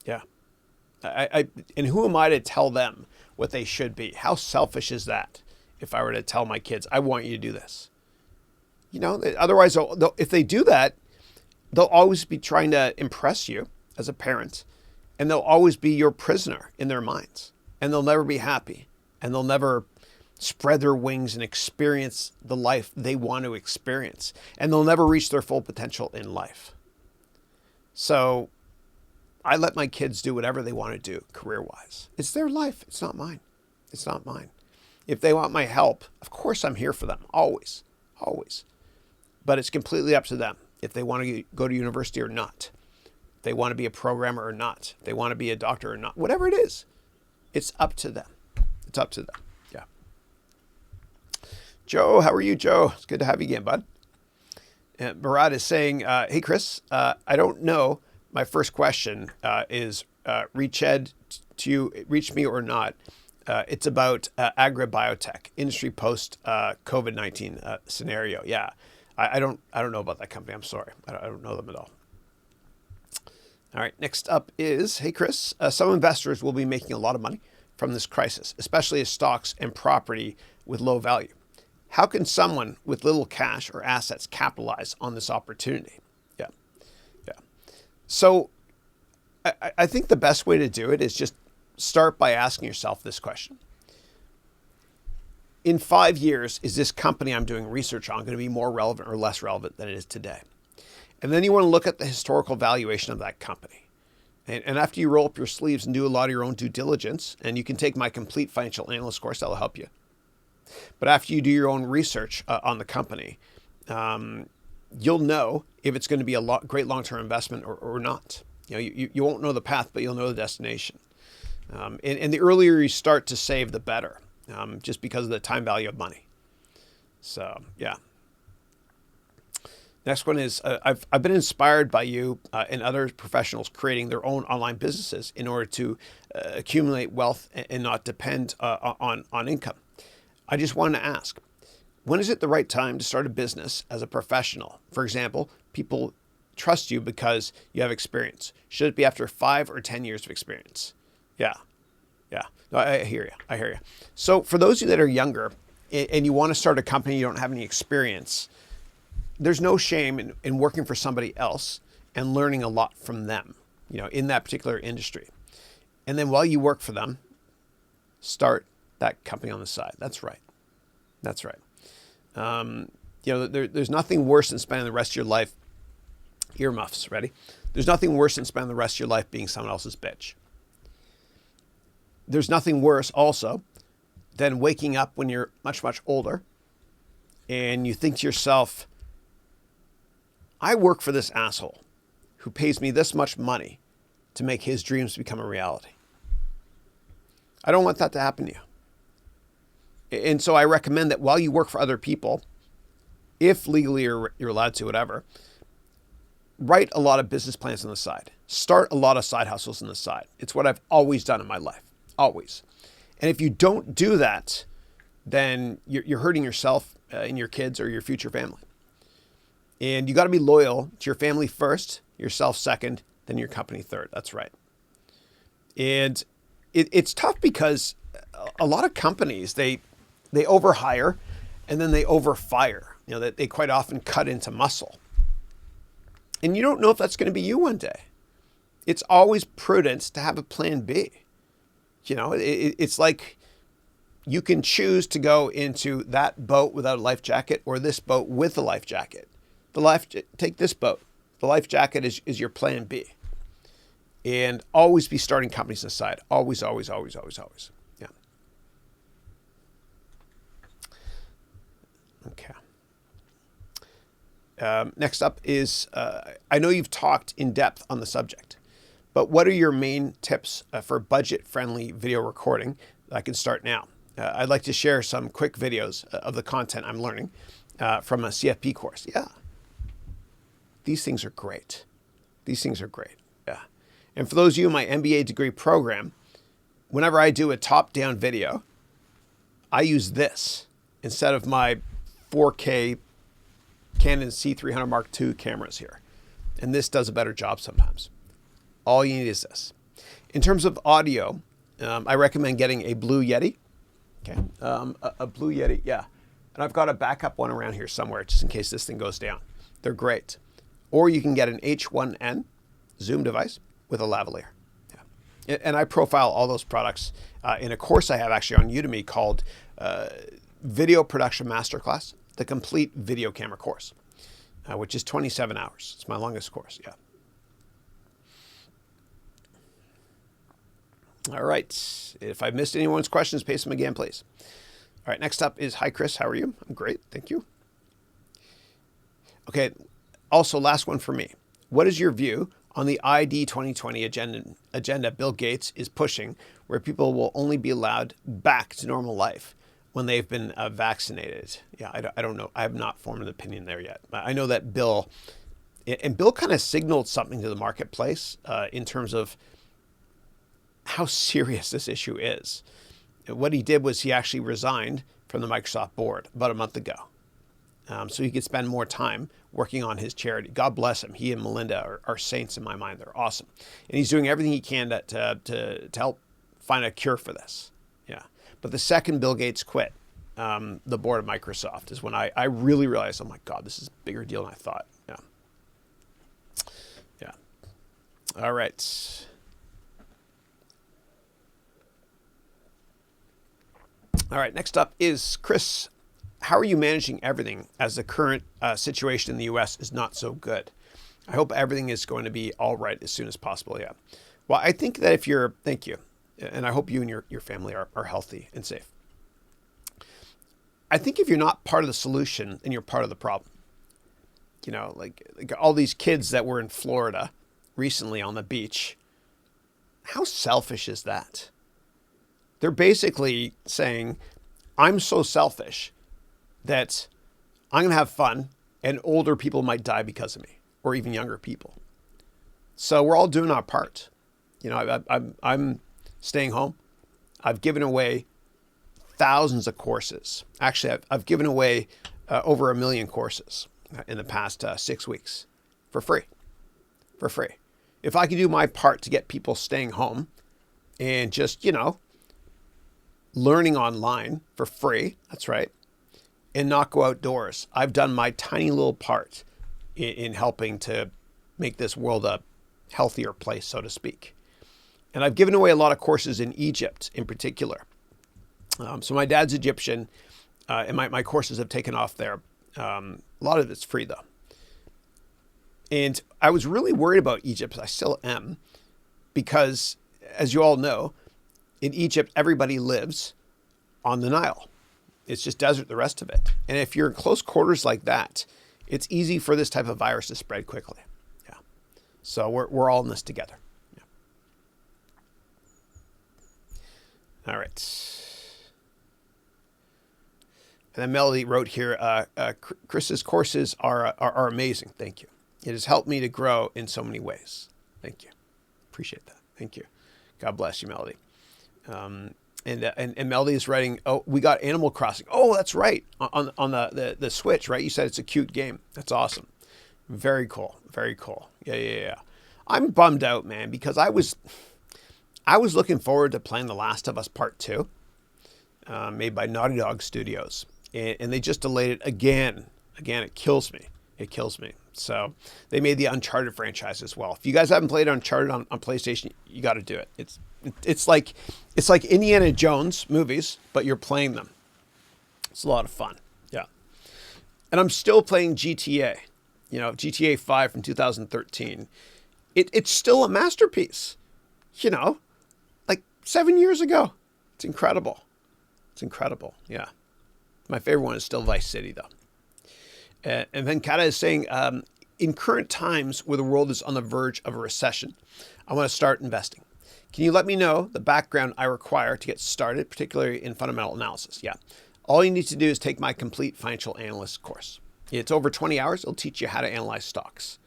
Yeah. And who am I to tell them what they should be? How selfish is that? If I were to tell my kids, I want you to do this. Otherwise, if they do that, they'll always be trying to impress you as a parent, and they'll always be your prisoner in their minds, and they'll never be happy, and they'll never spread their wings and experience the life they want to experience, and they'll never reach their full potential in life. So I let my kids do whatever they want to do career-wise. It's their life. It's not mine. It's not mine. If they want my help, of course I'm here for them, always, always. But it's completely up to them if they want to go to university or not. If they want to be a programmer or not. If they want to be a doctor or not. Whatever it is, it's up to them. It's up to them. Yeah. Joe, how are you, Joe? It's good to have you again, bud. Murad is saying, hey, Chris, I don't know. My first question is reach me or not. It's about agribiotech industry post COVID-19 scenario. Yeah, I don't know about that company. I'm sorry, I don't know them at all. All right, next up is, hey Chris, some investors will be making a lot of money from this crisis, especially as stocks and property with low value. How can someone with little cash or assets capitalize on this opportunity? Yeah. So I think the best way to do it is just start by asking yourself this question. In 5 years, is this company I'm doing research on going to be more relevant or less relevant than it is today? And then you want to look at the historical valuation of that company. And after you roll up your sleeves and do a lot of your own due diligence, and you can take my complete financial analyst course, that'll help you. But after you do your own research on the company, you'll know if it's going to be a great long-term investment or not. You won't know the path, but you'll know the destination. And the earlier you start to save, the better, just because of the time value of money. So, yeah. Next one is, I've been inspired by you and other professionals creating their own online businesses in order to accumulate wealth and not depend on income. I just wanted to ask, when is it the right time to start a business as a professional? For example, people trust you because you have experience. Should it be after 5 or 10 years of experience? Yeah. No, I hear you. So for those of you that are younger and you want to start a company, you don't have any experience, there's no shame in working for somebody else and learning a lot from them, in that particular industry. And then while you work for them, start that company on the side. That's right. There's nothing worse than spending the rest of your life, earmuffs, ready? There's nothing worse than spending the rest of your life being someone else's bitch. There's nothing worse also than waking up when you're much, much older and you think to yourself, I work for this asshole who pays me this much money to make his dreams become a reality. I don't want that to happen to you. And so I recommend that while you work for other people, if legally you're allowed to, whatever, write a lot of business plans on the side. Start a lot of side hustles on the side. It's what I've always done in my life, always. And if you don't do that, then you're hurting yourself and your kids or your future family. And you got to be loyal to your family first, yourself second, then your company third. That's right. And it's tough because a lot of companies, they overhire and then they overfire. That they quite often cut into muscle. And you don't know if that's going to be you one day. It's always prudent to have a plan B. It's like you can choose to go into that boat without a life jacket or this boat with a life jacket. Take this boat. The life jacket is your plan B. And always be starting companies on the side. Always. Yeah. Okay. Next up is, I know you've talked in depth on the subject, but what are your main tips for budget-friendly video recording? I can start now. I'd like to share some quick videos of the content I'm learning from a CFP course. Yeah. These things are great. Yeah. And for those of you in my MBA degree program, whenever I do a top-down video, I use this instead of my 4K Canon C300 Mark II cameras here. And this does a better job sometimes. All you need is this. In terms of audio, I recommend getting a Blue Yeti. Okay. A Blue Yeti, yeah. And I've got a backup one around here somewhere just in case this thing goes down. They're great. Or you can get an H1N Zoom device with a lavalier. Yeah. And I profile all those products in a course I have actually on Udemy called Video Production Masterclass, the complete video camera course, which is 27 hours. It's my longest course, yeah. All right. If I missed anyone's questions, paste them again, please. All right. Next up is, hi, Chris. How are you? I'm great. Thank you. Okay. Also, last one for me. What is your view on the ID 2020 agenda Bill Gates is pushing, where people will only be allowed back to normal life when they've been vaccinated? Yeah, I don't know. I have not formed an opinion there yet. I know that Bill kind of signaled something to the marketplace in terms of how serious this issue is. What he did was he actually resigned from the Microsoft board about a month ago. So he could spend more time working on his charity. God bless him. He and Melinda are saints in my mind. They're awesome. And he's doing everything he can to help find a cure for this. Yeah. But the second Bill Gates quit the board of Microsoft is when I really realized, oh my God, this is a bigger deal than I thought. Yeah. Yeah. All right. All right, next up is Chris. How are you managing everything as the current situation in the U.S. is not so good? I hope everything is going to be all right as soon as possible. Yeah. Well, I think that thank you. And I hope you and your family are healthy and safe. I think if you're not part of the solution, then you're part of the problem. You know, like all these kids that were in Florida recently on the beach. How selfish is that? They're basically saying, I'm so selfish that I'm going to have fun and older people might die because of me, or even younger people. So we're all doing our part. You know, I'm staying home. I've given away thousands of courses. Actually, I've given away over 1 million courses in the past 6 weeks for free. If I could do my part to get people staying home and just, learning online for free, that's right, and not go outdoors, I've done my tiny little part in helping to make this world a healthier place, so to speak. And I've given away a lot of courses in Egypt in particular. So my dad's Egyptian, and my courses have taken off there. A lot of it's free though. And I was really worried about Egypt, I still am, because as you all know, in Egypt, everybody lives on the Nile. It's just desert, the rest of it. And if you're in close quarters like that, it's easy for this type of virus to spread quickly. Yeah. So we're all in this together. Yeah. All right. And then Melody wrote here, Chris's courses are amazing. Thank you. It has helped me to grow in so many ways. Thank you. Appreciate that. Thank you. God bless you, Melody. And Melody is writing, oh, we got Animal Crossing. Oh, that's right. On the Switch, right? You said it's a cute game. That's awesome. Very cool. Very cool. Yeah. I'm bummed out, man, because I was looking forward to playing The Last of Us Part 2, made by Naughty Dog Studios. And they just delayed it again. Again, it kills me. It kills me. So they made the Uncharted franchise as well. If you guys haven't played Uncharted on PlayStation, you got to do it. It's like Indiana Jones movies, but you're playing them. It's a lot of fun. Yeah. And I'm still playing GTA, GTA 5 from 2013. It's still a masterpiece, like 7 years ago. It's incredible. Yeah. My favorite one is still Vice City though. And then Kata is saying, in current times where the world is on the verge of a recession, I want to start investing. Can you let me know the background I require to get started, particularly in fundamental analysis? Yeah. All you need to do is take my complete financial analyst course. It's over 20 hours. It'll teach you how to analyze stocks.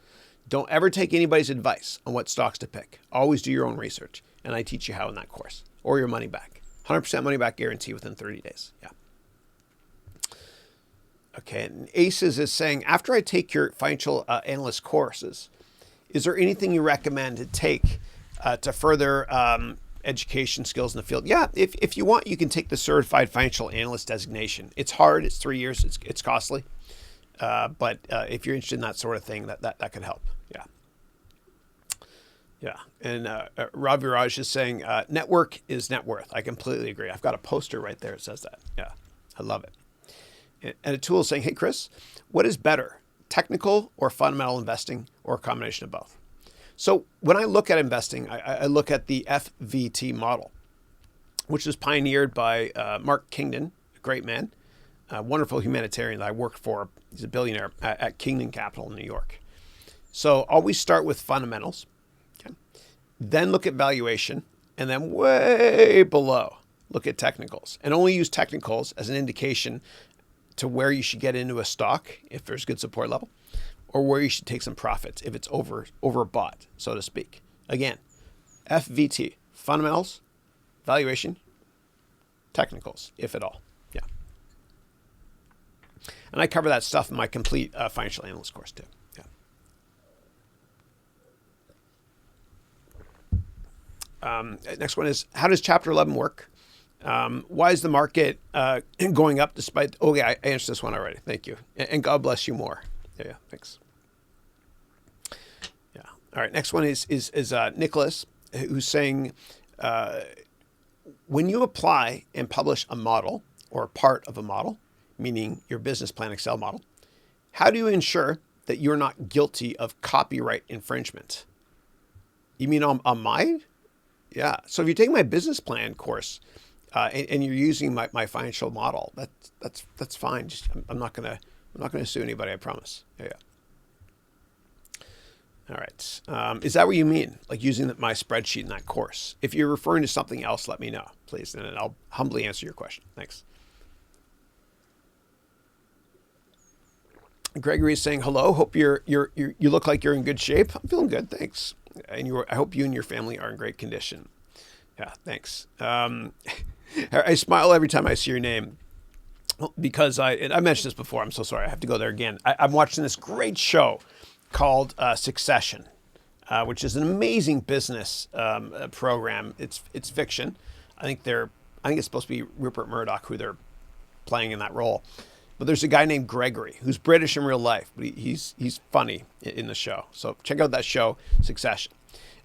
Don't ever take anybody's advice on what stocks to pick. Always do your own research. And I teach you how in that course, or your money back. 100% money back guarantee within 30 days. Yeah. Okay, and Aces is saying, after I take your financial analyst courses, is there anything you recommend to take to further education skills in the field. Yeah, if you want, you can take the certified financial analyst designation. It's hard. It's 3 years. It's costly. But if you're interested in that sort of thing, that could help. Yeah. Yeah. And Ravi Raj is saying, network is net worth. I completely agree. I've got a poster right there that says that. Yeah. I love it. And a tool is saying, hey, Chris, what is better, technical or fundamental investing, or a combination of both? So when I look at investing, I look at the FVT model, which was pioneered by Mark Kingdon, a great man, a wonderful humanitarian that I worked for. He's a billionaire at Kingdon Capital in New York. So always start with fundamentals, okay? Then look at valuation, and then way below, look at technicals, and only use technicals as an indication to where you should get into a stock if there's good support level, or where you should take some profits if it's overbought, so to speak. Again, FVT, fundamentals, valuation, technicals, if at all. Yeah. And I cover that stuff in my complete financial analyst course too. Yeah. Next one is, how does Chapter 11 work? Why is the market going up despite... Okay, I answered this one already. Thank you. And God bless you more. Yeah, thanks. Yeah. All right. Next one is Nicholas, who's saying, when you apply and publish a model or part of a model, meaning your business plan Excel model, how do you ensure that you're not guilty of copyright infringement? You mean on mine? Yeah. So if you take my business plan course and you're using my financial model, that's fine. Just, I'm not gonna sue anybody. I promise. Yeah. All right. Is that what you mean? Like using my spreadsheet in that course? If you're referring to something else, let me know, please, and I'll humbly answer your question. Thanks. Gregory is saying hello. Hope you look like you're in good shape. I'm feeling good, thanks. And I hope you and your family are in great condition. Yeah, thanks. I smile every time I see your name because I mentioned this before. I'm so sorry. I have to go there again. I'm watching this great show called Succession, which is an amazing business program. It's fiction. I think it's supposed to be Rupert Murdoch who they're playing in that role. But there's a guy named Gregory who's British in real life, but he's funny in the show. So check out that show, Succession.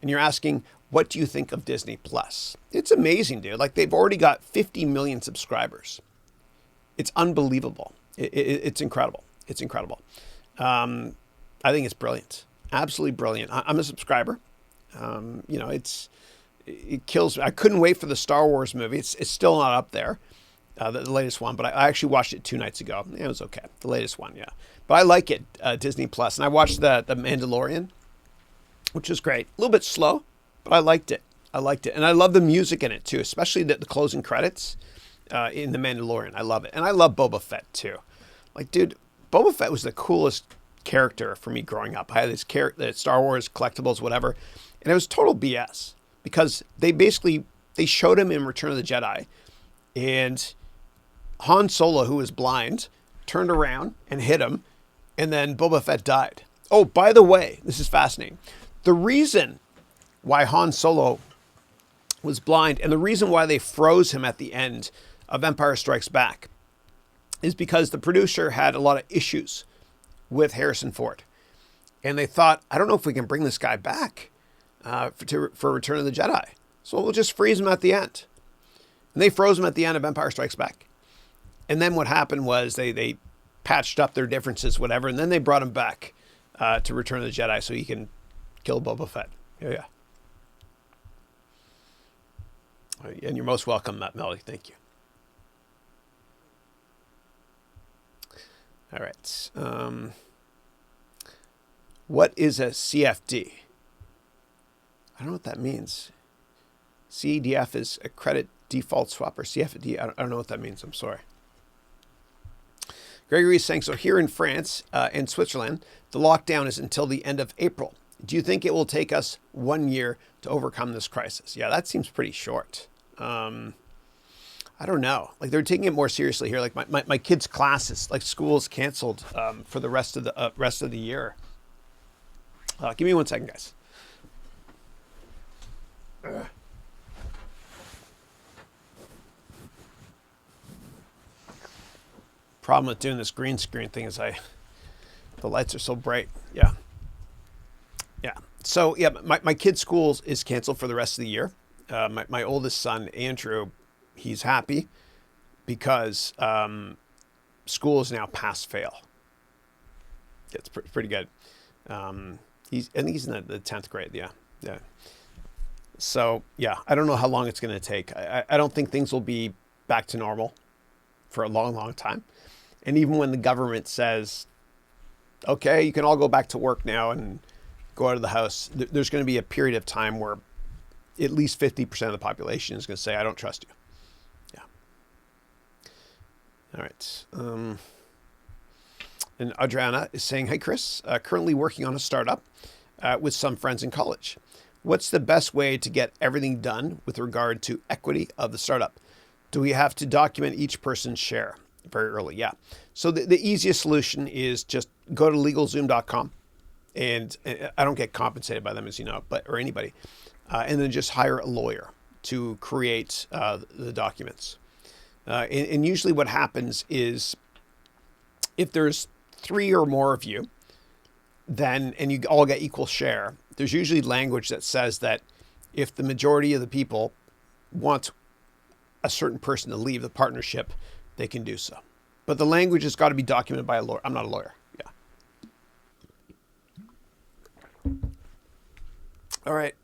And you're asking, what do you think of Disney Plus? It's amazing, dude. Like, they've already got 50 million subscribers. It's unbelievable. It's incredible. It's incredible. I think it's brilliant. Absolutely brilliant. I'm a subscriber. It kills me. I couldn't wait for the Star Wars movie. It's still not up there. The latest one, but I actually watched it 2 nights ago. It was okay. The latest one, yeah. But I like it, Disney Plus. And I watched the Mandalorian, which was great. A little bit slow, but I liked it. And I love the music in it too, especially the closing credits in the Mandalorian. I love it. And I love Boba Fett too. Like, dude, Boba Fett was the coolest character for me growing up. I had this character, Star Wars collectibles, whatever, and it was total BS because they showed him in Return of the Jedi, and Han Solo, who was blind, turned around and hit him, and then Boba Fett died. Oh, by the way, this is fascinating. The reason why Han Solo was blind and the reason why they froze him at the end of Empire Strikes Back is because the producer had a lot of issues with Harrison Ford. And they thought, I don't know if we can bring this guy back for Return of the Jedi. So we'll just freeze him at the end. And they froze him at the end of Empire Strikes Back. And then what happened was they patched up their differences, whatever, and then they brought him back to Return of the Jedi so he can kill Boba Fett. Yeah. And you're most welcome, Matt Melly. Thank you. All right. What is a CFD? I don't know what that means. CDF is a credit default swap, or CFD. I don't know what that means. I'm sorry. Gregory is saying, so here in France and Switzerland, the lockdown is until the end of April. Do you think it will take us 1 year to overcome this crisis? Yeah, that seems pretty short. I don't know. Like, they're taking it more seriously here. Like my kids' classes, like school's canceled for the rest of the year. Give me 1 second, guys. Problem with doing this green screen thing is the lights are so bright. Yeah. Yeah. So yeah, my kid's school is canceled for the rest of the year. My oldest son, Andrew, he's happy because school is now pass fail. It's pretty good. I think he's in the 10th grade. Yeah. Yeah. So yeah, I don't know how long it's going to take. I don't think things will be back to normal for a long, long time. And even when the government says, okay, you can all go back to work now and go out of the house, there's going to be a period of time where at least 50% of the population is going to say, I don't trust you. Yeah. All right. And Adriana is saying, hey, Chris, currently working on a startup with some friends in college. What's the best way to get everything done with regard to equity of the startup? Do we have to document each person's share very early? Yeah. So the easiest solution is just go to legalzoom.com. And I don't get compensated by them, as you know, or anybody. And then just hire a lawyer to create the documents. And usually what happens is if there's 3 or more of you, and you all get equal share, there's usually language that says that if the majority of the people want a certain person to leave the partnership, they can do so. But the language has got to be documented by a lawyer. I'm not a lawyer. Yeah. All right.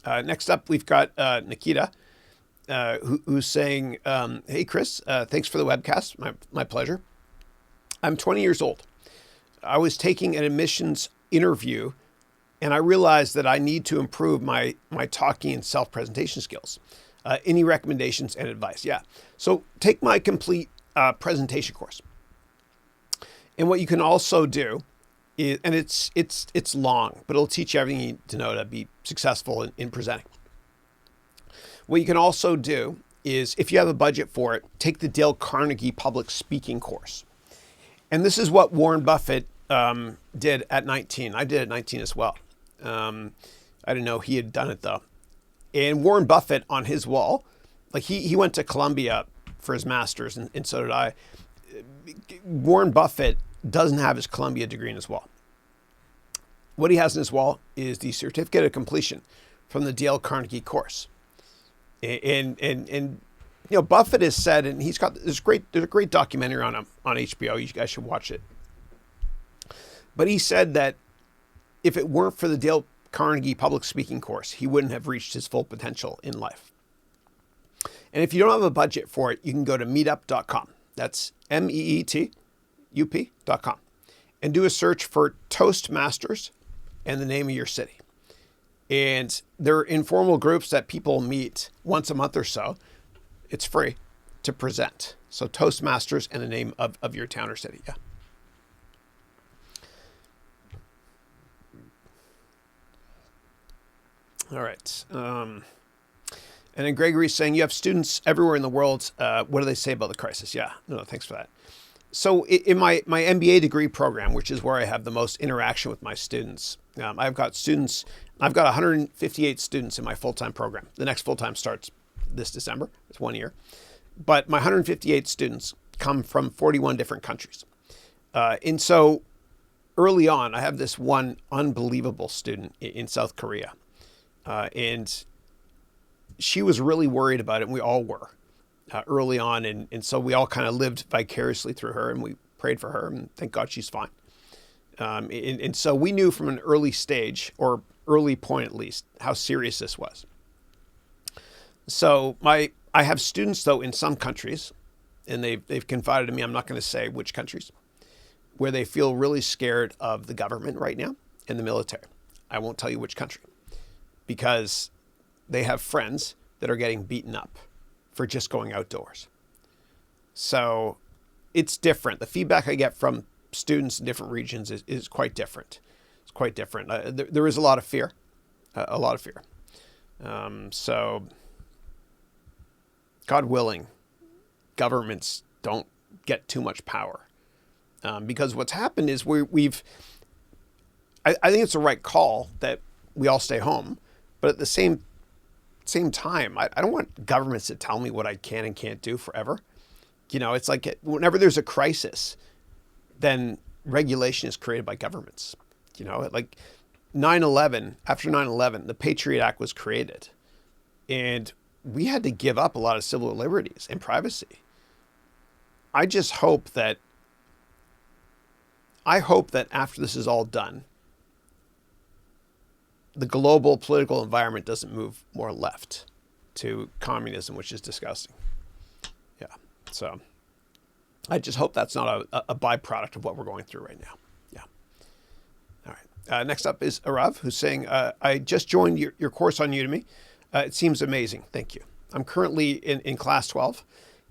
Next up, we've got Nikita, who's saying, hey, Chris, thanks for the webcast. My pleasure. I'm 20 years old. I was taking an admissions interview, and I realized that I need to improve my talking and self-presentation skills. Any recommendations and advice? Yeah. So take my complete presentation course. And what you can also do is, and it's long, but it'll teach you everything you need to know to be successful in presenting. What you can also do is, if you have a budget for it, take the Dale Carnegie public speaking course. And this is what Warren Buffett did at 19. I did at 19 as well. I didn't know he had done it though. And Warren Buffett on his wall, like he went to Columbia for his master's, and so did I. Warren Buffett doesn't have his Columbia degree in his wall. What he has in his wall is the certificate of completion from the Dale Carnegie course. And you know, Buffett has said, and there's a great documentary on him on HBO. You guys should watch it. But he said that if it weren't for the Dale Carnegie public speaking course, he wouldn't have reached his full potential in life. And if you don't have a budget for it, you can go to meetup.com. That's meetup.com, and do a search for Toastmasters and the name of your city. And they're informal groups that people meet once a month or so. It's free to present. So Toastmasters and the name of your town or city. Yeah. All right. And then Gregory's saying, you have students everywhere in the world. What do they say about the crisis? Yeah. No, thanks for that. So in my MBA degree program, which is where I have the most interaction with my students, I've got 158 students in my full-time program. The next full-time starts this December. It's 1 year. But my 158 students come from 41 different countries. And so early on, I have this one unbelievable student in South Korea. And she was really worried about it, and we all were early on. And so we all kind of lived vicariously through her, and we prayed for her, and thank God she's fine. And so we knew from an early stage, or early point at least, how serious this was. So I have students, though, in some countries, and they've confided to me, I'm not going to say which countries, where they feel really scared of the government right now and the military. I won't tell you which country, because they have friends that are getting beaten up for just going outdoors. So it's different. The feedback I get from students in different regions is quite different. It's quite different. There is a lot of fear, So God willing, governments don't get too much power. Because what's happened is I think it's the right call that we all stay home, but at the same time, I don't want governments to tell me what I can and can't do forever. It's like whenever there's a crisis, then regulation is created by governments. Like 9/11, after 9/11, the Patriot Act was created. And we had to give up a lot of civil liberties and privacy. I hope that after this is all done, the global political environment doesn't move more left to communism, which is disgusting. Yeah. So I just hope that's not a byproduct of what we're going through right now. Yeah. All right. Next up is Arav, who's saying, I just joined your course on Udemy. It seems amazing. Thank you. I'm currently in class 12.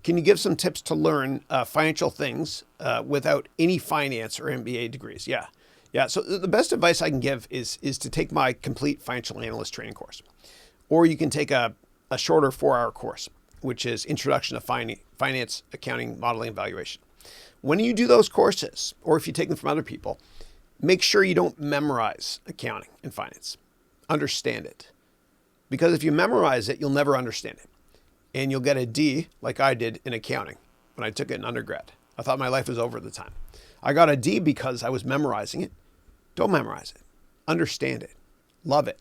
Can you give some tips to learn financial things without any finance or MBA degrees? Yeah. Yeah. So the best advice I can give is to take my complete financial analyst training course. Or you can take a shorter 4-hour course, which is Introduction to Finance, Accounting, Modeling, and Valuation. When you do those courses, or if you take them from other people, make sure you don't memorize accounting and finance. Understand it. Because if you memorize it, you'll never understand it. And you'll get a D, like I did in accounting when I took it in undergrad. I thought my life was over at the time. I got a D because I was memorizing it. Don't memorize it. Understand it. Love it.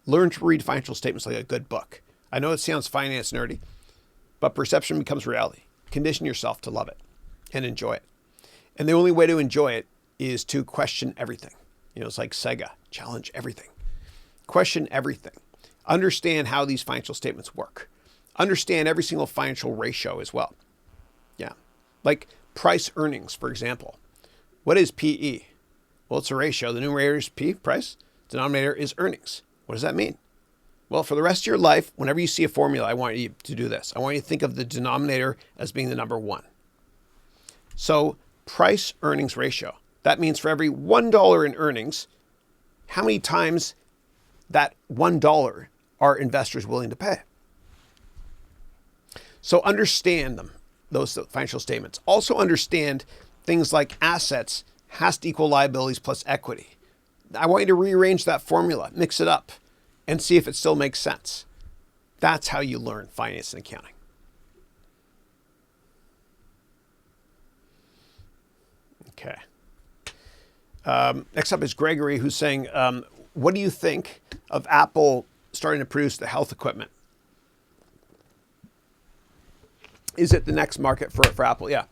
Learn to read financial statements like a good book. I know it sounds finance nerdy, but perception becomes reality. Condition yourself to love it and enjoy it. And the only way to enjoy it is to question everything. It's like Sega. Challenge everything. Question everything. Understand how these financial statements work. Understand every single financial ratio as well. Yeah. Like price earnings, for example. What is PE? Well, it's a ratio. The numerator is P, price. Denominator is earnings. What does that mean? Well, for the rest of your life, whenever you see a formula, I want you to do this. I want you to think of the denominator as being the number 1. So price earnings ratio. That means for every $1 in earnings, how many times that $1 are investors willing to pay? So understand them, those financial statements. Also understand things like assets has to equal liabilities plus equity. I want you to rearrange that formula, mix it up, and see if it still makes sense. That's how you learn finance and accounting. Okay. Next up is Gregory, who's saying, what do you think of Apple starting to produce the health equipment? Is it the next market for Apple? Yeah.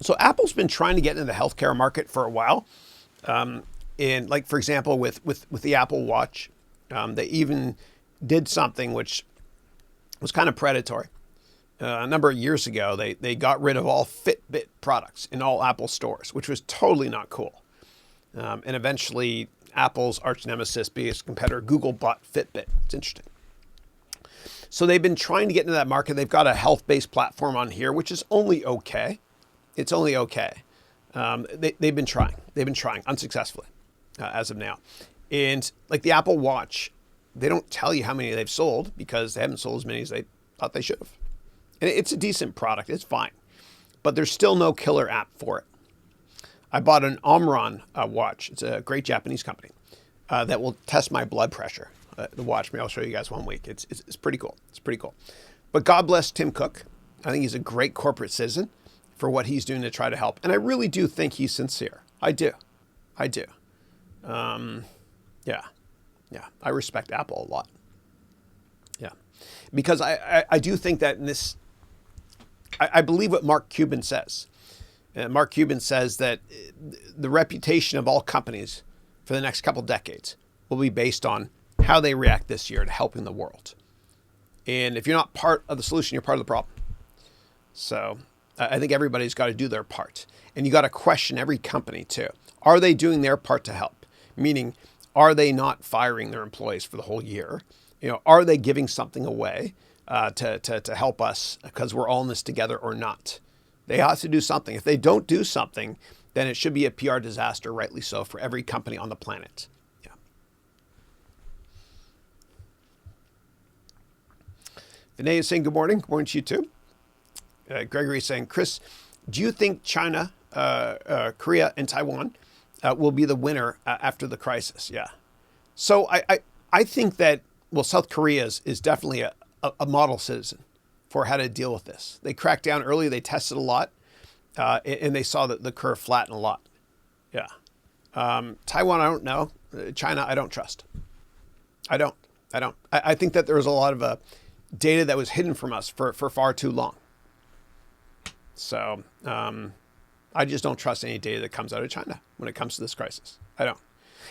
So Apple's been trying to get into the healthcare market for a while. And like, for example, with the Apple Watch, they even did something which was kind of predatory. A number of years ago, they got rid of all Fitbit products in all Apple stores, which was totally not cool. And eventually, Apple's arch nemesis, biggest competitor, Google, bought Fitbit. It's interesting. So they've been trying to get into that market. They've got a health-based platform on here, which is only okay. It's only okay. They've been trying. They've been trying unsuccessfully as of now. And like the Apple Watch, they don't tell you how many they've sold because they haven't sold as many as they thought they should have. And it's a decent product. It's fine. But there's still no killer app for it. I bought an Omron watch. It's a great Japanese company that will test my blood pressure. The watch, maybe I'll show you guys one week. It's pretty cool. It's pretty cool. But God bless Tim Cook. I think he's a great corporate citizen for what he's doing to try to help. And I really do think he's sincere. I do. Yeah. I respect Apple a lot. Yeah. Because I do think that in this, I believe what Mark Cuban says. Mark Cuban says that the reputation of all companies for the next couple decades will be based on how they react this year to helping the world. And if you're not part of the solution, you're part of the problem. So I think everybody's got to do their part. And you got to question every company too. Are they doing their part to help? Meaning, are they not firing their employees for the whole year? Are they giving something away to help us because we're all in this together or not? They have to do something. If they don't do something, then it should be a PR disaster, rightly so, for every company on the planet. Yeah. Vinay is saying good morning. Good morning to you too. Gregory is saying, Chris, do you think China, Korea, and Taiwan will be the winner after the crisis? Yeah. So I think that, South Korea is definitely a model citizen for how to deal with this. They cracked down early. They tested a lot, and they saw that the curve flattened a lot. Yeah. Taiwan, I don't know. China, I don't trust. I don't. I think that there was a lot of data that was hidden from us for far too long. So I just don't trust any data that comes out of China when it comes to this crisis. I don't.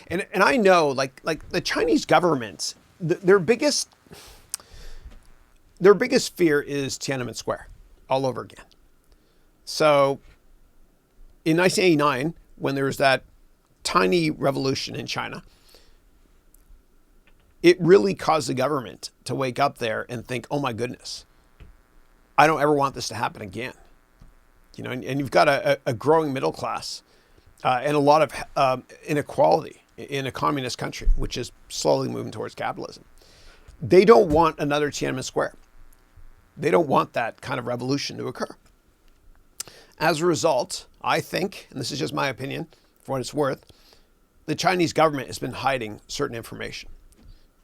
And I know, like the Chinese government, their biggest fear is Tiananmen Square all over again. So in 1989, when there was that tiny revolution in China, it really caused the government to wake up there and think, oh my goodness, I don't ever want this to happen again. You know, and you've got a growing middle class and a lot of inequality in a communist country, which is slowly moving towards capitalism. They don't want another Tiananmen Square. They don't want that kind of revolution to occur. As a result, I think, and this is just my opinion, for what it's worth, the Chinese government has been hiding certain information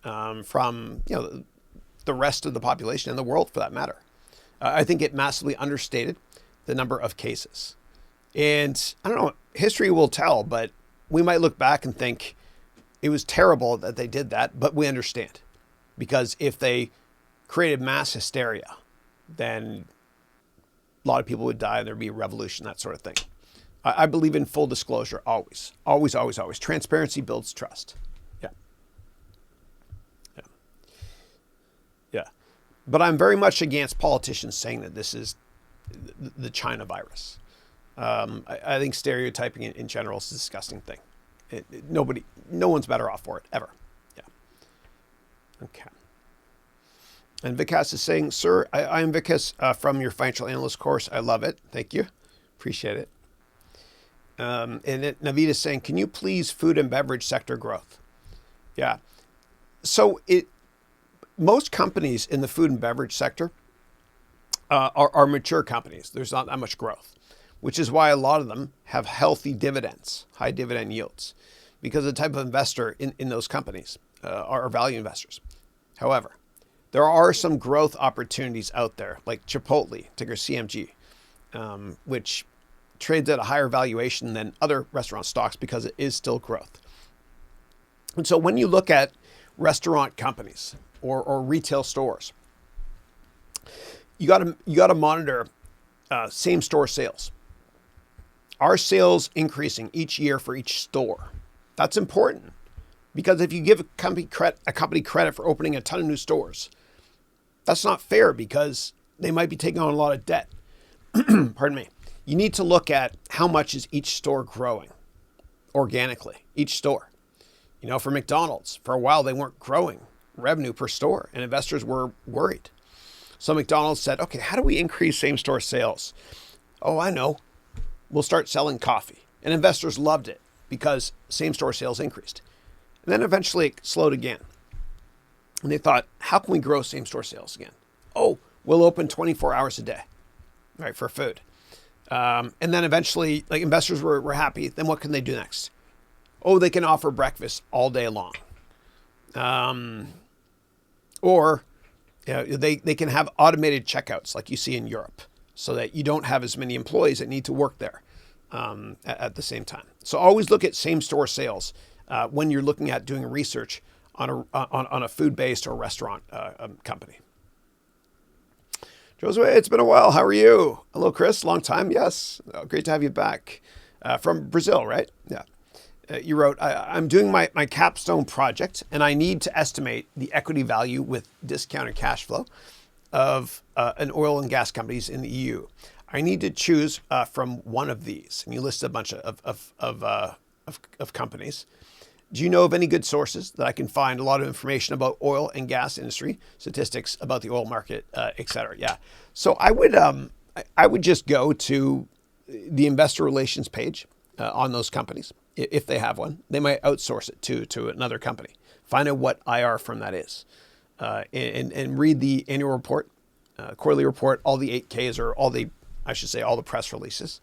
from the rest of the population and the world, for that matter. I think it massively understated the number of cases. And I don't know, history will tell, but we might look back and think it was terrible that they did that, but we understand. Because if they created mass hysteria, then a lot of people would die and there'd be a revolution, that sort of thing. I believe in full disclosure, always. Always, always, always. Transparency builds trust. Yeah. Yeah. Yeah. But I'm very much against politicians saying that this is the China virus. I think stereotyping in general is a disgusting thing. No one's better off for it, ever. Yeah. Okay. And Vikas is saying, sir, I am Vikas from your financial analyst course. I love it. Thank you. Appreciate it. And Navid is saying, can you please food and beverage sector growth? Yeah. So most companies in the food and beverage sector are mature companies. There's not that much growth, which is why a lot of them have healthy dividends, high dividend yields, because the type of investor in those companies are value investors. However, there are some growth opportunities out there, like Chipotle, ticker CMG, which trades at a higher valuation than other restaurant stocks because it is still growth. And so when you look at restaurant companies or retail stores, you got to monitor same store sales. Are sales increasing each year for each store? That's important, because if you give a company credit for opening a ton of new stores, that's not fair, because they might be taking on a lot of debt. Pardon me. You need to look at how much is each store growing organically, each store. You know, for McDonald's, for a while, they weren't growing revenue per store, and investors were worried. So McDonald's said, okay, how do we increase same store sales? Oh, I know. We'll start selling coffee. And investors loved it because same store sales increased. And then eventually it slowed again. And they thought, how can we grow same store sales again? Oh, we'll open 24 hours a day, right, for food. And then eventually, like, investors were happy. Then what can they do next? Oh, they can offer breakfast all day long. Or they can have automated checkouts like you see in Europe, so that you don't have as many employees that need to work there at the same time. So always look at same store sales when you're looking at doing research on a food-based or restaurant company. Josue, it's been a while. How are you? Hello, Chris. Long time. Yes. Great to have you back. From Brazil, right? Yeah. You wrote, I'm doing my capstone project, and I need to estimate the equity value with discounted cash flow of an oil and gas companies in the EU. I need to choose from one of these. And you list a bunch of companies. Do you know of any good sources that I can find a lot of information about oil and gas industry, statistics about the oil market, et cetera? Yeah. So I would just go to the investor relations page on those companies, if they have one. They might outsource it to another company. Find out what IR firm that is, and read the annual report, quarterly report, all the 8Ks, or all the press releases.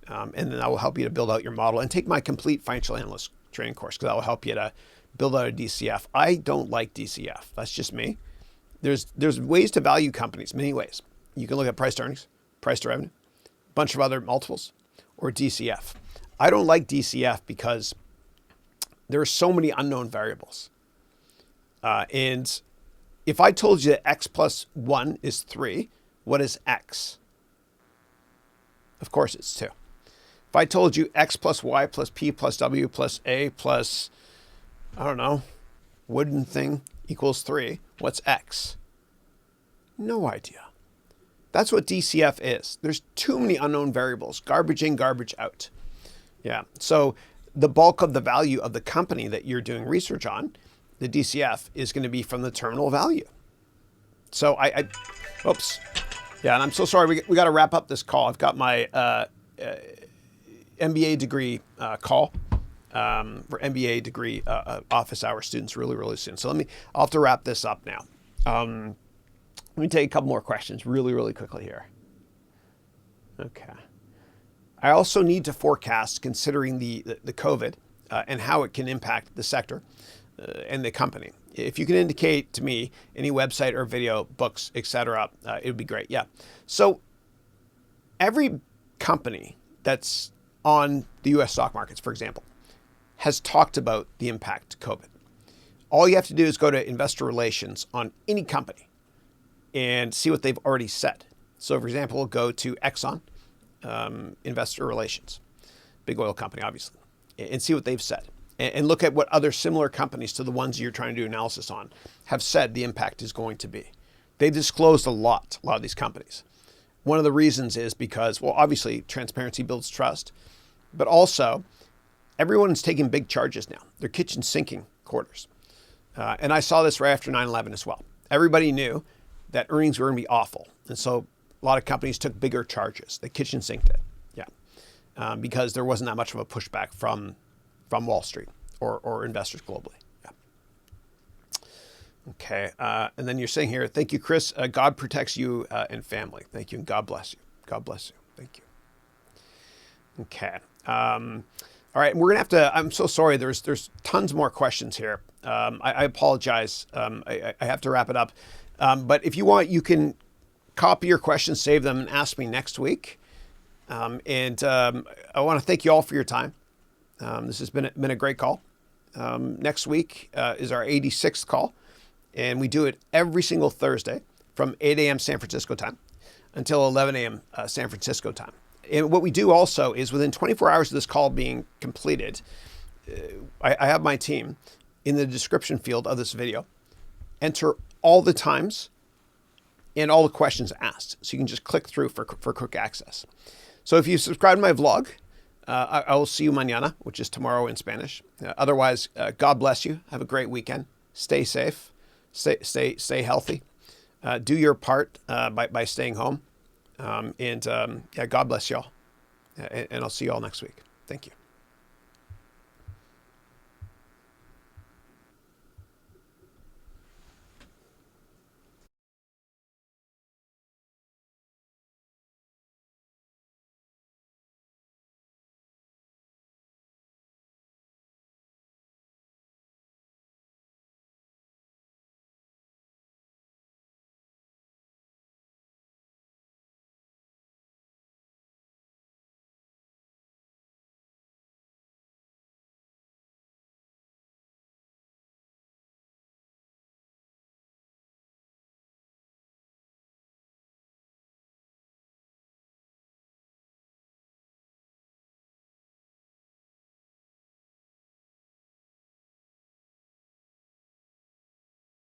And then that will help you to build out your model, and take my complete financial analyst training course, because that will help you to build out a DCF. I don't like DCF. That's just me. There's ways to value companies, many ways. You can look at price to earnings, price to revenue, a bunch of other multiples, or DCF. I don't like DCF because there are so many unknown variables. And if I told you that x plus 1 is 3, what is x? Of course it's 2. If I told you x plus y plus p plus w plus a plus, I don't know, wooden thing equals 3, what's x? No idea. That's what DCF is. There's too many unknown variables, garbage in, garbage out. Yeah. So the bulk of the value of the company that you're doing research on, the DCF, is going to be from the terminal value. So oops. Yeah, and I'm so sorry. We got to wrap up this call. I've got my MBA degree call for MBA degree office hour students really soon. So I'll have to wrap this up now. Let me take a couple more questions really quickly here. Okay. I also need to forecast, considering the COVID and how it can impact the sector and the company. If you can indicate to me any website or video, books, etc., it would be great. Yeah. So every company that's on the U.S. stock markets, for example, has talked about the impact of COVID. All you have to do is go to investor relations on any company and see what they've already said. So, for example, go to Exxon, investor relations, big oil company, obviously, and see what they've said. And look at what other similar companies to the ones you're trying to do analysis on have said the impact is going to be. They've disclosed a lot of these companies. One of the reasons is because, well, obviously, transparency builds trust, but also everyone's taking big charges now. They're kitchen sinking quarters. And I saw this right after 9/11 as well. Everybody knew that earnings were going to be awful. And so a lot of companies took bigger charges. They kitchen sinked it. Yeah. Because there wasn't that much of a pushback from Wall Street or investors globally. Yeah. Okay. And then you're saying here, thank you, Chris. God protects you and family. Thank you. And God bless you. God bless you. Thank you. Okay. All right. We're going to have to, I'm so sorry. There's tons more questions here. I apologize. I have to wrap it up. But if you want, you can copy your questions, save them, and ask me next week. I want to thank you all for your time. This has been a great call. Next week is our 86th call, and we do it every single Thursday from 8 a.m. San Francisco time until 11 a.m. San Francisco time. And what we do also is within 24 hours of this call being completed, I have my team in the description field of this video enter all the times and all the questions asked. So you can just click through for quick access. So if you subscribe to my vlog, I will see you mañana, which is tomorrow in Spanish. Otherwise, God bless you. Have a great weekend. Stay safe. Stay healthy. Do your part by staying home. Yeah, God bless y'all. And I'll see you all next week. Thank you.